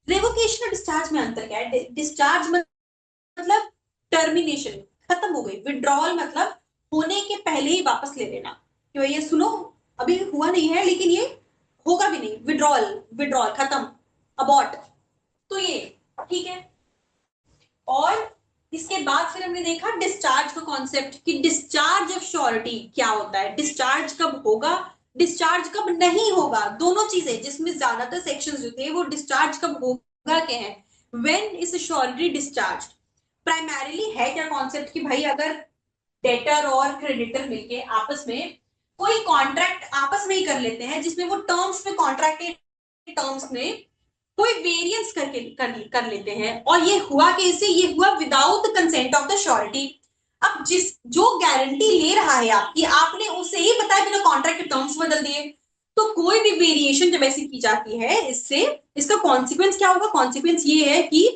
रिवोकेशन और डिस्चार्ज में अंतर क्या है। डिस्चार्ज मतलब टर्मिनेशन, खत्म हो गई। विड्रॉल मतलब होने के पहले ही वापस ले लेना, कि भैया सुनो अभी हुआ नहीं है लेकिन ये होगा भी नहीं। विड्रॉल, विड्रॉल खत्म, अबॉर्ट। तो ये ठीक है। और इसके बाद फिर हमने देखा डिस्चार्ज का कॉन्सेप्ट, कि डिस्चार्ज ऑफ श्योरिटी क्या होता है, डिस्चार्ज कब होगा, डिस्चार्ज कब नहीं होगा। दोनों चीजें जिसमें ज्यादातर सेक्शंस जो थे वो डिस्चार्ज कब होगा के हैं, when is surety discharge. Primarily है क्या कॉन्सेप्ट कि भाई अगर डेटर और क्रेडिटर मिलके आपस में कोई कॉन्ट्रैक्ट आपस में ही कर लेते हैं, जिसमें वो टर्म्स में, कॉन्ट्रैक्ट के टर्म्स में कोई वेरिएंस करके कर लेते हैं। और ये हुआ कैसे, ये हुआ without consent of the surety. अब जिस जो गारंटी ले रहा है आपकी, आपने उसे ही बताया बिना कॉन्ट्रैक्ट के टर्म्स बदल दिए, तो कोई भी वेरिएशन जब ऐसी की जाती है, इससे इसका कॉन्सिक्वेंस क्या होगा, कॉन्सिक्वेंस ये है कि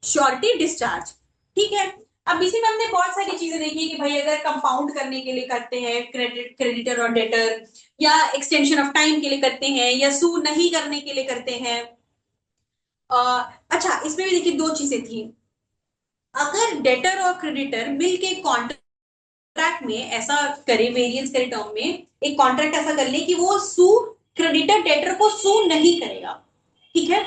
श्योरिटी डिस्चार्ज। ठीक है, अब इसी में हमने बहुत सारी चीजें देखी कि भाई अगर कंपाउंड करने के लिए करते हैं क्रेडिटर और डेटर, या एक्सटेंशन ऑफ टाइम के लिए करते हैं, या सू नहीं करने के लिए करते हैं। अच्छा, इसमें भी देखिए दो चीजें थी। अगर डेटर और क्रेडिटर मिलके कॉन्ट्रैक्ट में ऐसा करे, वेरिएंस करे टर्म में, एक कॉन्ट्रैक्ट ऐसा कर ले कि वो सू, क्रेडिटर डेटर को सू नहीं करेगा। ठीक है,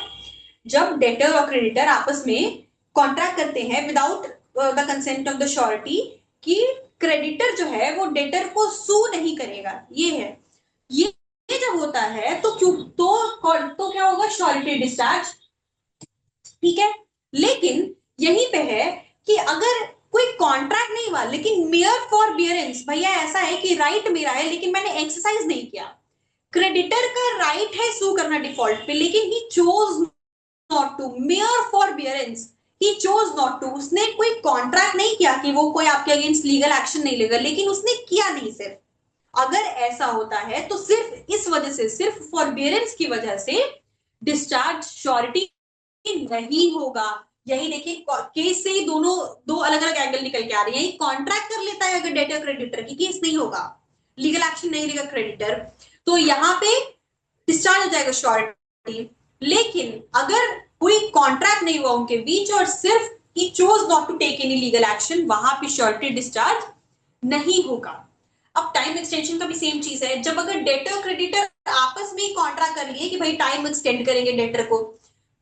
जब डेटर और क्रेडिटर आपस में कॉन्ट्रैक्ट करते हैं without the consent of the surety, कि क्रेडिटर जो है वो डेटर को सू नहीं करेगा, ये है। ये जब होता है तो क्यों, तो क्या होगा, श्योरिटी डिस्चार्ज। ठीक है, लेकिन यहीं पे है कि अगर कोई कॉन्ट्रैक्ट नहीं हुआ लेकिन मेयर फॉर बियरेंस, भैया ऐसा है कि राइट मेरा है लेकिन मैंने एक्सरसाइज नहीं किया। क्रेडिटर का राइट है सू करना डिफॉल्ट पे, लेकिन he chose not to, mere forbearance, he chose not to. उसने कोई कॉन्ट्रैक्ट नहीं किया कि वो कोई आपके अगेंस्ट लीगल एक्शन नहीं लेगा, लेकिन उसने किया नहीं। सिर्फ अगर ऐसा होता है तो सिर्फ इस वजह से, सिर्फ फॉरबियरेंस की वजह से डिस्चार्ज श्योरिटी नहीं होगा। यही देखिए केस से ही दोनों, दो अलग अलग एंगल निकल के आ रही है। कॉन्ट्रैक्ट कर लेता है अगर डेटर क्रेडिटर की, केस नहीं होगा, लीगल एक्शन नहीं लेगा क्रेडिटर, तो यहां पे डिस्चार्ज हो जाएगा श्योरिटी। लेकिन अगर कोई कॉन्ट्रैक्ट नहीं हुआ उनके बीच और सिर्फ he chose not to take any legal action, वहां पे श्योरिटी डिस्चार्ज नहीं होगा। अब टाइम एक्सटेंशन का भी सेम चीज है। जब अगर डेटर क्रेडिटर आपस में कॉन्ट्रैक्ट कर लिए कि भाई टाइम एक्सटेंड करेंगे डेटर को,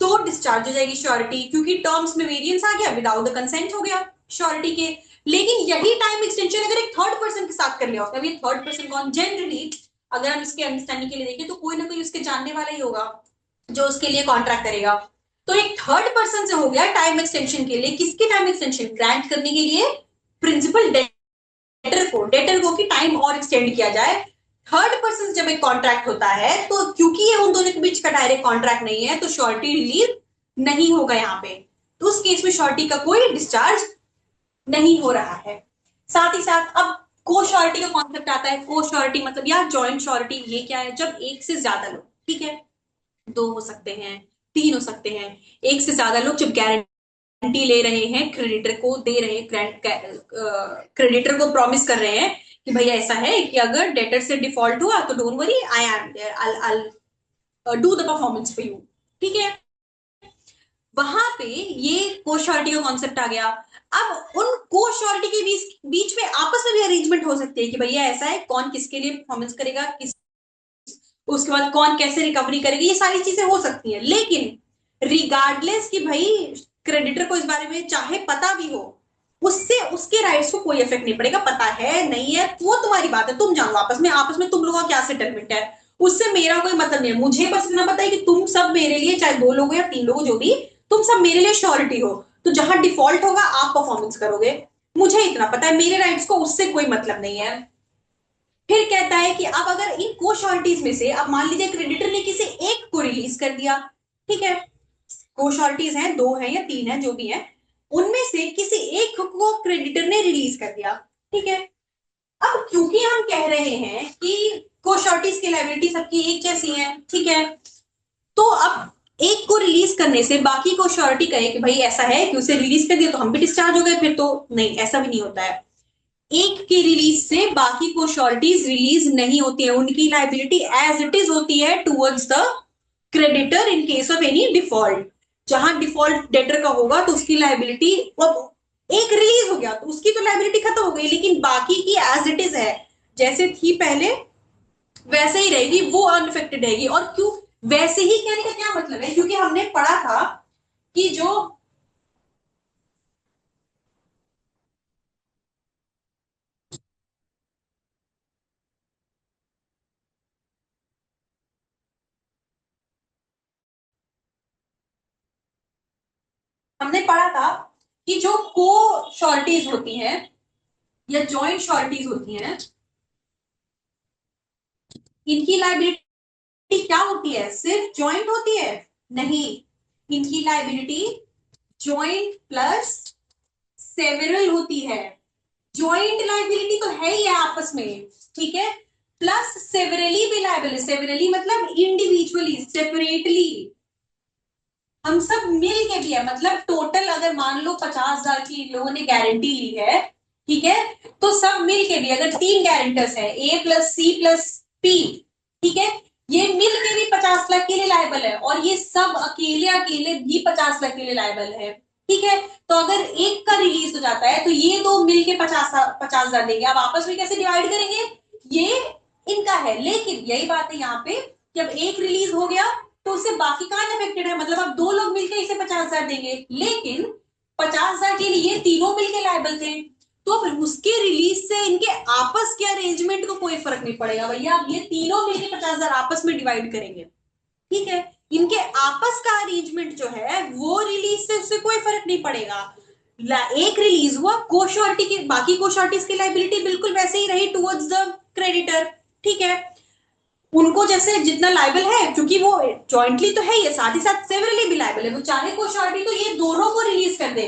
तो डिस्चार्ज हो जाएगी श्योरिटी, क्योंकि टर्म्स में वेरिएंस आ गया, विदाउट द कंसेंट हो गया श्योरिटी के। लेकिन यही टाइम एक्सटेंशन अगर एक थर्ड पर्सन के साथ कर लिया होता है, ये थर्ड पर्सन कौन, जनरली अगर हम इसके अंडरस्टैंडिंग के लिए देखें तो कोई ना कोई उसके जानने वाला ही होगा जो उसके लिए कॉन्ट्रैक्ट करेगा। तो एक थर्ड पर्सन से हो गया टाइम एक्सटेंशन के लिए, किसके टाइम एक्सटेंशन, ग्रांट करने के लिए प्रिंसिपल डेटर को कि टाइम और एक्सटेंड किया जाए। थर्ड पर्सन जब एक कॉन्ट्रैक्ट होता है तो क्योंकि ये उन दोनों के बीच का डायरेक्ट कॉन्ट्रैक्ट नहीं है, तो श्योरिटी रिलीव नहीं होगा यहाँ पे। तो उस केस में श्योरिटी का कोई डिस्चार्ज नहीं हो रहा है। साथ ही साथ अब को श्योरिटी का कॉन्सेप्ट आता है। को श्योरिटी मतलब या जॉइंट श्योरिटी, ये क्या है, जब एक से ज्यादा लोग, ठीक है, दो हो सकते हैं, तीन हो सकते हैं, एक से ज्यादा लोग जब गारंटी ले रहे हैं, क्रेडिटर को दे रहे हैं, क्रेडिटर को प्रॉमिस कर रहे हैं कि भैया ऐसा है कि अगर डेटर से डिफॉल्ट हुआ तो don't worry, I am I do the performance for you, ठीक है। वहां पे ये कोश्योरिटी का कॉन्सेप्ट आ गया। अब उन कोश्योरिटी के बीच में आपस में भी अरेंजमेंट हो सकती है कि भैया ऐसा है, कौन किसके लिए परफॉर्मेंस करेगा, किस, उसके बाद कौन कैसे रिकवरी करेगी, ये सारी चीजें हो सकती हैं। लेकिन रिगार्डलेस कि भाई क्रेडिटर को इस बारे में चाहे पता भी हो, उससे उसके राइट्स को कोई इफेक्ट नहीं पड़ेगा। पता है नहीं है वो तुम्हारी बात है, तुम जानो आपस में तुम लोगों का क्या सेटलमेंट है, उससे मेरा कोई मतलब नहीं है। मुझे बस इतना पता है कि तुम सब मेरे लिए, चाहे दो लोग हो या तीन लोग हो, जो भी, तुम सब मेरे लिए श्योरिटी हो। तो जहां डिफॉल्ट होगा आप परफॉर्मेंस करोगे, मुझे इतना पता है, मेरे राइट्स को उससे कोई मतलब नहीं है। फिर कहता है कि अब अगर इन को श्योरिटीज में से, अब मान लीजिए क्रेडिटर ने किसी एक को रिलीज कर दिया, ठीक है, को श्योरिटीज हैं, दो है या तीन है, जो भी है, उनमें से किसी एक को क्रेडिटर ने रिलीज कर दिया, ठीक है। अब क्योंकि हम कह रहे हैं कि को श्योरिटीज की लायबिलिटी सबकी एक जैसी है, ठीक है, तो अब एक को रिलीज करने से बाकी को श्योरिटी कहे कि भाई ऐसा है कि उसे रिलीज कर दिया तो हम भी डिस्चार्ज हो गए, फिर तो नहीं, ऐसा भी नहीं होता है। एक की रिलीज से बाकी को श्योरिटीज रिलीज नहीं होती है, उनकी लाइबिलिटी एज इट इज होती है towards the creditor in case of any default. जहां डिफॉल्ट डेटर का होगा तो उसकी लाइबिलिटी, एक रिलीज हो गया तो उसकी तो लाइबिलिटी खत्म हो गई, लेकिन बाकी की एज इट इज है, जैसे थी पहले वैसे ही रहेगी, वो अनफेक्टेड रहेगी। और क्यों वैसे ही कहने का क्या मतलब है, क्योंकि हमने पढ़ा था कि जो, हमने पढ़ा था कि जो को श्योरिटीज होती हैं या जॉइंट श्योरिटीज होती हैं, इनकी लाइबिलिटी क्या होती है, सिर्फ जॉइंट होती है? नहीं, इनकी लाइबिलिटी जॉइंट प्लस सेवरल होती है। जॉइंट लाइबिलिटी तो है ही है आपस में, ठीक है, प्लस सेवरली भी लाइबल है। सेवरली मतलब इंडिविजुअली, सेपरेटली, हम सब मिल के भी है। मतलब टोटल अगर मान लो 50,000 की लोगों ने गारंटी ली है, ठीक है, तो सब मिल के भी, अगर तीन गारंटर्स है, ए प्लस सी प्लस पी, ठीक है, ये मिल के भी 50 लाख के लिए लायबल है, और ये सब अकेले अकेले भी 50 लाख के लिए लायबल है, ठीक है। तो अगर एक का रिलीज हो जाता है तो ये दो मिल के 50,000 देंगे। अब आपस में कैसे डिवाइड करेंगे, ये इनका है। लेकिन यही बात है यहाँ पे, जब एक रिलीज हो गया तो उससे बाकी कहां अफेक्टेड है, मतलब अब दो लोग मिलकर इसे 50,000 देंगे, लेकिन 50,000 के लिए ये तीनों मिलकर लायबल थे, तो फिर उसके रिलीज से इनके आपस के अरेंजमेंट को कोई फर्क नहीं पड़ेगा भैया। अब ये तीनों मिलकर 50,000 आपस में डिवाइड करेंगे, ठीक है। इनके आपस का अरेंजमेंट जो है वो रिलीज से उससे कोई फर्क नहीं पड़ेगा। एक रिलीज हुआ, कोश्योरिटी की, बाकी कोश्योरिटीज की लाइबिलिटी बिल्कुल वैसे ही रही टुवर्ड्स द क्रेडिटर, ठीक है। उनको जैसे जितना लाइबल है, क्योंकि वो जॉइंटली तो है, ये साथ ही साथ सेवरली भी लाइबल है, वो चाहे कोश्योरिटी तो ये दोनों को रिलीज कर दे,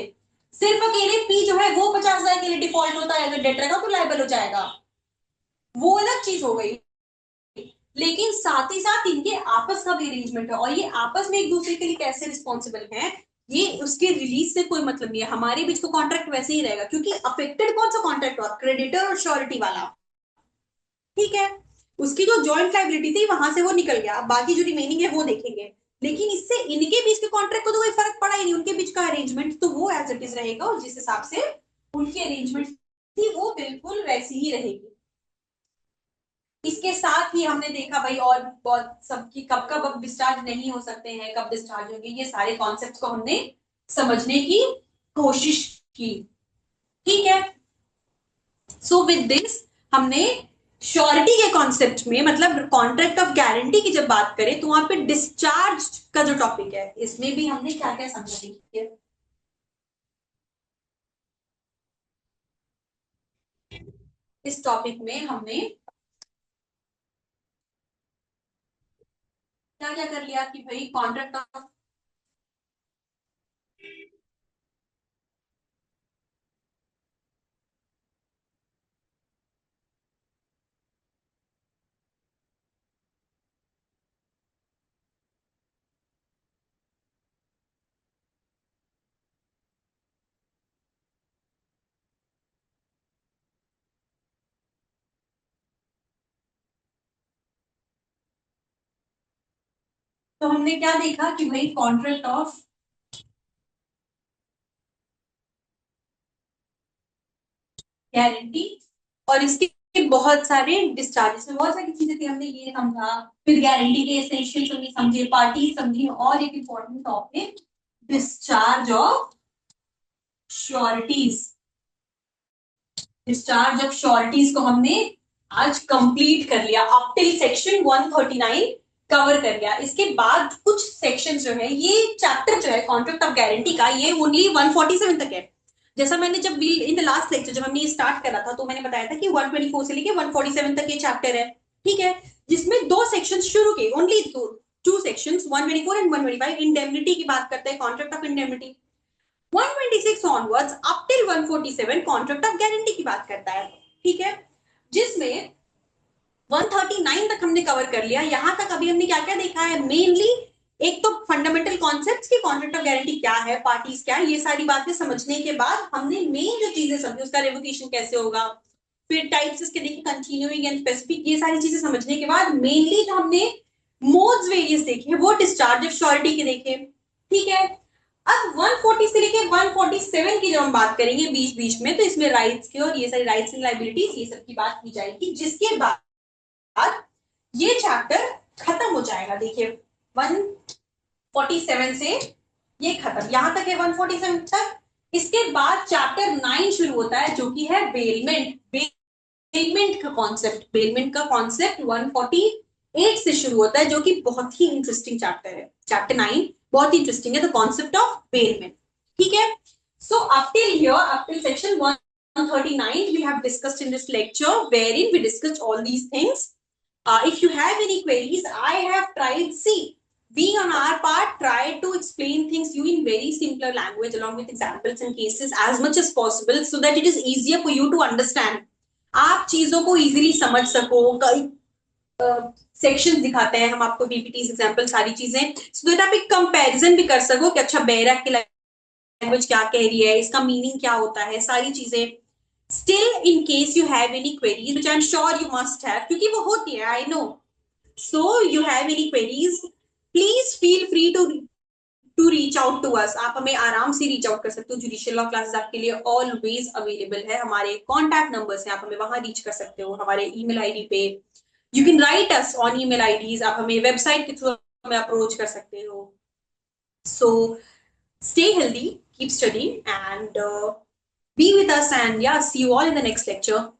सिर्फ अकेले पी जो है वो 50,000 के लिए डिफॉल्ट होता है, अगर डेटर का तो लाइबल हो जाएगा, वो अलग चीज हो गई। लेकिन साथ ही साथ इनके आपस का भी अरेंजमेंट है, और ये आपस में एक दूसरे के लिए कैसे रिस्पॉन्सिबल हैं, ये उसके रिलीज से कोई मतलब नहीं है। हमारे बीच को कॉन्ट्रैक्ट वैसे ही रहेगा, क्योंकि अफेक्टेड कौन सा कॉन्ट्रैक्ट हुआ, क्रेडिटर और श्योरिटी वाला, ठीक है। उसकी जो जॉइंट लाइबिलिटी थी वहां से वो निकल गया, अब बाकी जो रिमेनिंग है वो देखेंगे। लेकिन इससे इनके बीच के कॉन्ट्रैक्ट को तो कोई फर्क पड़ा ही नहीं, उनके बीच का अरेंजमेंट तो वो एज इट इज रहेगा, और जिस हिसाब से उनकी अरेंजमेंट थी वो बिल्कुल वैसी ही रहेगी। इसके साथ ही हमने देखा भाई, और बहुत सबकी कब कब अब डिस्चार्ज नहीं हो सकते हैं, कब डिस्चार्ज होंगे, ये सारे कॉन्सेप्ट को हमने समझने की कोशिश की, ठीक है। सो विद दिस हमने श्योरिटी के कॉन्सेप्ट में, मतलब कॉन्ट्रैक्ट ऑफ गारंटी की जब बात करें तो वहां पे डिस्चार्ज का जो टॉपिक है, इसमें भी हमने क्या क्या समझा, देखिए इस टॉपिक में हमने क्या क्या कर लिया कि भाई कॉन्ट्रैक्ट ऑफ, तो हमने क्या देखा कि भाई कॉन्ट्रैक्ट ऑफ गारंटी और इसके बहुत सारे डिस्चार्जेस में बहुत सारी चीजें थी, हमने ये समझा, फिर गारंटी के एसेंशियल हमने समझे, पार्टी समझी, और एक important topic discharge of sureties. Discharge of sureties को हमने आज कंप्लीट कर लिया, अप टिल सेक्शन 139 कवर कर लिया। इसके बाद कुछ सेक्शन जो है, ये चैप्टर जो है कॉन्ट्रैक्ट ऑफ गारंटी का, ये ओनली 147 तक है। जैसा मैंने जब इन द लास्ट लेक्चर जब हमने ये स्टार्ट करा था तो मैंने बताया था कि 124 से लेके 147 तक ये चैप्टर है, ठीक है, जिसमें दो सेक्शन शुरू के, only two sections 124 and 125 indemnity की बात करते हैं, contract of indemnity. 126 onwards up till 147 contract of guarantee की बात करता है, ठीक है, जिसमें 139 तक हमने कवर कर लिया। यहां तक अभी हमने क्या क्या देखा है, मेनली एक तो फंडामेंटल कॉन्सेप्ट्स की कॉन्ट्रैक्ट ऑफ गारंटी क्या है, पार्टीज क्या है, ये सारी बातें समझने के बाद हमने मेन जो चीजें समझी, उसका रेवोकेशन कैसे होगा, फिर टाइप्स इसके देखे, कंटिन्यूइंग एंड स्पेसिफिक, ये सारी चीजें समझने के बाद मेनली जो हमने मोड्स वेरियस देखे वो डिस्चार्ज ऑफ श्योरिटी के देखे, ठीक है। अब 140 से लेके 147 की जब हम बात करेंगे बीच बीच में, तो इसमें राइट्स के और ये सारी राइट्स एंड लाइबिलिटीज ये सब की बात की जाएगी, जिसके बाद ये चैप्टर खत्म हो जाएगा। देखिए 147 से ये खत्म, यहां तक है 147 तक। इसके बाद चैप्टर 9 शुरू होता है जो कि है बेलमेंट। बेलमेंट का कॉन्सेप्ट, बेलमेंट का कॉन्सेप्ट 148 से शुरू होता है, जो कि बहुत ही इंटरेस्टिंग चैप्टर है। चैप्टर 9 बहुत ही इंटरेस्टिंग है, द कॉन्सेप्ट ऑफ बेलमेंट, ठीक है। So up till here, up till section 139 we have discussed in this lecture, wherein we discussed all these things. If you have any queries, I have tried, see, we on our part try to explain things you in very simpler language along with examples and cases as much as possible, so that it is easier for you to understand. आप चीजों को easily समझ सको, section दिखाते हैं हम आपको, PPTs, example, सारी चीजें, सो दैट आप एक कंपैरिजन भी कर सको कि अच्छा बैरक की लैंग्वेज क्या कह रही है, इसका मीनिंग क्या होता है, सारी चीजें। Still in case you have any queries, which I am sure you must have, क्योंकि वो होती है, I know, so you have any queries, please feel free to reach out to us. आप हमें आराम से रीच आउट कर सकते हो, जुडिशियल लॉ क्लासेस आपके लिए ऑलवेज अवेलेबल है, हमारे कॉन्टैक्ट नंबर्स हैं, आप हमें वहां रीच कर सकते हो, हमारे ईमेल आईडी पे, you can write us on email IDs, आप हमें वेबसाइट के थ्रू हमें अप्रोच कर सकते हो। सो stay healthy, keep studying, and be with us, and yeah, see you all in the next lecture.